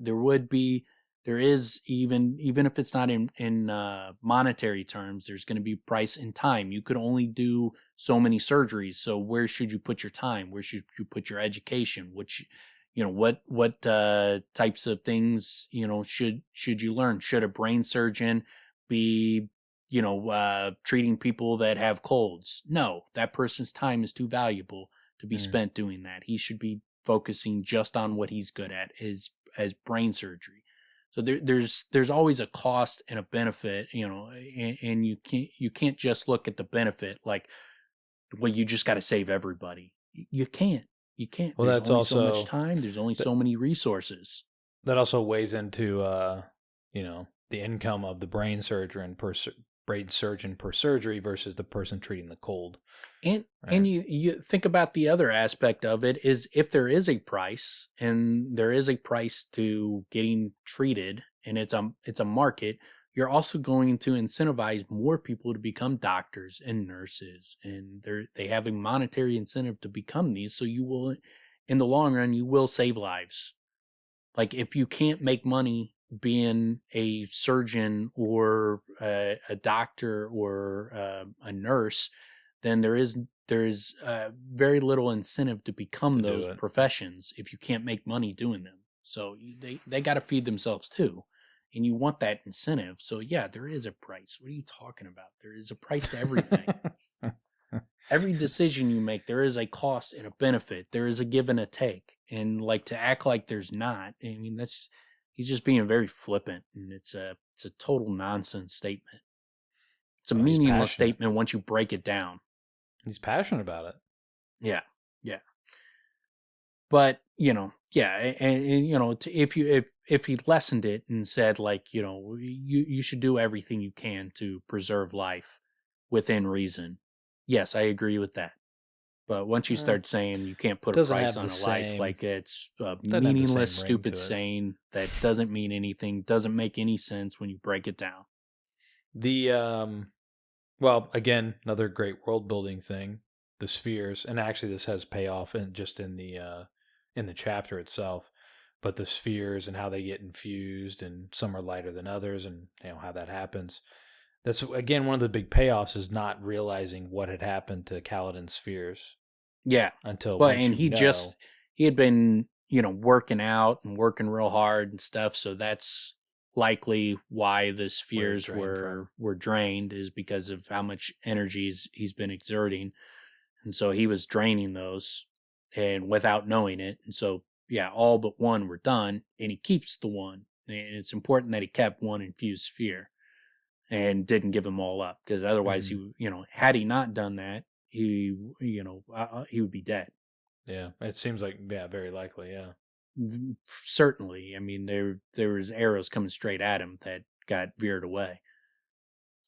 Speaker 1: is, even if it's not in monetary terms, there's going to be price in time. You could only do so many surgeries. So where should you put your time? Where should you put your education? Which, what types of things, should you learn? Should a brain surgeon be, treating people that have colds? No, that person's time is too valuable to be spent doing that. He should be focusing just on what he's good at, as brain surgery. So there's always a cost and a benefit, and you can't just look at the benefit like, well, you just got to save everybody. You can't.
Speaker 2: Well,
Speaker 1: there's
Speaker 2: that's
Speaker 1: only
Speaker 2: also
Speaker 1: so much time. There's only so many resources.
Speaker 2: That also weighs into the income of the brain surgeon per surgery versus the person treating the cold.
Speaker 1: And you think about the other aspect of it is, if there is a price, and there is a price to getting treated, and it's a market, you're also going to incentivize more people to become doctors and nurses, and they have a monetary incentive to become these. So you will, in the long run, you will save lives. Like, if you can't make money being a surgeon or a doctor or a nurse, then there is very little incentive to become those professions if you can't make money doing them. So they got to feed themselves too, and you want that incentive. So yeah, there is a price. What are you talking about? There is a price to everything. Every decision you make, there is a cost and a benefit. There is a give and a take. And like, to act like there's not, I mean, he's just being very flippant, and it's a total nonsense statement. It's a meaningless statement once you break it down.
Speaker 2: He's passionate about it.
Speaker 1: Yeah. But, and if he lessened it and said, like, you should do everything you can to preserve life within reason. Yes, I agree with that. But once you start saying you can't put a price on a life, like, it's a meaningless, stupid saying that doesn't mean anything, doesn't make any sense when you break it down.
Speaker 2: Well, again, another great world building thing, the spheres, and actually this has payoff in the chapter itself, but the spheres and how they get infused, and some are lighter than others, and how that happens. That's, again, one of the big payoffs, is not realizing what had happened to Kaladin's spheres.
Speaker 1: Yeah. He had been, working out and working real hard and stuff. So that's likely why the spheres were drained, is because of how much energy he's been exerting. And so he was draining those, and without knowing it. And so, yeah, all but one were done, and he keeps the one. And it's important that he kept one infused sphere and didn't give them all up, because otherwise he, had he not done that, he would be dead.
Speaker 2: Yeah, it seems like, very likely, yeah.
Speaker 1: Certainly. I mean, there was arrows coming straight at him that got veered away.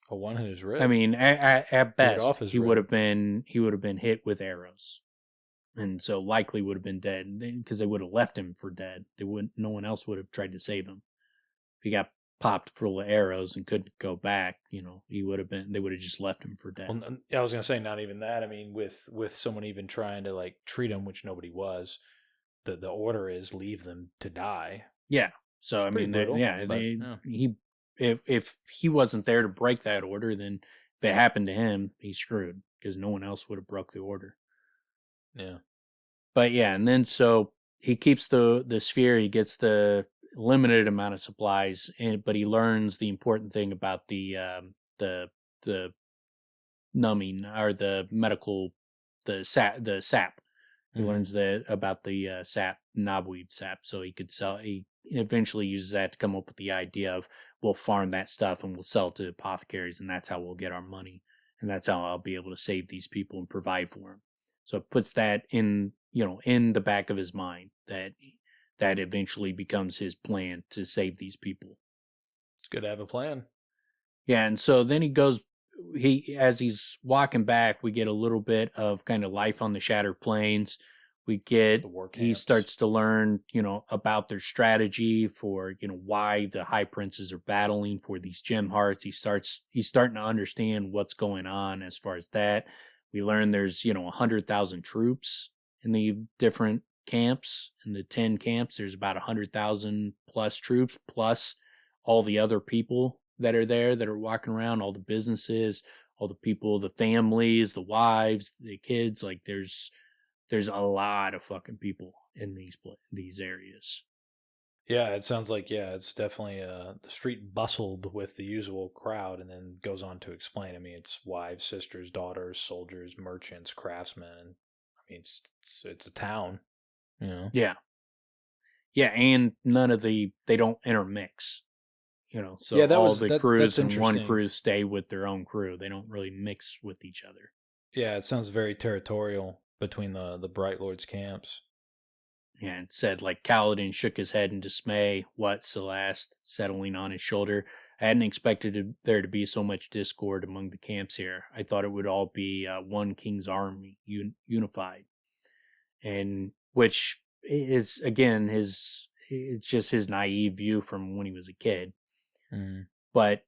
Speaker 2: Well, one hit his rib.
Speaker 1: I mean, at best, he would have been hit with arrows, and so likely would have been dead, because they would have left him for dead. No one else would have tried to save him. If he got popped full of arrows and couldn't go back, they would have just left him for dead.
Speaker 2: Well, I was going to say, not even that. I mean, with someone even trying to, like, treat him, which nobody was, the order is leave them to die.
Speaker 1: Yeah. So, I mean, if he wasn't there to break that order, then if it happened to him, he's screwed, because no one else would have broke the order.
Speaker 2: Yeah.
Speaker 1: But yeah, and then so he keeps the sphere, he gets the limited amount of supplies, but he learns the important thing about the numbing, or the medical, the sap. He learns about the sap, knobweed sap, so he could sell. He eventually uses that to come up with the idea of, we'll farm that stuff and we'll sell it to apothecaries, and that's how we'll get our money, and that's how I'll be able to save these people and provide for them. So it puts that in the back of his mind, that eventually becomes his plan to save these people.
Speaker 2: It's good to have a plan.
Speaker 1: Yeah, and so then as he's walking back, we get a little bit of kind of life on the Shattered Plains. We get
Speaker 2: The war
Speaker 1: he
Speaker 2: camps.
Speaker 1: starts to learn, about their strategy for, why the high princes are battling for these gem hearts. He's starting to understand what's going on as far as that. We learn there's, 100,000 troops in the different camps. In the 10 camps, there's about 100,000 plus troops, plus all the other people that are there that are walking around, all the businesses, all the people, the families, the wives, the kids. Like there's a lot of fucking people in these areas.
Speaker 2: Yeah, it sounds like it's definitely the street bustled with the usual crowd, and then goes on to explain. I mean, it's wives, sisters, daughters, soldiers, merchants, craftsmen. I mean, it's a town, you know.
Speaker 1: Yeah, yeah, and they don't intermix. So
Speaker 2: Yeah,
Speaker 1: all the
Speaker 2: that's
Speaker 1: crews in one
Speaker 2: interesting.
Speaker 1: crew stay with their own crew. They don't really mix with each other.
Speaker 2: Yeah, it sounds very territorial between the Bright Lords camps.
Speaker 1: And said, like, Kaladin shook his head in dismay. What, Celeste, settling on his shoulder. I hadn't expected there to be so much discord among the camps here. I thought it would all be one king's army, unified. And which is, again, it's just his naive view from when he was a kid.
Speaker 2: Mm.
Speaker 1: But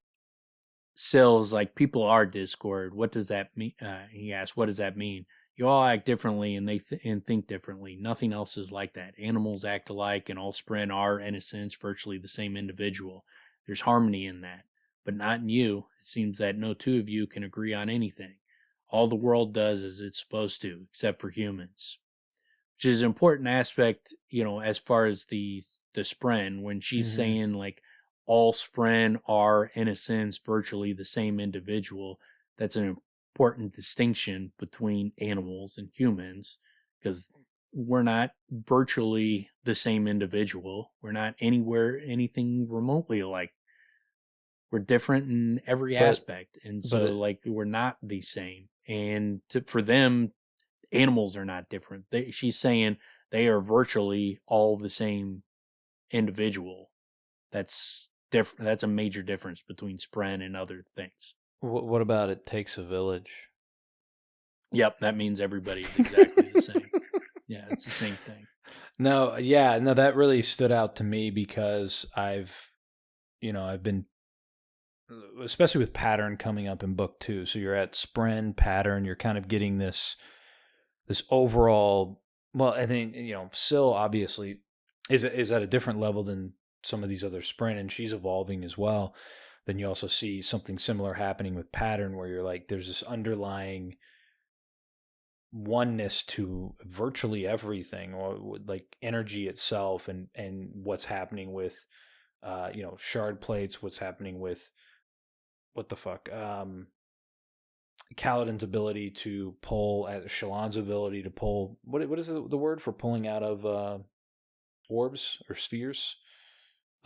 Speaker 1: Sill's like, people are discord. What does that mean? He asked, what does that mean? You all act differently and and think differently. Nothing else is like that. Animals act alike and all Spren are, in a sense, virtually the same individual. There's harmony in that. But not in you. It seems that no two of you can agree on anything. All the world does as it's supposed to, except for humans. Which is an important aspect, as far as the Spren, when she's
Speaker 2: Mm-hmm.
Speaker 1: saying like all Spren are, in a sense, virtually the same individual. That's an important distinction between animals and humans, because we're not virtually the same individual. We're not anything remotely alike. We're different in every
Speaker 2: But
Speaker 1: aspect, and so
Speaker 2: but
Speaker 1: like we're not the same. And for them, animals are not different. She's saying they are virtually all the same individual. That's different. That's a major difference between Spren and other things.
Speaker 2: what about it takes a village?
Speaker 1: Yep, that means everybody is exactly the same. Yeah, it's the same thing.
Speaker 2: No, yeah, no, that really stood out to me because I've been, especially with pattern coming up in book 2. So you're at Spren pattern, you're kind of getting this overall. Well, I think Syl obviously is at a different level than some of these other Spren, and she's evolving as well. Then you also see something similar happening with pattern, where you're like, there's this underlying oneness to virtually everything, or like energy itself, and what's happening with shard plates, what's happening with what the fuck Kaladin's ability to pull, Shallan's ability to pull, what is the word for pulling out of orbs or spheres?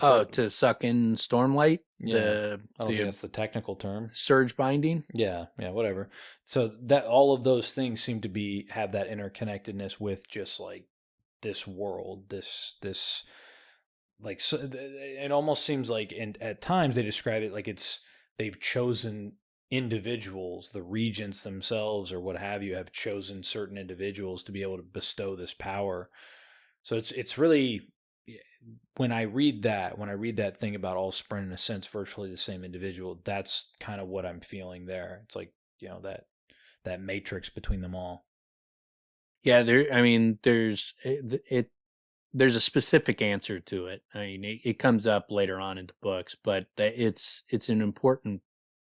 Speaker 1: Oh,
Speaker 2: So
Speaker 1: to suck in Stormlight,
Speaker 2: yeah,
Speaker 1: the
Speaker 2: I don't think
Speaker 1: the
Speaker 2: that's the technical term.
Speaker 1: surge binding.
Speaker 2: Yeah, whatever. So that all of those things seem to have that interconnectedness with just like this world, this like, so it almost seems like, and at times they describe it like they've chosen individuals, the regents themselves or what have you have chosen certain individuals to be able to bestow this power. So it's really, when I read that thing about all Spren, in a sense virtually the same individual, that's kind of what I'm feeling there. It's like, that matrix between them all.
Speaker 1: Yeah, there's a specific answer to it. I mean, it comes up later on in the books, but it's an important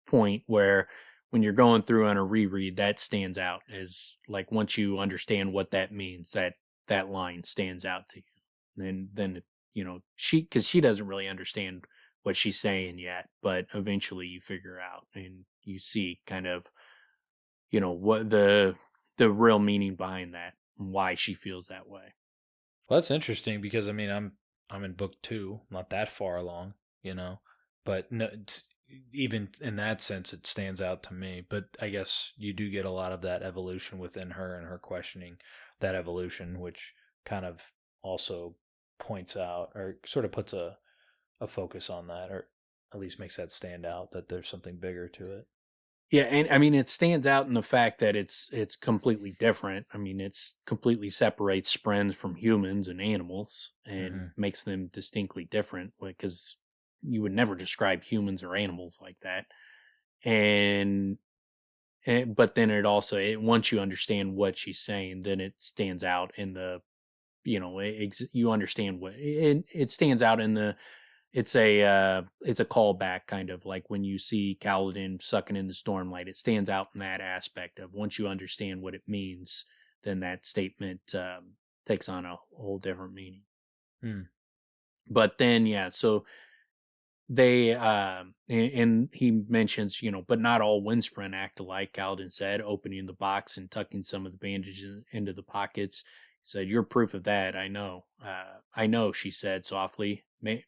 Speaker 1: point where when you're going through on a reread, that stands out as like, once you understand what that means, that line stands out to you. And then because she doesn't really understand what she's saying yet, but eventually you figure out and you see kind of what the real meaning behind that and why she feels that way.
Speaker 2: Well, that's interesting because I mean I'm in book 2, not that far along, but no, even in that sense it stands out to me. But I guess you do get a lot of that evolution within her and her questioning that evolution, which kind of also points out or sort of puts a focus on that, or at least makes that stand out that there's something bigger to it.
Speaker 1: Yeah, and I mean it stands out in the fact that it's completely different. I mean, it's completely separates Sprens from humans and animals and
Speaker 2: Hmm.
Speaker 1: makes them distinctly different because you would never describe humans or animals like that. And, but then it also once you understand what she's saying, then it stands out in the you understand what it stands out in the it's a callback kind of like when you see Kaladin sucking in the Stormlight. It stands out in that aspect of once you understand what it means, then that statement takes on a whole different meaning.
Speaker 2: Mm.
Speaker 1: But then, yeah, so they and he mentions, but not all Windspren act alike. Kaladin said, opening the box and tucking some of the bandages into the pockets. He said, "You're proof of that. I know. I know," she said softly.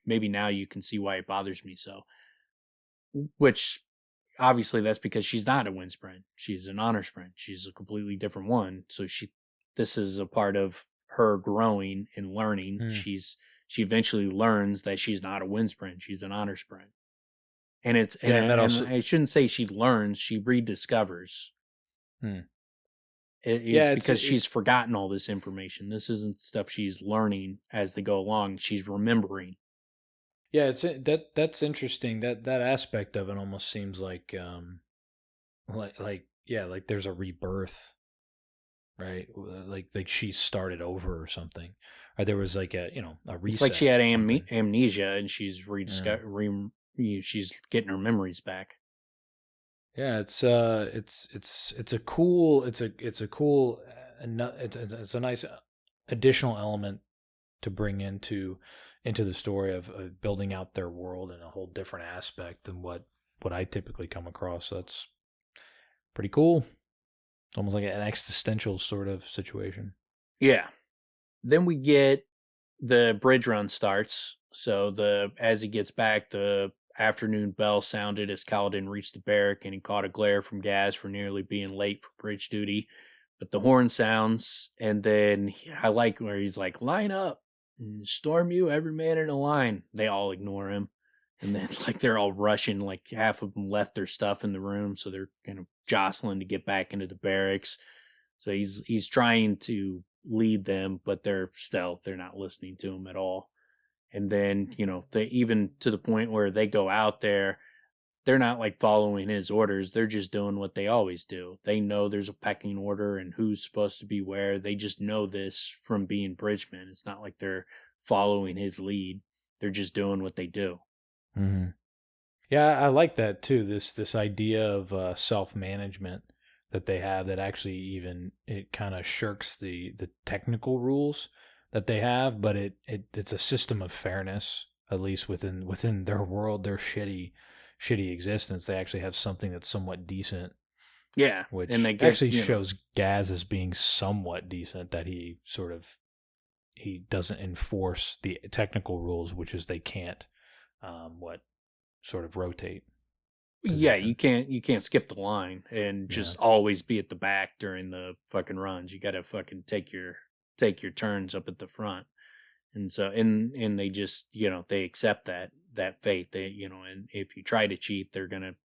Speaker 1: Maybe now you can see why it bothers me so. Which obviously that's because she's not a wind sprint. She's an honor sprint. She's a completely different one. So this is a part of her growing and learning.
Speaker 2: Mm.
Speaker 1: She eventually learns that she's not a wind sprint. She's an honor sprint. And
Speaker 2: Yeah, and that
Speaker 1: and
Speaker 2: also.
Speaker 1: I shouldn't say she learns. She rediscovers.
Speaker 2: Mm.
Speaker 1: It's
Speaker 2: Yeah, it's
Speaker 1: because
Speaker 2: it.
Speaker 1: she's forgotten all this information. This isn't stuff she's learning as they go along. She's remembering.
Speaker 2: Yeah, that's interesting. That aspect of it almost seems like yeah, like there's a rebirth, right? Like she started over or something, or there was like a
Speaker 1: It's like she
Speaker 2: reset,
Speaker 1: had
Speaker 2: something.
Speaker 1: amnesia and she's
Speaker 2: Yeah,
Speaker 1: she's getting her memories back.
Speaker 2: yeah. It's a cool it's a cool it's a nice additional element to bring into the story of building out their world in a whole different aspect than what I typically come across. So that's pretty cool. Almost like an existential sort of situation.
Speaker 1: Yeah. Then we get the bridge run starts. So as he gets back, the afternoon bell sounded as Kaladin reached the barrack and he caught a glare from Gaz for nearly being late for bridge duty. But the horn sounds, and then I like where he's like, "Line up, and storm you, every man in a line." They all ignore him, and then like they're all rushing. Like half of them left their stuff in the room, so they're kind of jostling to get back into the barracks. So he's trying to lead them, but they're not listening to him at all. And then they even to the point where they go out there, they're not like following his orders. They're just doing what they always do. They know there's a pecking order and who's supposed to be where. They just know this from being bridgemen. It's not like they're following his lead. They're just doing what they do.
Speaker 2: Mm-hmm. Yeah, I like that too. This idea of self management that they have that actually even it kind of shirks the technical rules that they have, but it's a system of fairness at least within their world, their shitty existence. They actually have something that's somewhat decent,
Speaker 1: Yeah, and
Speaker 2: which
Speaker 1: they get
Speaker 2: actually shows Gaz as being somewhat decent. That he doesn't enforce the technical rules, which is they can't what sort of rotate
Speaker 1: yeah,
Speaker 2: position.
Speaker 1: you can't skip the line and
Speaker 2: Yeah.
Speaker 1: just always be at the back during the fucking runs. You got to fucking take your turns up at the front. And so and they just they accept that fate. They and if you try to cheat,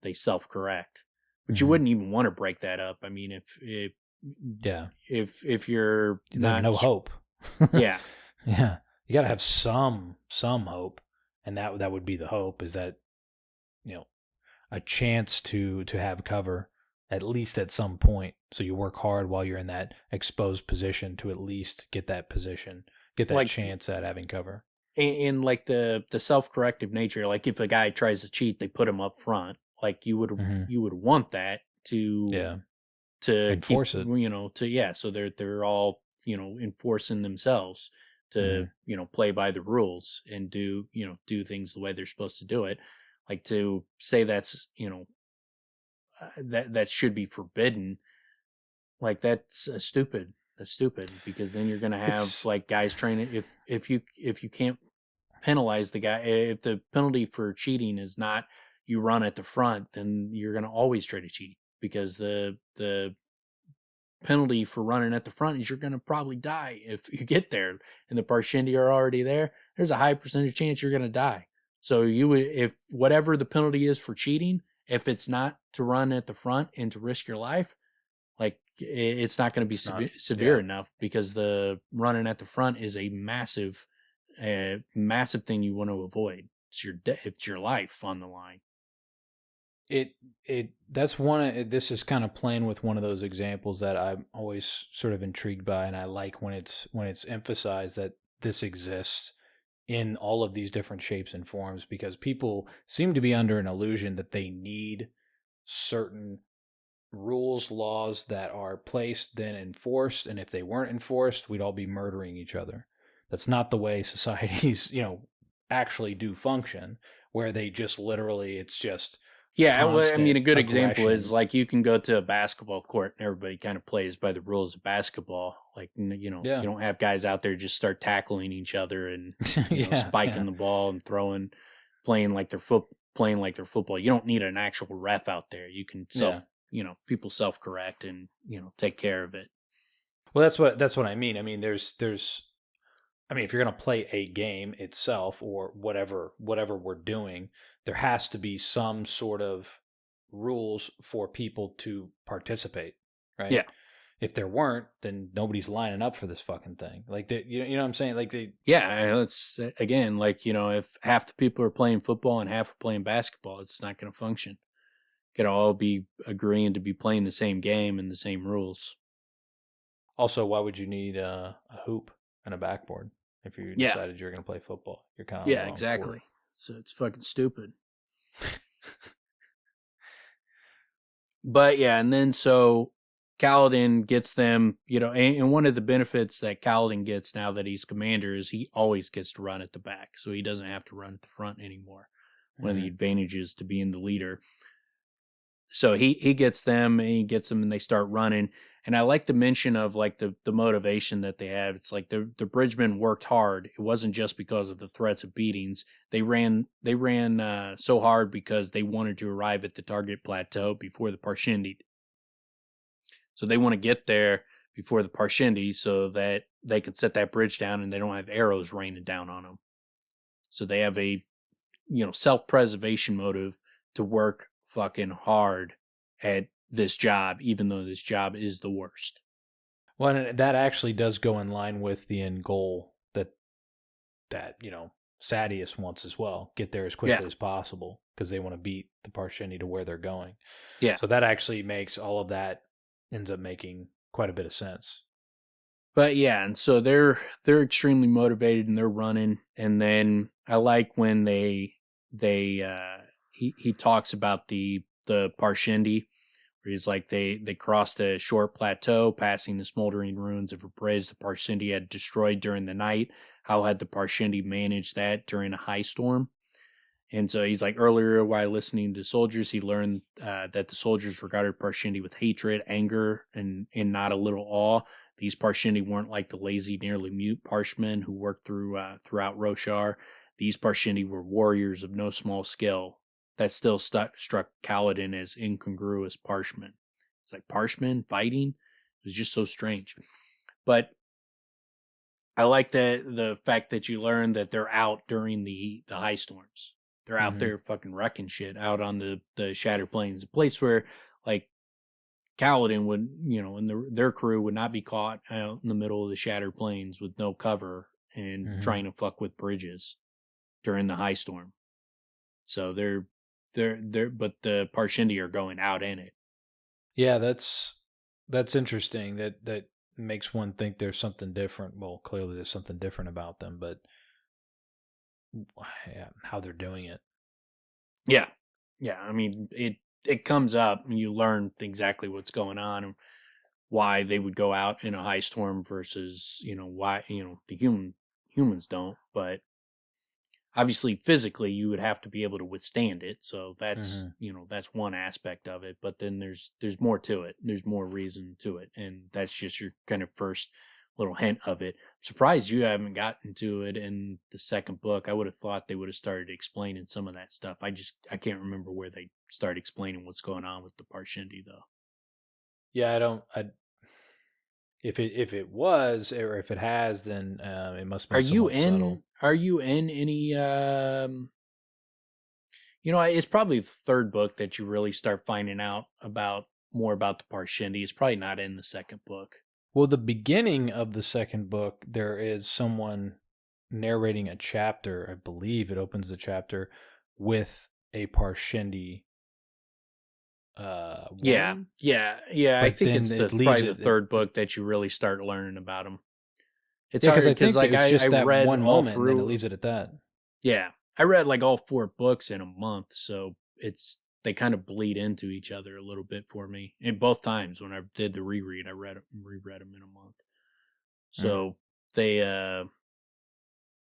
Speaker 1: they self-correct. But you
Speaker 2: Hmm.
Speaker 1: wouldn't even want to break that up. I mean,
Speaker 2: Yeah.
Speaker 1: if you're
Speaker 2: There's
Speaker 1: not
Speaker 2: no hope.
Speaker 1: yeah.
Speaker 2: Yeah. You got to have some hope, and that would be the hope is that you know a chance to have cover at least at some point. So you work hard while you're in that exposed position to at least get that position, get that
Speaker 1: Like
Speaker 2: chance at having cover.
Speaker 1: in like the self-corrective nature, like if a guy tries to cheat, they put him up front. Like
Speaker 2: Hmm.
Speaker 1: you would want that
Speaker 2: Yeah.
Speaker 1: to keep
Speaker 2: Enforce it.
Speaker 1: to yeah, so they're all enforcing themselves to
Speaker 2: Hmm.
Speaker 1: play by the rules and do things the way they're supposed to do it. Like to say that's that should be forbidden, like that's stupid because then you're gonna have
Speaker 2: It's
Speaker 1: like guys training if you can't penalize the guy. If the penalty for cheating is not you run at the front, then you're gonna always try to cheat because the penalty for running at the front is you're going to probably die if you get there and the Parshendi are already there. There's a high percentage chance you're going to die. So you would, if whatever the penalty is for cheating, if it's not to run at the front and to risk your life, like it's not going to be severe enough, because the running at the front is a massive thing you want to avoid. It's your life on the line.
Speaker 2: This is kind of playing with one of those examples that I'm always sort of intrigued by, and I like when it's emphasized that this exists in all of these different shapes and forms, because people seem to be under an illusion that they need certain rules, laws that are placed, then enforced, and if they weren't enforced, we'd all be murdering each other. That's not the way societies, actually do function, where they just literally, it's just
Speaker 1: I mean, a good example is like you can go to a basketball court and everybody kind of plays by the rules of basketball. Like, you don't have guys out there just start tackling each other and spiking the ball and playing like they're football. You don't need an actual ref out there. You can people self-correct and, take care of it.
Speaker 2: Well, that's what I mean. I mean, if you're going to play a game itself or whatever we're doing, there has to be some sort of rules for people to participate, right?
Speaker 1: Yeah.
Speaker 2: If there weren't, then nobody's lining up for this fucking thing. Like, you know what I'm saying? Like
Speaker 1: it's again, like, if half the people are playing football and half are playing basketball, it's not going to function. Could all be agreeing to be playing the same game and the same rules.
Speaker 2: Also, why would you need a hoop and a backboard if you decided you're going to play football? You're kind of
Speaker 1: exactly. So it's fucking stupid. But and then so Kaladin gets them, and one of the benefits that Kaladin gets now that he's commander is he always gets to run at the back, so he doesn't have to run at the front anymore. One of the advantages to being the leader. So he gets them and they start running. And I like the mention of like the motivation that they have. It's like the bridgemen worked hard. It wasn't just because of the threats of beatings. They ran so hard because they wanted to arrive at the target plateau before the Parshendi. So they want to get there before the Parshendi so that they could set that bridge down and they don't have arrows raining down on them. So they have a self-preservation motive to work fucking hard at this job, even though this job is the worst.
Speaker 2: Well, and that actually does go in line with the end goal that Sadeas wants as well. Get there as quickly as possible because they want to beat the Parshendi to where they're going.
Speaker 1: Yeah.
Speaker 2: So that actually makes all of that ends up making quite a bit of sense.
Speaker 1: But and so they're extremely motivated and they're running, and then I like when he talks about the Parshendi, where he's like they crossed a short plateau, passing the smoldering ruins of a bridge the Parshendi had destroyed during the night. How had the Parshendi managed that during a high storm? And so he's like, earlier while listening to soldiers, he learned that the soldiers regarded Parshendi with hatred, anger, and not a little awe. These Parshendi weren't like the lazy, nearly mute Parshmen who worked throughout Roshar. These Parshendi were warriors of no small skill. That still struck Kaladin as incongruous Parshmen. It's like Parshmen fighting? It was just so strange. But I like the fact that you learn that they're out during the high storms. They're out there fucking wrecking shit out on the Shattered Plains, a place where like Kaladin would, and their crew would not be caught out in the middle of the Shattered Plains with no cover and trying to fuck with bridges during the high storm. So they're but the Parshendi are going out in it. Yeah,
Speaker 2: that's interesting. That makes one think there's something different. Well, clearly there's something different about them, but how they're doing it.
Speaker 1: Yeah. I mean, it comes up and you learn exactly what's going on and why they would go out in a high storm versus, why, the humans don't, but obviously physically you would have to be able to withstand it. So that's, that's one aspect of it, but then there's more to it. There's more reason to it. And that's just your kind of first little hint of it. I'm surprised you haven't gotten to it in the second book. I would have thought they would have started explaining some of that stuff. I can't remember where they start explaining what's going on with the Parshendi though.
Speaker 2: Yeah, if it was, or if it has, then it must be.
Speaker 1: Are you in any It's probably the third book that you really start finding out more about the Parshendi. It's probably not in the second book.
Speaker 2: Well, the beginning of the second book, there is someone narrating a chapter. I believe it opens the chapter with a Parshendi.
Speaker 1: Yeah.
Speaker 2: Woman?
Speaker 1: I
Speaker 2: But
Speaker 1: think
Speaker 2: then
Speaker 1: it's
Speaker 2: it leaves
Speaker 1: probably the
Speaker 2: it-
Speaker 1: third book that you really start learning about them. It's
Speaker 2: Yeah,
Speaker 1: hard
Speaker 2: because I
Speaker 1: because
Speaker 2: think
Speaker 1: like
Speaker 2: that it's just
Speaker 1: I
Speaker 2: that
Speaker 1: read
Speaker 2: one
Speaker 1: all
Speaker 2: moment, and then it
Speaker 1: through.
Speaker 2: leaves it at that.
Speaker 1: Yeah, I read like all 4 books in a month, so they kind of bleed into each other a little bit for me. And both times when I did the reread, I reread them in a month, so they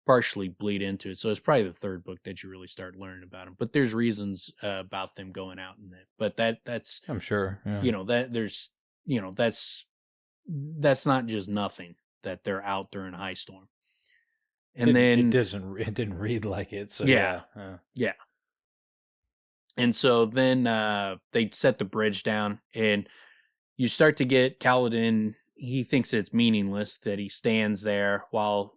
Speaker 1: partially bleed into it. So it's probably the third book that you really start learning about them. But there's reasons about them going out in it. But that's
Speaker 2: I'm sure. Yeah.
Speaker 1: that there's that's not just nothing that they're out during a high storm. And then
Speaker 2: it didn't read like it. So
Speaker 1: Yeah.
Speaker 2: yeah.
Speaker 1: Yeah. And so then they set the bridge down, and you start to get Kaladin. He thinks it's meaningless that he stands there while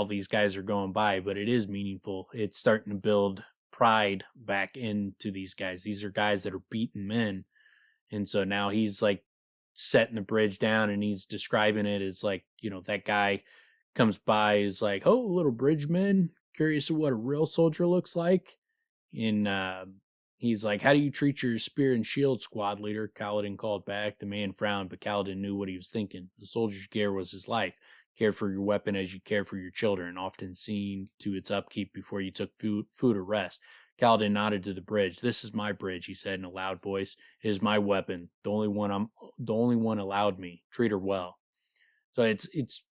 Speaker 1: these guys are going by, but it is meaningful. It's starting to build pride back into these guys. These are guys that are beaten men. And so now he's like setting the bridge down, and he's describing it as like, that guy comes by, is like, "Oh, little bridgeman, curious of what a real soldier looks like." And he's like, "How do you treat your spear and shield, squad leader?" Kaladin called back. The man frowned, but Kaladin knew what he was thinking. The soldier's gear was his life. Care for your weapon as you care for your children, often seen to its upkeep before you took food or rest. Kaladin nodded to the bridge. "This is my bridge," he said in a loud voice. "It is my weapon. The only one allowed me. Treat her well." So it's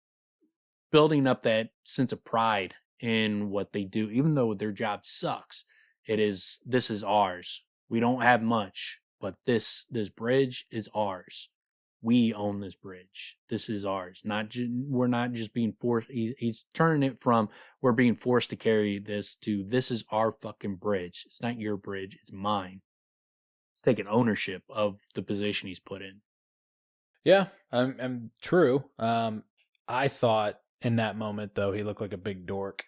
Speaker 1: building up that sense of pride in what they do, even though their job sucks. This is ours. We don't have much, but this bridge is ours. We own this bridge. This is ours. We're not just being forced. He's turning it from we're being forced to carry this to this is our fucking bridge. It's not your bridge. It's mine. He's taking ownership of the position he's put in.
Speaker 2: Yeah, I'm true. I thought in that moment though he looked like a big dork.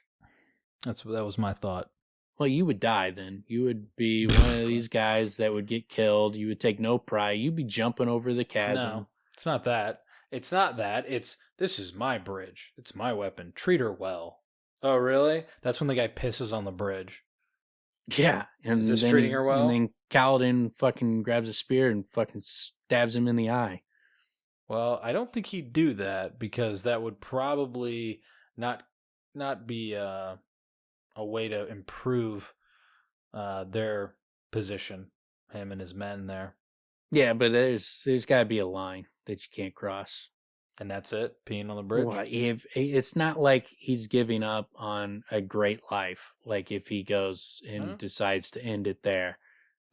Speaker 2: That was my thought.
Speaker 1: Well, you would die then. You would be one of these guys that would get killed. You would take no pride. You'd be jumping over the chasm.
Speaker 2: No, it's not that. It's not that. This is my bridge. It's my weapon. Treat her well. Oh, really? That's when the guy pisses on the bridge.
Speaker 1: Yeah. And
Speaker 2: is this treating her well?
Speaker 1: And then Kaladin fucking grabs a spear and fucking stabs him in the eye.
Speaker 2: Well, I don't think he'd do that because that would probably not be a way to improve their position, him and his men there.
Speaker 1: Yeah, but there's got to be a line that you can't cross.
Speaker 2: And that's it? Peeing on the bridge?
Speaker 1: Well, if it's not like he's giving up on a great life, like if he goes and decides to end it there,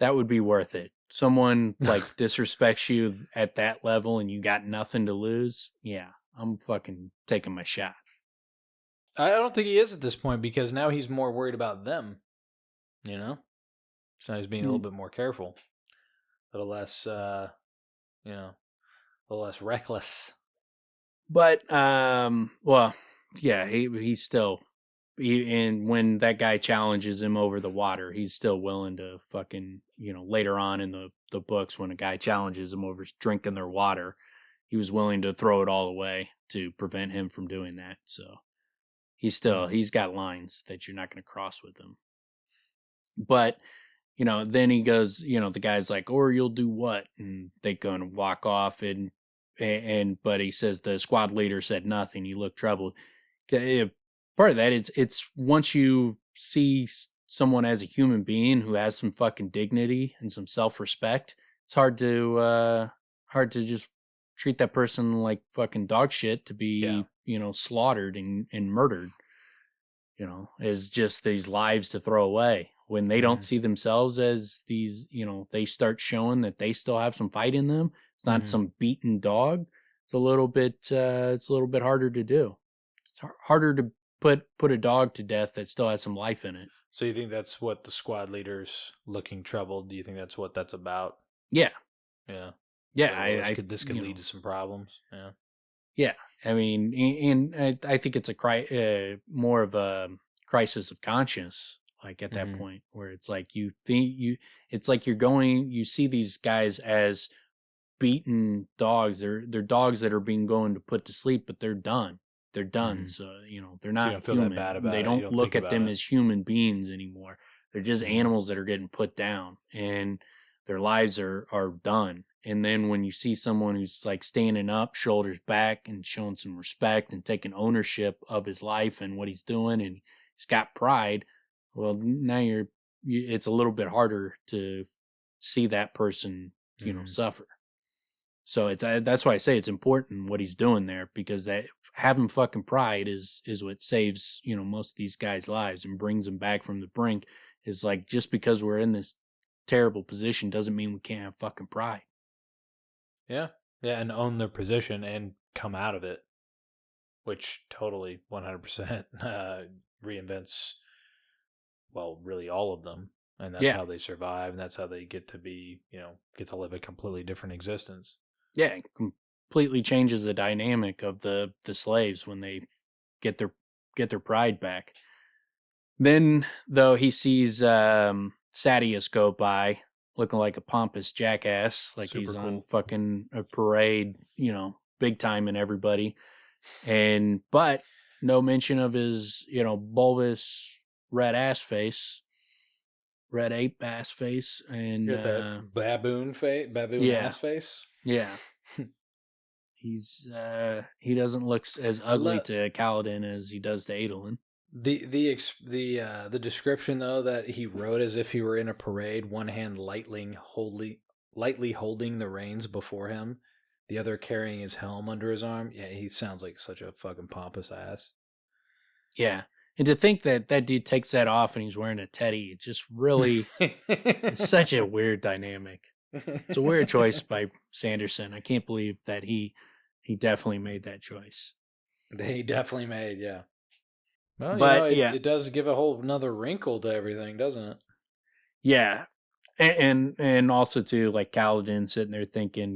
Speaker 1: that would be worth it. Someone like disrespects you at that level and you got nothing to lose. Yeah, I'm fucking taking my shot.
Speaker 2: I don't think he is at this point because now he's more worried about them. So now he's being a little bit more careful. A little less, a little less reckless.
Speaker 1: But, well, yeah, he's still, and when that guy challenges him over the water, he's still willing to fucking, later on in the books, when a guy challenges him over drinking their water, he was willing to throw it all away to prevent him from doing that. So he's got lines that you're not going to cross with him. But, then he goes, the guy's like, "Or you'll do what?" And they go and walk off, but he says the squad leader said nothing. He looked troubled. Part of that, it's once you see someone as a human being who has some fucking dignity and some self-respect, it's hard to just treat that person like fucking dog shit to be, slaughtered and murdered, as just these lives to throw away. When they don't see themselves as these, they start showing that they still have some fight in them. It's not some beaten dog. It's a little bit harder to do. It's harder to put a dog to death that still has some life in it.
Speaker 2: So you think that's what the squad leader's looking troubled? Do you think that's what that's about?
Speaker 1: Yeah.
Speaker 2: Yeah.
Speaker 1: Yeah.
Speaker 2: So this could lead to some problems. Yeah.
Speaker 1: Yeah. I mean, and I think it's more of a crisis of conscience. like at that point, where it's like it's like you see these guys as beaten dogs. They're dogs that are being going to put to sleep, but they're done. They're done. So, they're
Speaker 2: So you
Speaker 1: not
Speaker 2: don't feel that
Speaker 1: human.
Speaker 2: bad about
Speaker 1: They
Speaker 2: it. You
Speaker 1: don't
Speaker 2: don't
Speaker 1: look
Speaker 2: think
Speaker 1: at
Speaker 2: about
Speaker 1: them
Speaker 2: it.
Speaker 1: as human beings anymore. They're just animals that are getting put down, and their lives are done. And then when you see someone who's like standing up, shoulders back, and showing some respect and taking ownership of his life and what he's doing, and he's got pride, well, now it's a little bit harder to see that person, suffer. So that's why I say it's important what he's doing there, because that having fucking pride is what saves, most of these guys' lives and brings them back from the brink. Is like, just because we're in this terrible position doesn't mean we can't have fucking pride.
Speaker 2: Yeah. Yeah, and own their position and come out of it, which totally 100% reinvents, well, really all of them. And that's how they survive, and that's how they get to be, get to live a completely different existence.
Speaker 1: Yeah, it completely changes the dynamic of the slaves when they get their pride back. Then, though, he sees Sadius go by, looking like a pompous jackass, like he's on fucking a parade, big time in everybody. But no mention of his, bulbous red ape ass face, and
Speaker 2: that baboon ass face.
Speaker 1: Yeah. He doesn't look as ugly to Kaladin as he does to Adolin.
Speaker 2: The description, though, that he wrote as if he were in a parade, one hand lightly holding the reins before him, the other carrying his helm under his arm. Yeah, he sounds like such a fucking pompous ass.
Speaker 1: Yeah, and to think that dude takes that off and he's wearing a teddy, it's just really it's such a weird dynamic. It's a weird choice by Sanderson. I can't believe that he definitely made that choice.
Speaker 2: He definitely made, yeah. Well,
Speaker 1: but
Speaker 2: it does give a whole another wrinkle to everything, doesn't it?
Speaker 1: Yeah, and also too, like Kaladin sitting there thinking,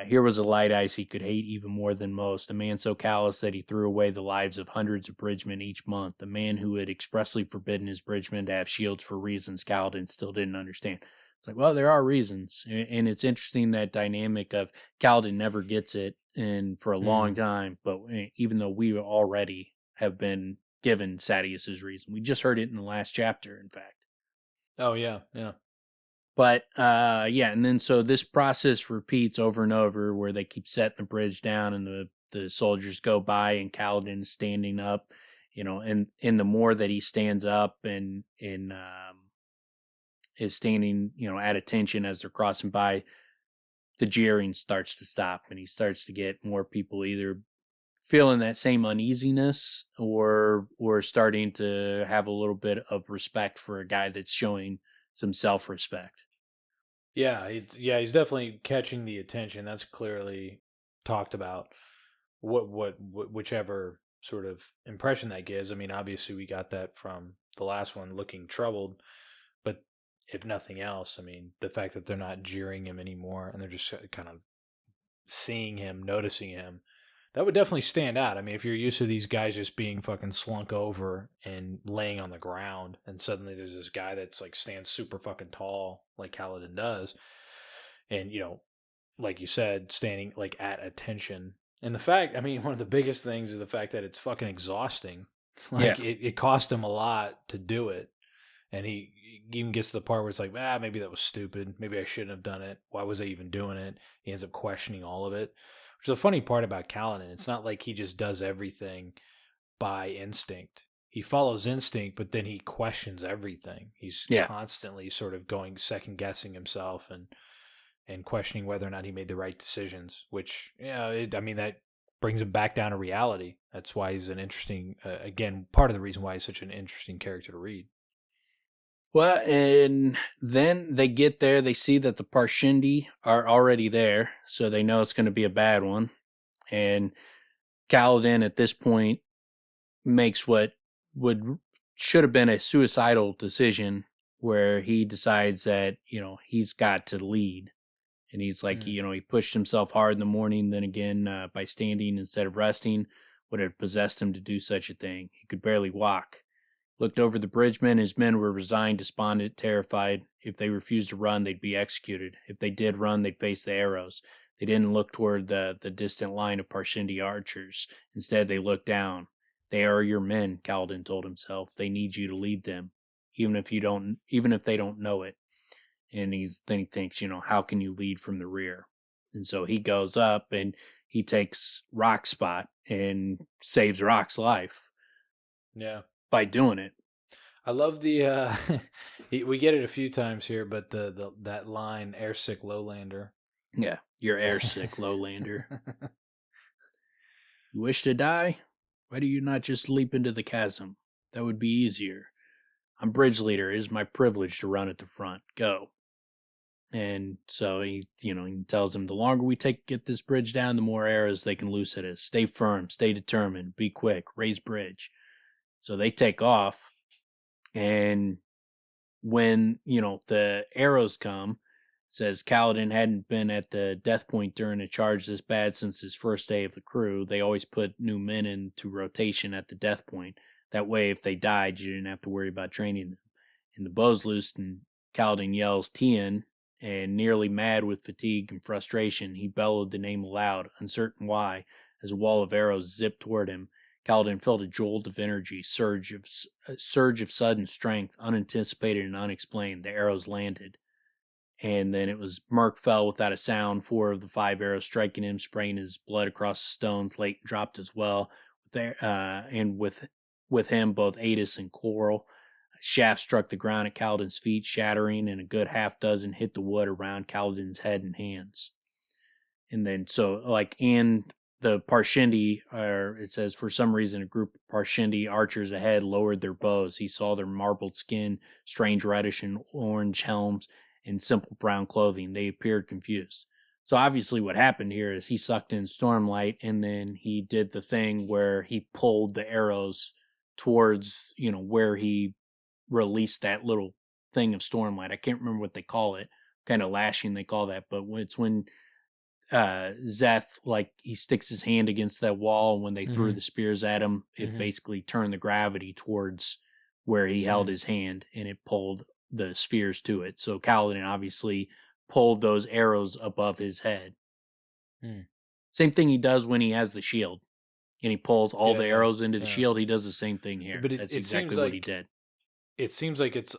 Speaker 1: here was a light ice he could hate even more than most. A man so callous that he threw away the lives of hundreds of bridgemen each month. A man who had expressly forbidden his bridgemen to have shields for reasons Kaladin still didn't understand. It's like, well, there are reasons, and it's interesting that dynamic of Kaladin never gets it, and for a long time. But even though we already have been given Sadius's reason, we just heard it in the last chapter, in fact.
Speaker 2: Oh yeah, yeah.
Speaker 1: But and then so this process repeats over and over, where they keep setting the bridge down, and the soldiers go by, and Kaladin is standing up, and the more that he stands up and is standing, at attention as they're crossing by, the jeering starts to stop, and he starts to get more people either feeling that same uneasiness or starting to have a little bit of respect for a guy that's showing some self-respect.
Speaker 2: Yeah, he's definitely catching the attention. That's clearly talked about. Whichever sort of impression that gives. I mean, obviously we got that from the last one, looking troubled, but if nothing else, I mean, the fact that they're not jeering him anymore and they're just kind of seeing him, noticing him, that would definitely stand out. I mean, if you're used to these guys just being fucking slunk over and laying on the ground, and suddenly there's this guy that's like stands super fucking tall, like Kaladin does, and like you said, standing like at attention. And the fact, I mean, one of the biggest things is the fact that it's fucking exhausting. Like it cost him a lot to do it. And he even gets to the part where it's like, maybe that was stupid. Maybe I shouldn't have done it. Why was I even doing it? He ends up questioning all of it. Which is a funny part about Kaladin. It's not like he just does everything by instinct. He follows instinct, but then he questions everything. He's constantly sort of going second guessing himself and questioning whether or not he made the right decisions. Which, that brings him back down to reality. That's why he's an interesting, again, part of the reason why he's such an interesting character to read.
Speaker 1: Well, and then they get there, they see that the Parshindi are already there, so they know it's going to be a bad one. And Kaladin at this point makes what should have been a suicidal decision, where he decides that, he's got to lead. And he's like, he pushed himself hard in the morning, then again, by standing instead of resting, would have possessed him to do such a thing. He could barely walk. Looked over the bridgemen. His men were resigned, despondent, terrified. If they refused to run, they'd be executed. If they did run, they'd face the arrows. They didn't look toward the distant line of Parshendi archers. Instead, they looked down. They are your men, Kaladin told himself. They need you to lead them, even if they don't know it. And then he thinks, how can you lead from the rear? And so he goes up and he takes Rock's spot and saves Rock's life.
Speaker 2: Yeah.
Speaker 1: By doing it.
Speaker 2: I love the we get it a few times here, but that line, airsick lowlander.
Speaker 1: Yeah, you're airsick lowlander. You wish to die? Why do you not just leap into the chasm? That would be easier. I'm bridge leader. It is my privilege to run at the front. Go. And so he tells him, the longer we take to get this bridge down, the more arrows they can loose at us. Stay firm, stay determined, be quick, raise bridge. So they take off, and when, the arrows come, says Kaladin hadn't been at the death point during a charge this bad since his first day of the crew. They always put new men into rotation at the death point. That way, if they died, you didn't have to worry about training them. And the bow's loosed, and Kaladin yells, Tien, and nearly mad with fatigue and frustration, he bellowed the name aloud, uncertain why, as a wall of arrows zipped toward him. Kaladin felt a jolt of energy, surge of sudden strength, unanticipated and unexplained. The arrows landed. And then it was Merc fell without a sound, 4 of the 5 arrows striking him, spraying his blood across the stones. Leighton dropped as well. And with him, both Adis and Coral. Shaft struck the ground at Kaladin's feet, shattering, and a good half dozen hit the wood around Kaladin's head and hands. And then, and the Parshendi, it says, for some reason, a group of Parshendi archers ahead lowered their bows. He saw their marbled skin, strange reddish and orange helms, and simple brown clothing. They appeared confused. So obviously what happened here is he sucked in Stormlight, and then he did the thing where he pulled the arrows towards, where he released that little thing of Stormlight. I can't remember what they call it, kind of lashing they call that, but it's when Zeth, he sticks his hand against that wall, and when they threw the spears at him, it basically turned the gravity towards where he held his hand, and it pulled the spheres to it. So Kaladin obviously pulled those arrows above his head. Same thing he does when he has the shield, and he pulls all the arrows into the shield. He does the same thing here. But that's exactly what he did.
Speaker 2: It seems like it's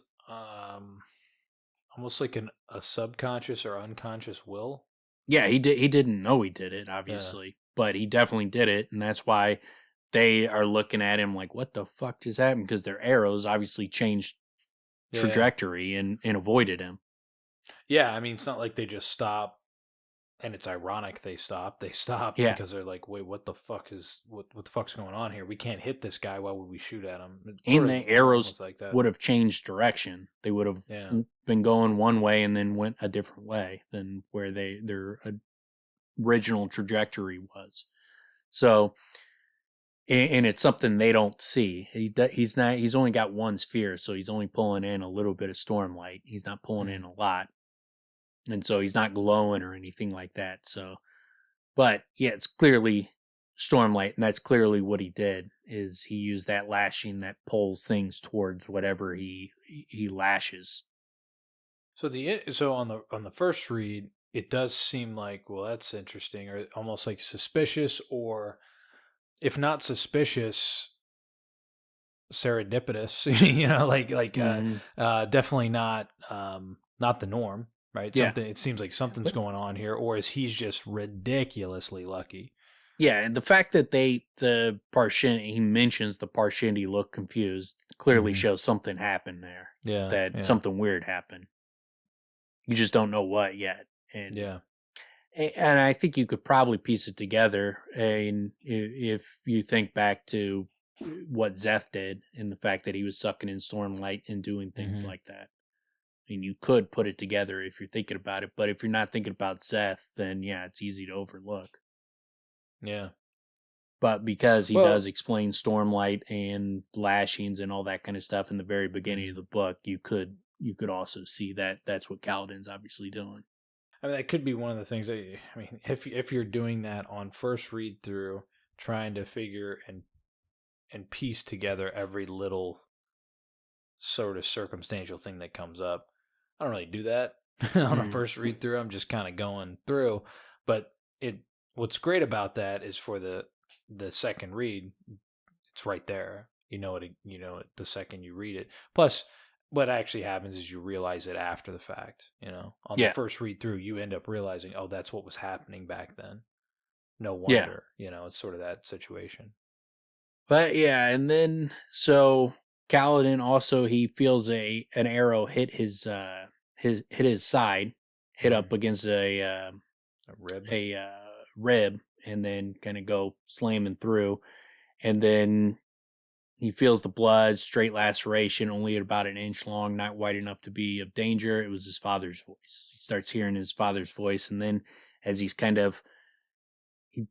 Speaker 2: almost like a subconscious or unconscious will.
Speaker 1: Yeah, he didn't know he did it, obviously, but he definitely did it, and that's why they are looking at him like, what the fuck just happened? Because their arrows obviously changed trajectory and avoided him.
Speaker 2: Yeah, I mean, it's not like they just stop, and it's ironic they stop. They stop because they're like, wait, what the fuck is what the fuck's going on here? We can't hit this guy. Why would we shoot at him?
Speaker 1: And the arrows would have changed direction. They would have been going one way and then went a different way than where their original trajectory was. So, and it's something they don't see. He's only got one sphere, so he's only pulling in a little bit of Stormlight. He's not pulling in a lot. And so he's not glowing or anything like that. So, but yeah, it's clearly Stormlight, and that's clearly what he did. Is he used that lashing that pulls things towards whatever he lashes.
Speaker 2: So on the first read, it does seem like, well, that's interesting, or almost like suspicious, or if not suspicious, serendipitous. Definitely not the norm. Right? It seems like something's going on here, or is he's just ridiculously lucky?
Speaker 1: Yeah, and the fact that he mentions the Parshendi look confused clearly shows something happened there. Yeah. Something weird happened. You just don't know what yet. And I think you could probably piece it together. And if you think back to what Zeth did and the fact that he was sucking in Stormlight and doing things like that. I mean, you could put it together if you're thinking about it, but if you're not thinking about Zeth, then it's easy to overlook.
Speaker 2: Yeah.
Speaker 1: But because he does explain Stormlight and lashings and all that kind of stuff in the very beginning of the book, you could also see that that's what Kaladin's obviously doing.
Speaker 2: I mean, that could be one of the things if you're doing that on first read through, trying to figure and piece together every little sort of circumstantial thing that comes up. I don't really do that on a first read through. I'm just kind of going through, but what's great about that is for the second read, it's right there. You know it the second you read it. Plus, what actually happens is you realize it after the fact. On the first read through, you end up realizing, oh, that's what was happening back then. No wonder. It's sort of that situation.
Speaker 1: But yeah, and then so Kaladin also, he feels an arrow hit his side, hit up against a rib, and then kind of go slamming through, and then he feels the blood, straight laceration, only about an inch long, not wide enough to be of danger. It was his father's voice. He starts hearing his father's voice, and then as he's kind of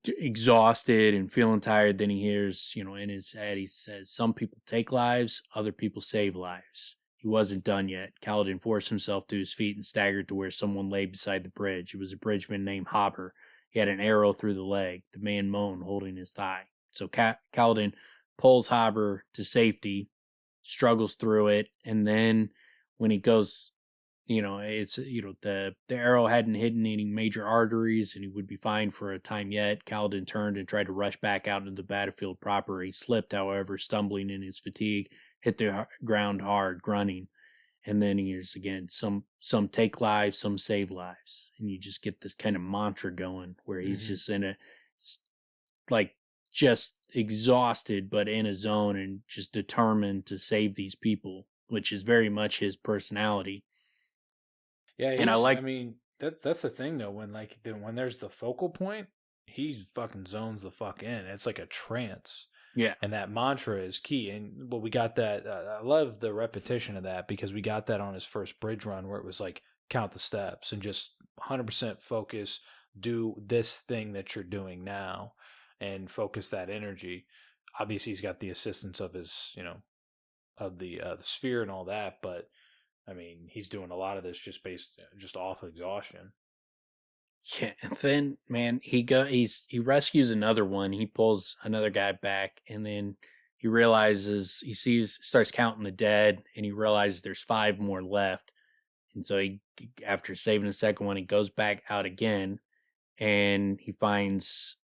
Speaker 1: exhausted and feeling tired, then he hears, in his head, he says, "Some people take lives, other people save lives." He wasn't done yet. Kaladin forced himself to his feet and staggered to where someone lay beside the bridge. It was a bridgeman named Hopper. He had an arrow through the leg. The man moaned, holding his thigh. So Kaladin pulls Hopper to safety, struggles through it, and then when he goes, it's the arrow hadn't hit any major arteries, and he would be fine for a time yet. Kaladin turned and tried to rush back out into the battlefield proper. He slipped, however, stumbling in his fatigue, hit the ground hard, grunting. And then here's again, some take lives, some save lives, and you just get this kind of mantra going where he's just in a just exhausted, but in a zone and just determined to save these people, which is very much his personality.
Speaker 2: Yeah, and I mean, that's the thing though. When there's the focal point, he's fucking zones the fuck in. It's like a trance.
Speaker 1: Yeah,
Speaker 2: and that mantra is key. And we got that. I love the repetition of that because we got that on his first bridge run where it was like count the steps and just 100% focus. Do this thing that you're doing now, and focus that energy. Obviously, he's got the assistance of his, of the sphere and all that, but. I mean, he's doing a lot of this just off exhaustion.
Speaker 1: Yeah, and then man, he rescues another one. He pulls another guy back, and then he realizes starts counting the dead, and he realizes there's 5 more left. And so after saving the second one, he goes back out again, and he finds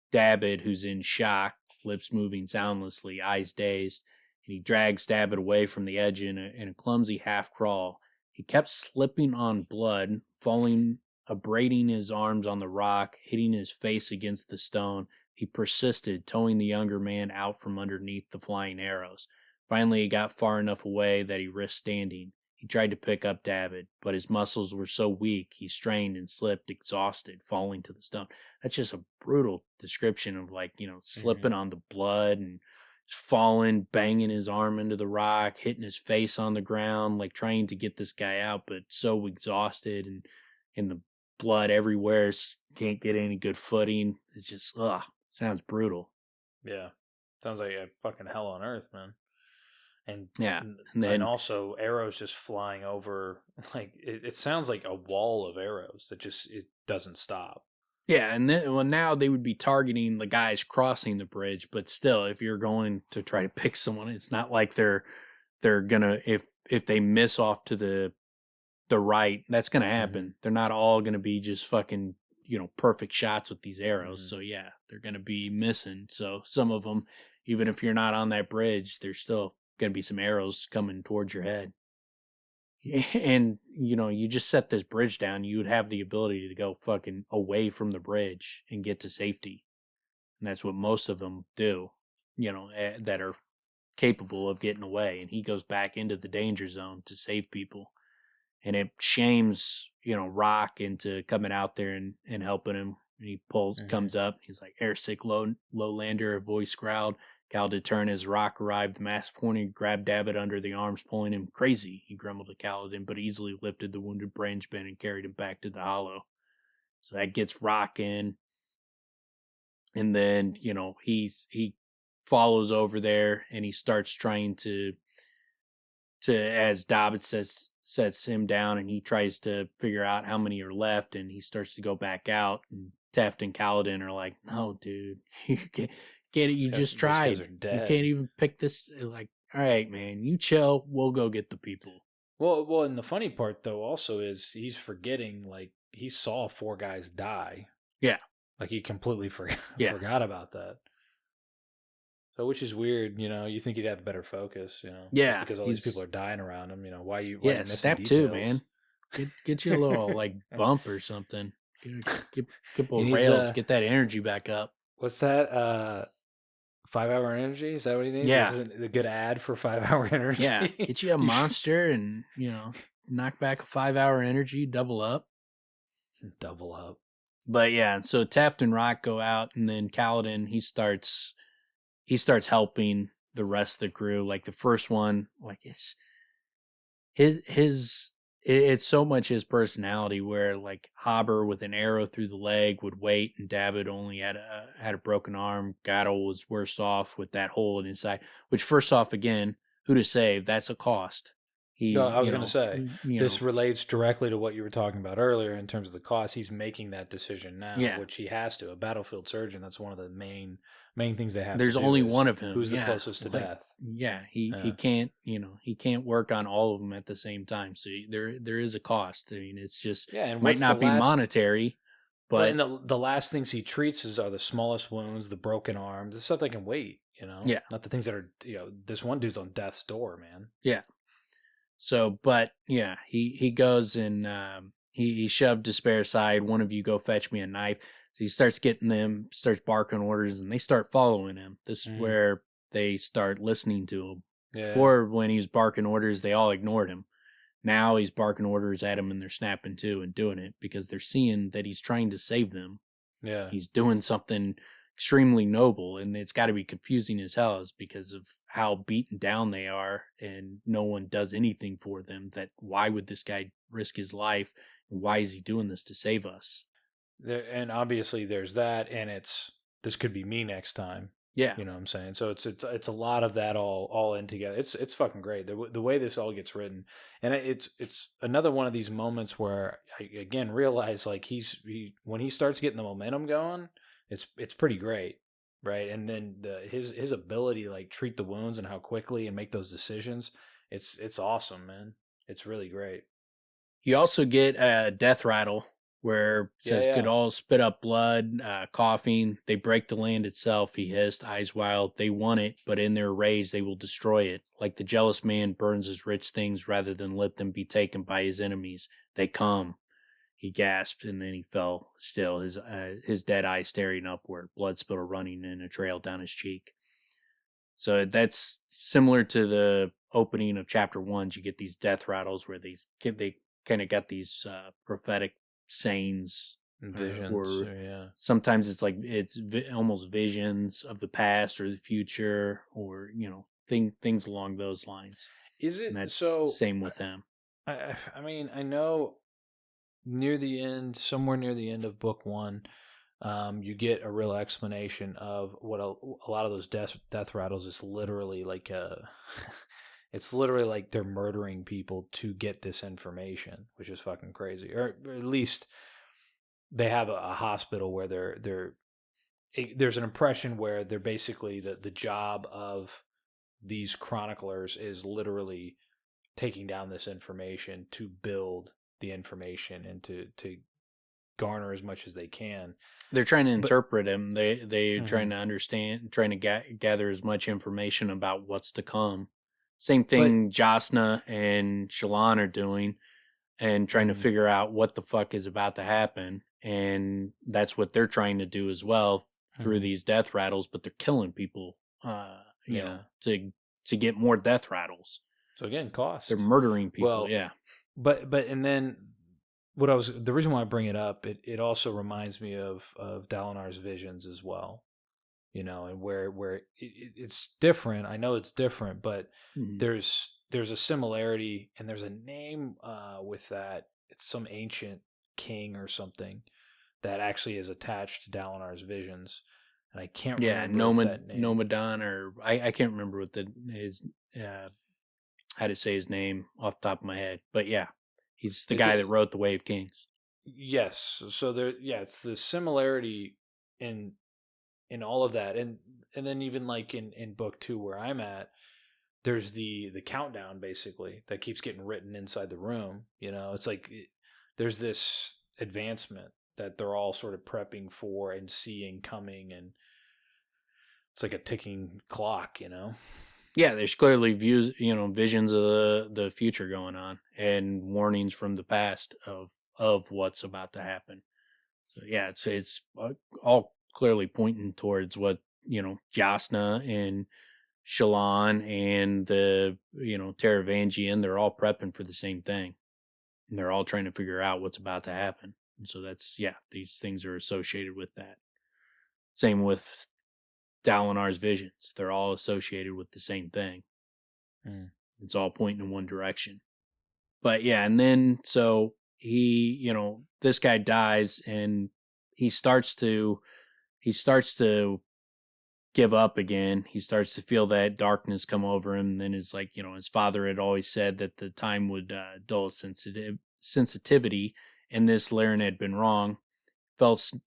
Speaker 1: Dabbit, who's in shock, lips moving soundlessly, eyes dazed. And he drags Dabbit away from the edge in a clumsy half crawl. He kept slipping on blood, falling, abrading his arms on the rock, hitting his face against the stone. He persisted, towing the younger man out from underneath the flying arrows. Finally, he got far enough away that he risked standing. He tried to pick up Dabbit, but his muscles were so weak, he strained and slipped, exhausted, falling to the stone. That's just a brutal description of slipping on the blood and falling, banging his arm into the rock, hitting his face on the ground, trying to get this guy out, but so exhausted and the blood everywhere, can't get any good footing. It's just, sounds brutal.
Speaker 2: Yeah. Sounds like a fucking hell on earth, man. And
Speaker 1: yeah,
Speaker 2: and also arrows just flying over, it sounds like a wall of arrows that it doesn't stop.
Speaker 1: Yeah, and then, now they would be targeting the guys crossing the bridge, but still, if you're going to try to pick someone, it's not like they're gonna, if they miss off to the right, that's gonna happen. They're not all gonna be just fucking perfect shots with these arrows. So yeah, they're gonna be missing. So some of them, even if you're not on that bridge, there's still gonna be some arrows coming towards your head. And you just set this bridge down, you would have the ability to go fucking away from the bridge and get to safety, and that's what most of them do, that are capable of getting away. And he goes back into the danger zone to save people, and it shames Rock into coming out there and helping him. And he comes up, he's like, "Airsick lowlander," a voice growled. Kaladin turned as Rock arrived. The masked horny grabbed Dabbit under the arms, pulling him. "Crazy," he grumbled to Kaladin, but easily lifted the wounded branchman and carried him back to the hollow. So that gets Rock in. And then, he follows over there, and he starts trying to as Dabbit sets him down, and he tries to figure out how many are left, and he starts to go back out, and Teft and Kaladin are like, "No, dude, you can't get it. You just tried. You can't even pick this. all right, man, you chill. We'll go get the people.
Speaker 2: Well, and the funny part though also is he's forgetting like he saw 4 guys die.
Speaker 1: Yeah.
Speaker 2: Like he completely
Speaker 1: Yeah.
Speaker 2: forgot about that. So, which is weird, you know. You think he'd have better focus, you know,
Speaker 1: Yeah.
Speaker 2: just because all these people are dying around him. You know, why you missing
Speaker 1: step
Speaker 2: details?
Speaker 1: 2, man. Get you a little like bump or something. Get a couple
Speaker 2: He needs,
Speaker 1: rails. Get that energy back up.
Speaker 2: What's that? 5-hour energy? Is that what he needs?
Speaker 1: Yeah.
Speaker 2: This is a good ad for 5-hour energy.
Speaker 1: Yeah. Get you a monster and knock back a 5-hour energy. Double up.
Speaker 2: Double up.
Speaker 1: But yeah, so Taft and Rock go out, and then Kaladin he starts helping the rest of the crew. Like the first one, like it's it's so much his personality where like Haber with an arrow through the leg would wait, and David only had a broken arm. Gatto was worse off with that hole in his side. Which first off, again, who to save? That's a cost.
Speaker 2: No, I was going to say, this relates directly to what you were talking about earlier in terms of the cost. He's making that decision now, which he has to. A battlefield surgeon, that's one of the main things they have
Speaker 1: There's
Speaker 2: to do.
Speaker 1: only one of him.
Speaker 2: Who's the closest to death.
Speaker 1: Yeah, he can't, he can't work on all of them at the same time. So there is a cost. I mean, it's just
Speaker 2: and
Speaker 1: might not be monetary, but
Speaker 2: and the last things he treats are the smallest wounds, the broken arms, the stuff that can wait, not the things that are, this one dude's on death's door, man.
Speaker 1: Yeah. So, but yeah, he goes and he shoved Despair aside. One of you go fetch me a knife. So he starts barking orders, and they start following him. This is where they start listening to him. Yeah. Before, when he was barking orders, they all ignored him. Now he's barking orders at him, and they're snapping to and doing it because they're seeing that he's trying to save them. Yeah, he's doing something extremely noble, and it's got to be confusing as hell is because of how beaten down they are, and no one does anything for them. That why would this guy risk his life, and why is he doing this to save us?
Speaker 2: And obviously there's that, and this could be me next time.
Speaker 1: Yeah,
Speaker 2: you know what I'm saying. So it's a lot of that all in together. It's fucking great the way this all gets written, and it's another one of these moments where I again realize like when he starts getting the momentum going, it's pretty great, right? And then his ability to like treat the wounds and how quickly and make those decisions, it's awesome, man. It's really great.
Speaker 1: You also get a death rattle where it says could all spit up blood, coughing. They break the land itself, he hissed, eyes wild. They want it, but in their rage they will destroy it. Like the jealous man burns his rich things rather than let them be taken by his enemies. They come. He gasped, and then he fell still, his dead eye staring upward, blood spitter running in a trail down his cheek. So that's similar to the opening of chapter 1. You get these death rattles where they kind of got these prophetic sayings
Speaker 2: and visions.
Speaker 1: Or sometimes it's like it's almost visions of the past or the future, or things along those lines.
Speaker 2: Is it?
Speaker 1: And that's
Speaker 2: so
Speaker 1: same with him.
Speaker 2: I mean, I know somewhere near the end of book 1, you get a real explanation of what a lot of those death rattles is literally like it's literally like they're murdering people to get this information, which is fucking crazy. Or at least they have a hospital where there's an impression where they're basically the job of these chroniclers is literally taking down this information to build the information and to garner as much as they can.
Speaker 1: They're trying to interpret him. They're trying to understand, trying to gather as much information about what's to come. Same thing Jasna and Shallan are doing, and trying to figure out what the fuck is about to happen. And that's what they're trying to do as well through these death rattles, but they're killing people, you know, to get more death rattles.
Speaker 2: So again, cost.
Speaker 1: They're murdering people.
Speaker 2: Well, But and then the reason why I bring it up, it also reminds me of Dalinar's visions as well. And where it's different. I know it's different, but there's a similarity, and there's a name with that. It's some ancient king or something that actually is attached to Dalinar's visions, and I can't remember that name.
Speaker 1: Nomadon, or I can't remember what how to say his name off the top of my head, but yeah, he's the guy that wrote The Way of Kings.
Speaker 2: Yes, so it's the similarity in all of that, and then even like in book 2 where I'm at, there's the countdown basically that keeps getting written inside the room. It's like there's this advancement that they're all sort of prepping for and seeing coming, and it's like a ticking clock.
Speaker 1: Yeah, there's clearly visions of the future going on and warnings from the past of what's about to happen. So yeah, it's all clearly pointing towards what Jasna and Shallan and the Taravangian, they're all prepping for the same thing, and they're all trying to figure out what's about to happen. And so these things are associated with that. Same with Dalinar's visions; they're all associated with the same thing. It's all pointing in one direction. But yeah, and then so he, this guy dies, and he starts to give up again. He starts to feel that darkness come over him. And then it's like, his father had always said that the time would dull his sensitivity, and this Laren had been wrong.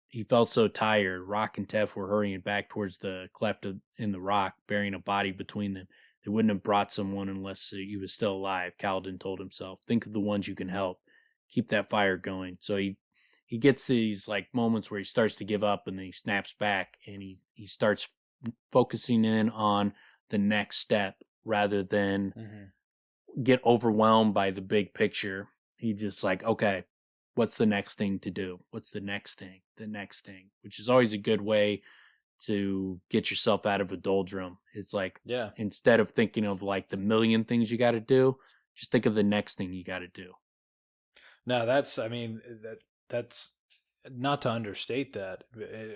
Speaker 1: He felt so tired. Rock and Tef were hurrying back towards the cleft in the rock, bearing a body between them. They wouldn't have brought someone unless he was still alive, Kaladin told himself. Think of the ones you can help. Keep that fire going. So he gets these like moments where he starts to give up, and then he snaps back, and he starts focusing in on the next step rather than get overwhelmed by the big picture. He just like, okay, what's the next thing to do? What's the next thing? The next thing, which is always a good way to get yourself out of a doldrum. It's like, instead of thinking of like the million things you got to do, just think of the next thing you got to do.
Speaker 2: No, that's not to understate that,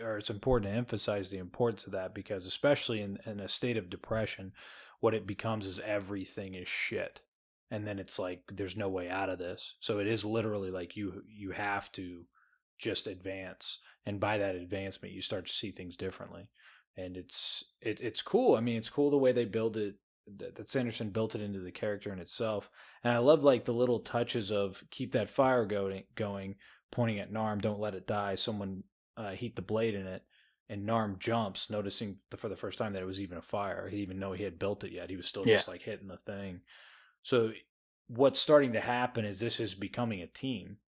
Speaker 2: or it's important to emphasize the importance of that, because especially in a state of depression, what it becomes is everything is shit. And then it's like, there's no way out of this. So it is literally like you have to just advance. And by that advancement, you start to see things differently. And it's cool. I mean, it's cool the way they build it, that Sanderson built it into the character in itself. And I love like the little touches of keep that fire going, pointing at Narm, don't let it die. Someone heat the blade in it. And Narm jumps, noticing for the first time that it was even a fire. He didn't even know he had built it yet. He was still just like hitting the thing. So what's starting to happen is this is becoming a team.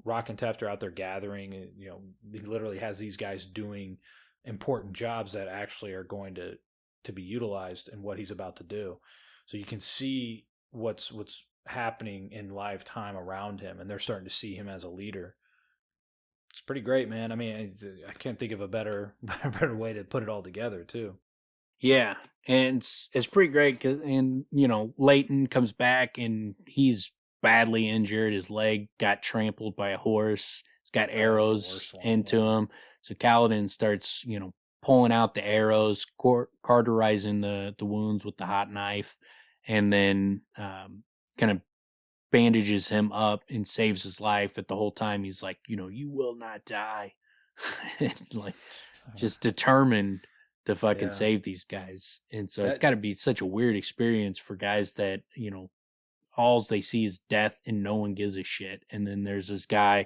Speaker 2: Rock and Teft are out there gathering. He literally has these guys doing important jobs that actually are going to be utilized in what he's about to do. So you can see what's happening in live time around him, and they're starting to see him as a leader. It's pretty great, man. I mean, I can't think of a better way to put it all together, too.
Speaker 1: Yeah, and it's pretty great, and Leighton comes back, and he's badly injured. His leg got trampled by a horse. He's got arrows into him. So Kaladin starts, pulling out the arrows, cauterizing the wounds with the hot knife, and then kind of bandages him up and saves his life. At the whole time, he's like, you will not die. Like, just determined to fucking save these guys. And so it's got to be such a weird experience for guys that, all they see is death and no one gives a shit. And then there's this guy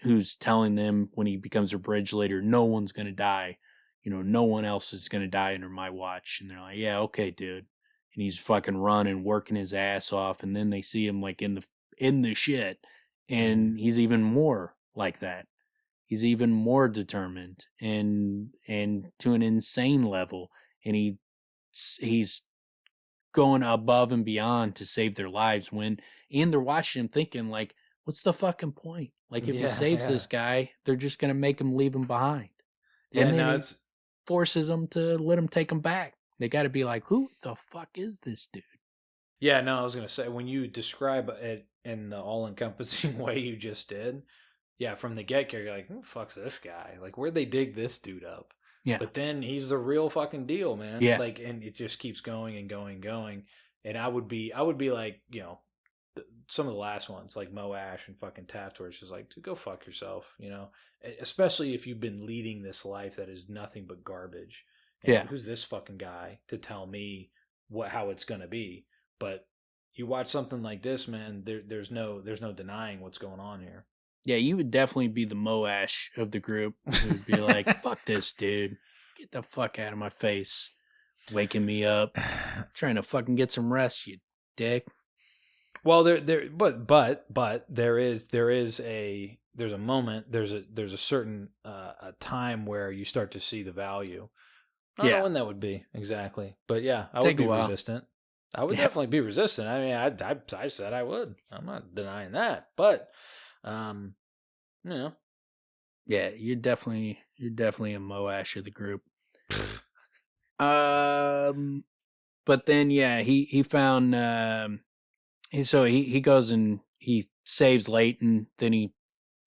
Speaker 1: who's telling them when he becomes a bridge leader, no one's going to die. No one else is going to die under my watch. And they're like, yeah, okay, dude. And he's fucking running, working his ass off. And then they see him like in the shit. And he's even more like that. He's even more determined and to an insane level. And he's going above and beyond to save their lives and they're watching him thinking like, what's the fucking point? Like if he saves this guy, they're just going to make him leave him behind. And then he forces them to let him take him back. They got to be like, who the fuck is this dude?
Speaker 2: Yeah, no, I was going to say, when you describe it in the all-encompassing way you just did, yeah, from the get-go, you're like, who the fuck's this guy? Like, where'd they dig this dude up?
Speaker 1: Yeah.
Speaker 2: But then he's the real fucking deal, man.
Speaker 1: Yeah.
Speaker 2: Like, and it just keeps going and going and going. And I would be like, some of the last ones, like Moash and fucking Taft, where it's just like, dude, go fuck yourself, Especially if you've been leading this life that is nothing but garbage. And who's this fucking guy to tell me how it's gonna be? But you watch something like this, man, there's no denying what's going on here.
Speaker 1: Yeah, you would definitely be the Moash of the group. Who would be like, fuck this, dude. Get the fuck out of my face. Waking me up, trying to fucking get some rest, you dick.
Speaker 2: Well, but there's a moment, there's a certain a time where you start to see the value. I don't know when that would be exactly, but yeah, I would be resistant. I would definitely be resistant. I mean, I said I would. I'm not denying that, but you know,
Speaker 1: yeah, you're definitely a Moash of the group. But then yeah, he found so he goes and he saves Leighton, then he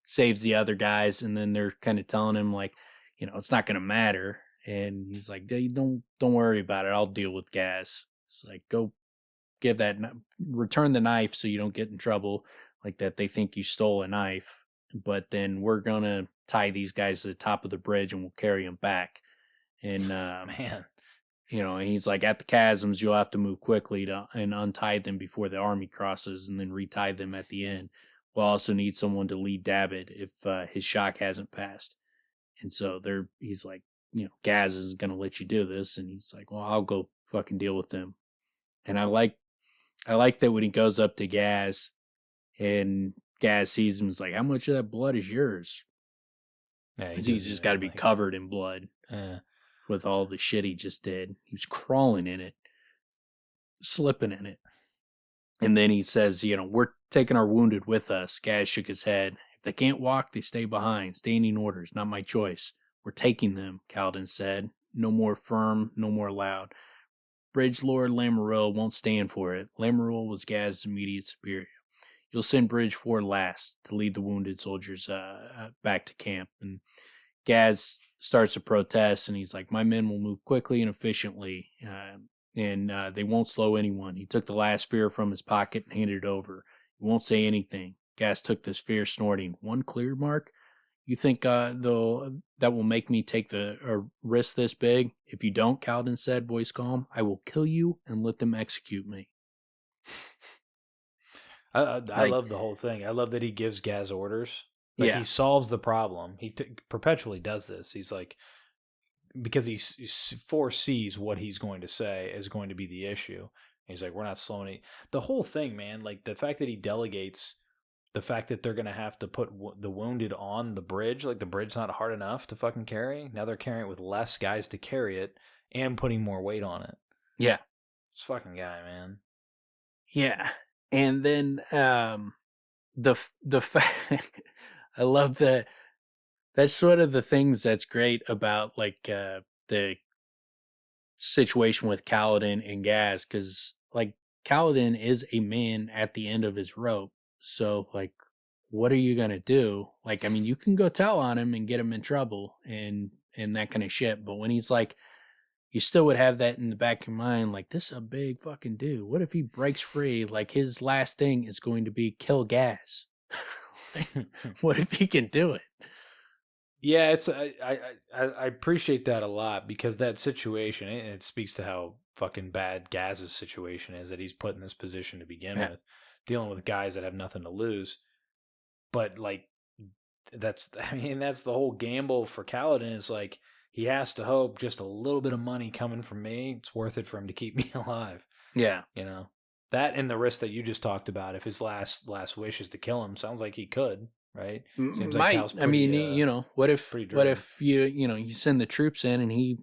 Speaker 1: saves the other guys, and then they're kind of telling him like, it's not gonna matter, and he's like, don't worry about it, I'll deal with Gaz. It's like, go give return the knife so you don't get in trouble like that. They think you stole a knife, but then we're gonna tie these guys to the top of the bridge and we'll carry them back. And
Speaker 2: man,
Speaker 1: and he's like, at the chasms, you'll have to move quickly and untie them before the army crosses, and then retie them at the end. We'll also need someone to lead David if his shock hasn't passed. And so he's like, Gaz is going to let you do this. And he's like, well, I'll go fucking deal with them. And I like that when he goes up to Gaz and Gaz sees him, he's like, how much of that blood is yours? Yeah, he's just got to be covered in blood. With all the shit he just did. He was crawling in it, slipping in it. And then he says, we're taking our wounded with us. Gaz shook his head. If they can't walk, they stay behind. Standing orders, not my choice. We're taking them, Kaladin said. No more firm, no more loud. Bridge Lord Lamaril won't stand for it. Lamaril was Gaz's immediate superior. You'll send Bridge forward last to lead the wounded soldiers back to camp. And Gaz starts to protest, and he's like, my men will move quickly and efficiently, and they won't slow anyone. He took the last sphere from his pocket and handed it over. He won't say anything. Gaz took the sphere, snorting. One clear mark? You think though that will make me take the risk this big? If you don't, Kaladin said, voice calm, I will kill you and let them execute me.
Speaker 2: I love the whole thing. I love that he gives Gaz orders. He solves the problem. He perpetually does this. He's like, because he foresees what he's going to say is going to be the issue. He's like, we're not slowing it. The whole thing, man, like the fact that he delegates, the fact that they're going to have to put the wounded on the bridge, like the bridge's not hard enough to fucking carry. Now they're carrying it with less guys to carry it and putting more weight on it.
Speaker 1: Yeah.
Speaker 2: This fucking guy, man.
Speaker 1: Yeah. And then the fact... I love that. That's sort of the things that's great about like the situation with Kaladin and Gaz, because like Kaladin is a man at the end of his rope. So like, what are you gonna do? Like, I mean, you can go tell on him and get him in trouble and that kind of shit. But when he's like, you still would have that in the back of your mind, like, this is a big fucking dude. What if he breaks free? Like, his last thing is going to be kill Gaz. What if he can do it?
Speaker 2: Yeah, it's I appreciate that a lot, because that situation, and it speaks to how fucking bad Gaz's situation is, that he's put in this position to begin with, dealing with guys that have nothing to lose. But like, that's the whole gamble for Kaladin. Is like, he has to hope just a little bit of money coming from me, it's worth it for him to keep me alive.
Speaker 1: Yeah,
Speaker 2: that and the risk that you just talked about. If his last wish is to kill him, sounds like he could, right? Seems like Cal's pretty,
Speaker 1: I mean, what if you send the troops in and he's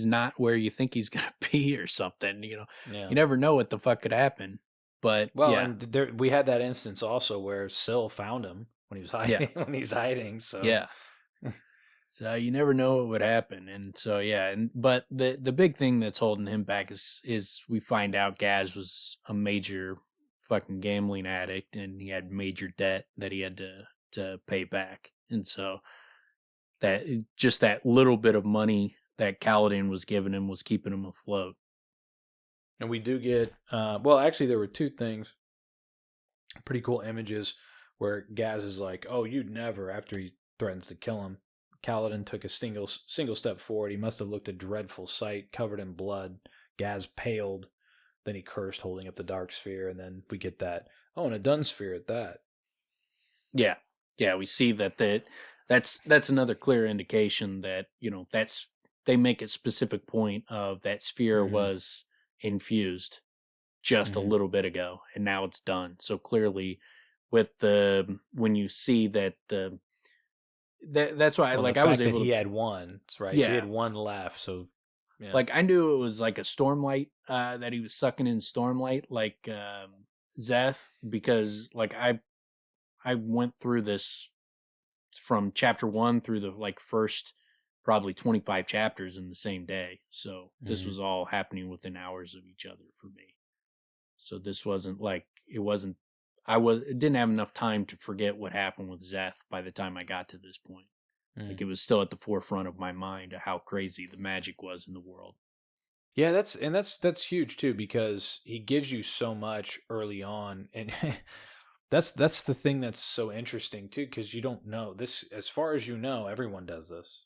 Speaker 1: not where you think he's gonna be or something? You never know what the fuck could happen. But
Speaker 2: and we had that instance also where Syl found him when he was hiding. When he's hiding, so
Speaker 1: yeah. So you never know what would happen. And so, but the big thing that's holding him back is we find out Gaz was a major fucking gambling addict, and he had major debt that he had to pay back. And so that just that little bit of money that Kaladin was giving him was keeping him afloat.
Speaker 2: And we do get, actually there were two things, pretty cool images where Gaz is like, oh, you'd never, after he threatens to kill him. Kaladin took a single step forward. He must have looked a dreadful sight, covered in blood. Gaz paled. Then he cursed, holding up the dark sphere. And then we get that, and a dun sphere at that.
Speaker 1: Yeah. Yeah, we see that's another clear indication that, that's they make a specific point of that sphere
Speaker 2: Mm-hmm.
Speaker 1: was infused just a
Speaker 2: Mm-hmm.
Speaker 1: little bit ago, and now it's done. So clearly, with the when you see that that's why
Speaker 2: Well, the
Speaker 1: I was
Speaker 2: fact that
Speaker 1: able
Speaker 2: he
Speaker 1: to,
Speaker 2: had one, right? So he
Speaker 1: yeah,
Speaker 2: had one left. So yeah.
Speaker 1: like I knew it was like a Stormlight, that he was sucking in Stormlight, like Zeth, because like I went through this from chapter 1 through the like first probably 25 chapters in the same day. So this
Speaker 2: Mm-hmm.
Speaker 1: was all happening within hours of each other for me. So this wasn't like it wasn't didn't have enough time to forget what happened with Zeth by the time I got to this point. Like it was still at the forefront of my mind of how crazy the magic was in the world.
Speaker 2: Yeah, that's huge too, because he gives you so much early on, and that's the thing that's so interesting too, because you don't know this. As far as you know, everyone does this.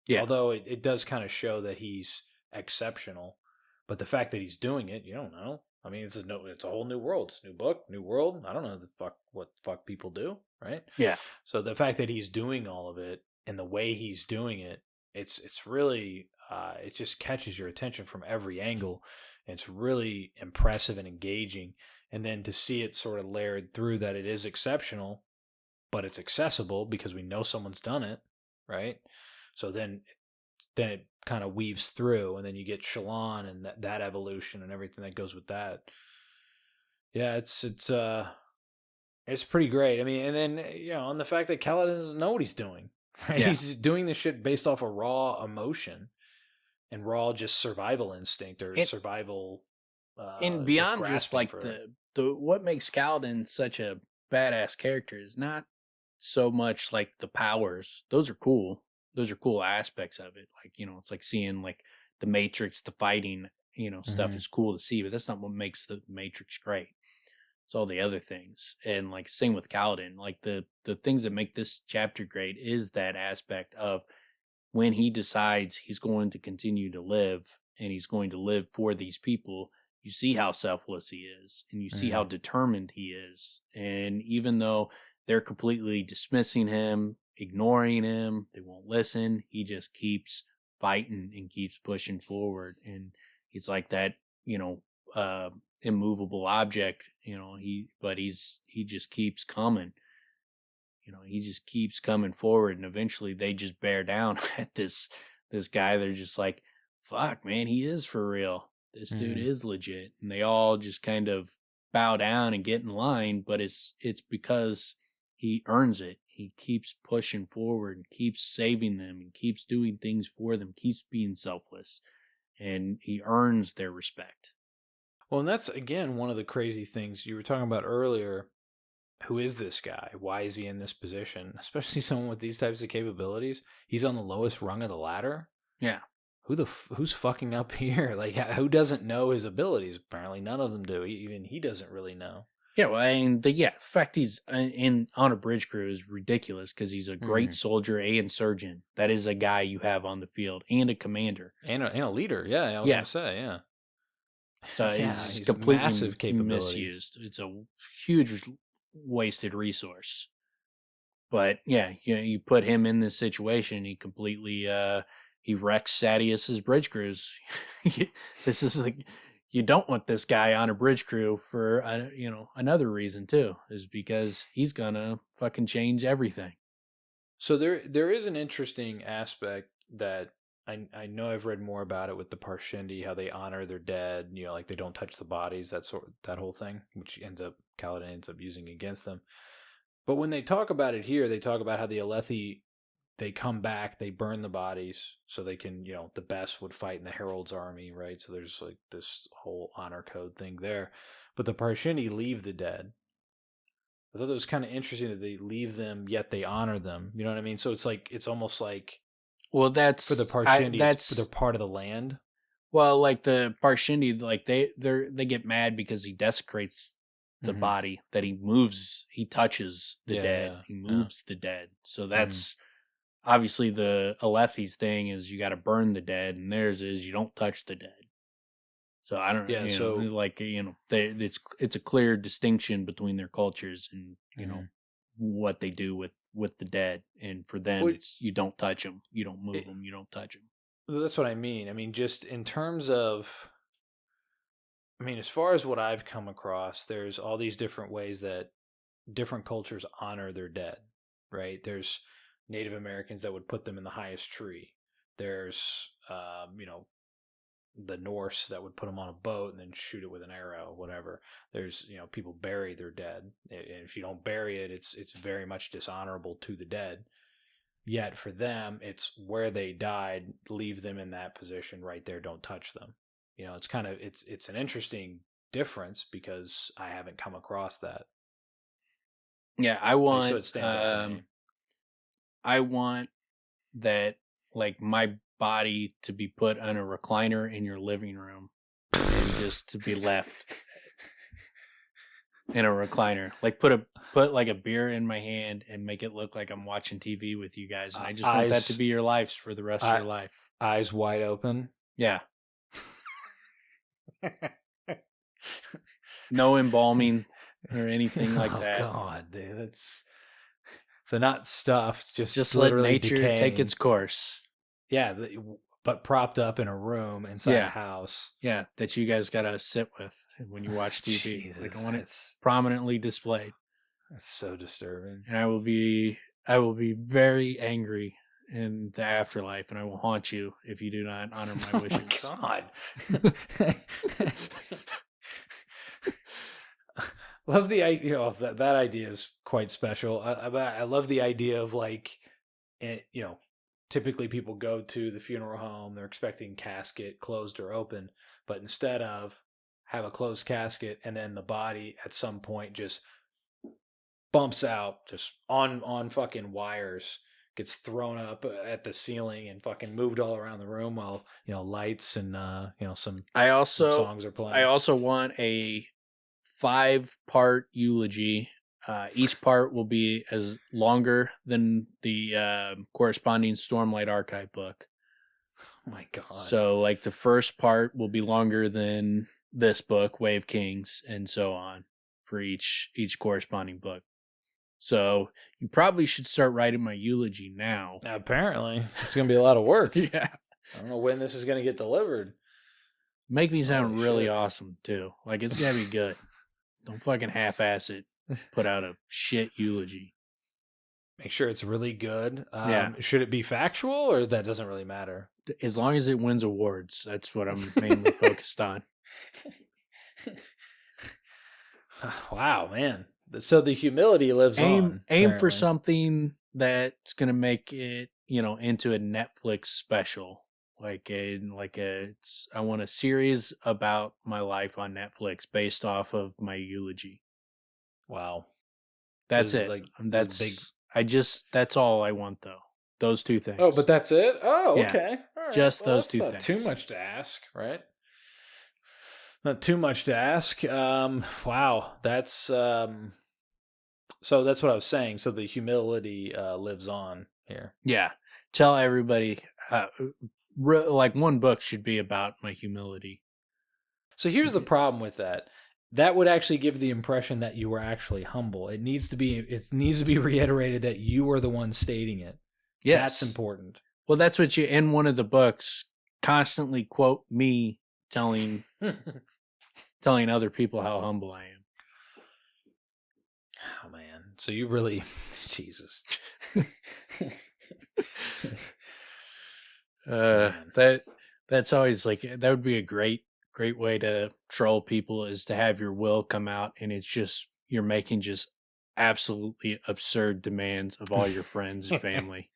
Speaker 1: Yeah.
Speaker 2: Although it does kind of show that he's exceptional, but the fact that he's doing it, you don't know. I mean, it's a whole new world. It's a new book, new world. I don't know what the fuck people do, right?
Speaker 1: Yeah.
Speaker 2: So the fact that he's doing all of it and the way he's doing it, it's really it just catches your attention from every angle. It's really impressive and engaging. And then to see it sort of layered through that it is exceptional, but it's accessible because we know someone's done it, right? So then it kind of weaves through, and then you get Shallan and that evolution and everything that goes with that. Yeah, it's pretty great. I mean, and then on the fact that Kaladin doesn't know what he's doing. Right?
Speaker 1: Yeah.
Speaker 2: He's doing this shit based off of raw emotion and raw just survival instinct or
Speaker 1: And,
Speaker 2: survival,
Speaker 1: and
Speaker 2: just
Speaker 1: beyond just
Speaker 2: grasping
Speaker 1: like
Speaker 2: for.
Speaker 1: the what makes Kaladin such a badass character is not so much like the powers. Those are cool. Those are cool aspects of it. Like, it's like seeing like the Matrix, the fighting, stuff
Speaker 2: Mm-hmm.
Speaker 1: is cool to see, but that's not what makes the Matrix great. It's all the other things. And like same with Kaladin. Like the things that make this chapter great is that aspect of when he decides he's going to continue to live and he's going to live for these people, you see how selfless he is and you see how
Speaker 2: Mm-hmm.
Speaker 1: determined he is. And even though they're completely dismissing him, ignoring him, they won't listen, he just keeps fighting and keeps pushing forward. And he's like that, immovable object, he just keeps coming. He just keeps coming forward, and eventually they just bear down at this guy. They're just like, fuck, man, he is for real. This dude
Speaker 2: Mm-hmm.
Speaker 1: is legit. And they all just kind of bow down and get in line, but it's because he earns it. He keeps pushing forward and keeps saving them and keeps doing things for them, keeps being selfless, and he earns their respect.
Speaker 2: Well, and that's again one of the crazy things you were talking about earlier. Who is this guy? Why is he in this position? Especially someone with these types of capabilities. He's on the lowest rung of the ladder.
Speaker 1: Yeah.
Speaker 2: Who's fucking up here? Like, who doesn't know his abilities? Apparently, none of them do. Even he doesn't really know.
Speaker 1: Yeah, well, I mean, the fact he's on a bridge crew is ridiculous because he's a great soldier and surgeon. That is a guy you have on the field and a commander
Speaker 2: And a leader. Yeah, I was gonna say, yeah.
Speaker 1: So
Speaker 2: Yeah,
Speaker 1: he's
Speaker 2: he's
Speaker 1: completely
Speaker 2: massive capabilities.
Speaker 1: misused. It's a huge wasted resource. But yeah, you put him in this situation, he completely he wrecks Sadius's bridge crews. This is like you don't want this guy on a bridge crew for another reason too, is because he's gonna fucking change everything.
Speaker 2: So there is an interesting aspect that I know I've read more about it with the Parshendi, how they honor their dead, like they don't touch the bodies, that whole thing, which Kaladin ends up using against them. But when they talk about it here, they talk about how the Alethi, they come back, they burn the bodies so they can, the best would fight in the Herald's army, right? So there's like this whole honor code thing there. But the Parshendi leave the dead. I thought it was kind of interesting that they leave them, yet they honor them. You know what I mean? So it's almost like
Speaker 1: Well,
Speaker 2: for the
Speaker 1: that's
Speaker 2: Parshendi, they're part of the land.
Speaker 1: well, like the Parshendi, like they get mad because he desecrates the body, that he touches the dead, he moves the dead. So that's obviously the Alethi's thing is you got to burn the dead, and theirs is you don't touch the dead. So I don't, it's a clear distinction between their cultures and what they do with the dead, and for them it's you don't touch them, you don't move them, you don't touch them.
Speaker 2: That's what I mean. I mean, just in terms of, I mean, as far as what I've come across, there's all these different ways that different cultures honor their dead, right? There's Native Americans that would put them in the highest tree. There's, the Norse that would put them on a boat and then shoot it with an arrow, whatever. There's, people bury their dead. And if you don't bury it, it's very much dishonorable to the dead. Yet for them, it's where they died, leave them in that position right there, don't touch them. It's kind of it's an interesting difference because I haven't come across that.
Speaker 1: Yeah, I
Speaker 2: So it stands out to me.
Speaker 1: I want that, like, my body to be put on a recliner in your living room and just to be left in a recliner. Like, put like a beer in my hand and make it look like I'm watching TV with you guys. And I just want that to be your lives for the rest of your life.
Speaker 2: Eyes wide open.
Speaker 1: Yeah. No embalming or anything like that.
Speaker 2: Oh God, dude, that's so not stuffed. Just
Speaker 1: let nature
Speaker 2: decaying.
Speaker 1: take its course.
Speaker 2: Yeah, but propped up in a room inside a house.
Speaker 1: Yeah, that you guys gotta sit with when you watch TV.
Speaker 2: Jesus,
Speaker 1: like, I want it prominently displayed.
Speaker 2: That's so disturbing.
Speaker 1: And I will be very angry in the afterlife, and I will haunt you if you do not honor my wishes.
Speaker 2: Oh my God. Love the idea. That idea is quite special. I love the idea of, like, typically people go to the funeral home, they're expecting casket closed or open, but instead of have a closed casket and then the body at some point just bumps out just on fucking wires, gets thrown up at the ceiling and fucking moved all around the room while, lights and, some songs are playing.
Speaker 1: I also want a 5-part eulogy. Each part will be as longer than the corresponding Stormlight archive book.
Speaker 2: Oh my God.
Speaker 1: So, like, the first part will be longer than this book, Way of Kings, and so on for each corresponding book. So you probably should start writing my eulogy now.
Speaker 2: Apparently. It's going to be a lot of work.
Speaker 1: Yeah.
Speaker 2: I don't know when this is going to get delivered.
Speaker 1: Make me sound really awesome, too. Like, it's going to be good. Don't fucking half-ass it. Put out a shit eulogy.
Speaker 2: Make sure it's really good. Should it be factual, or that doesn't really matter?
Speaker 1: As long as it wins awards, that's what I'm mainly focused on.
Speaker 2: Wow, man. So the humility lives on.
Speaker 1: Aim for something that's going to make it, into a Netflix special. I want a series about my life on Netflix based off of my eulogy.
Speaker 2: Wow.
Speaker 1: That's it. That's all I want, though. Those two things.
Speaker 2: Oh, but that's it? Oh,
Speaker 1: yeah.
Speaker 2: Okay. All right.
Speaker 1: Just those two things.
Speaker 2: Not too much to ask, right? Not too much to ask. Wow. That's so that's what I was saying. So the humility lives on here.
Speaker 1: Yeah. Tell everybody, like, one book should be about my humility.
Speaker 2: So here's the problem with that. That would actually give the impression that you were actually humble. It needs to be reiterated that you are the one stating it. Yes. That's important.
Speaker 1: Well, that's what you, in one of the books, constantly quote me telling other people how humble I am.
Speaker 2: Oh, man. So you really, Jesus.
Speaker 1: That's always, like, that would be a great way to troll people, is to have your will come out and it's just, you're making just absolutely absurd demands of all your friends and family.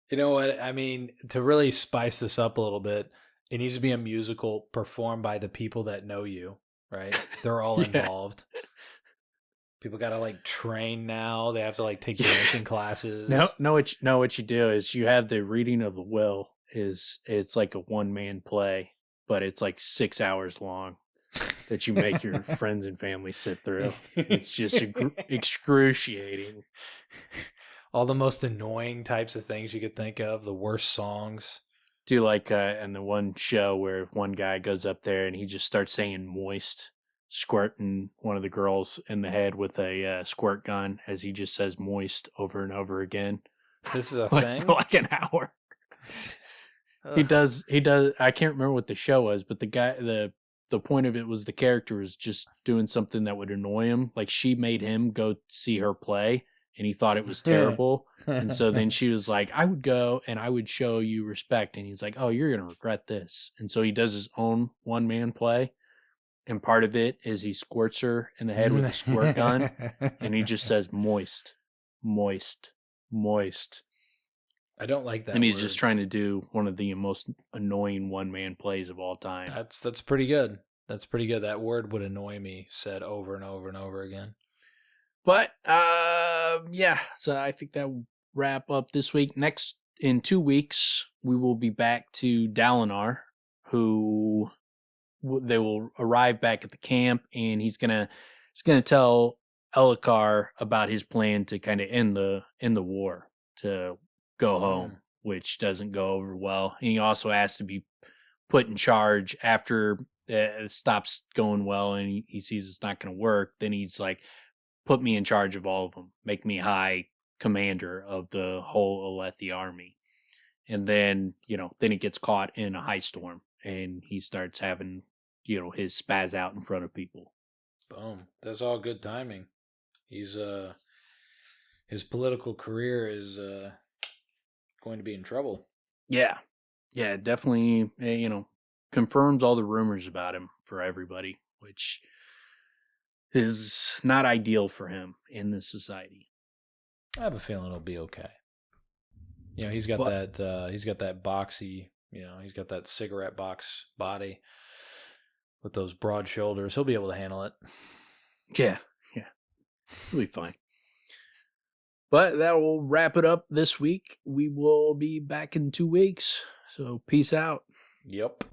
Speaker 2: You know what? I mean, to really spice this up a little bit, it needs to be a musical performed by the people that know you, right? They're all involved. People got to, like, train now. They have to, like, take dancing classes.
Speaker 1: No, what you do is you have the reading of the will. It's like a one-man play, but it's like 6 hours long that you make your friends and family sit through. It's just excruciating.
Speaker 2: All the most annoying types of things you could think of, the worst songs.
Speaker 1: Do like in the one show where one guy goes up there and he just starts saying moist, squirting one of the girls in the head with a squirt gun as he just says moist over and over again.
Speaker 2: This is a thing?
Speaker 1: For like an hour. He does. I can't remember what the show was, but the point of it was the character was just doing something that would annoy him. Like she made him go see her play, and he thought it was terrible. And so then she was like, I would go and I would show you respect. And he's like, oh, you're going to regret this. And so he does his own one-man play. And part of it is he squirts her in the head with a squirt gun. And he just says, moist, moist, moist.
Speaker 2: I don't like that.
Speaker 1: And he's
Speaker 2: word.
Speaker 1: just trying to do one of the most annoying one-man plays of all time.
Speaker 2: That's pretty good. That's pretty good. That word would annoy me said over and over and over again.
Speaker 1: But, yeah, so I think that will wrap up this week. In 2 weeks, we will be back to Dalinar, who they will arrive back at the camp, and he's gonna tell Elhokar about his plan to kind of end the war, to go home, which doesn't go over well. And he also has to be put in charge after it stops going well, and he sees it's not going to work. Then he's like, put me in charge of all of them. Make me high commander of the whole Alethi army. And then, then he gets caught in a high storm and he starts having, his spaz out in front of people.
Speaker 2: Boom. That's all good timing. He's, his political career is, going to be in trouble.
Speaker 1: Yeah. Yeah, definitely, confirms all the rumors about him for everybody, which is not ideal for him in this society.
Speaker 2: I have a feeling it'll be okay. He's got that boxy, he's got that cigarette box body with those broad shoulders. He'll be able to handle it.
Speaker 1: Yeah. He'll be fine. But that will wrap it up this week. We will be back in 2 weeks. So peace out.
Speaker 2: Yep.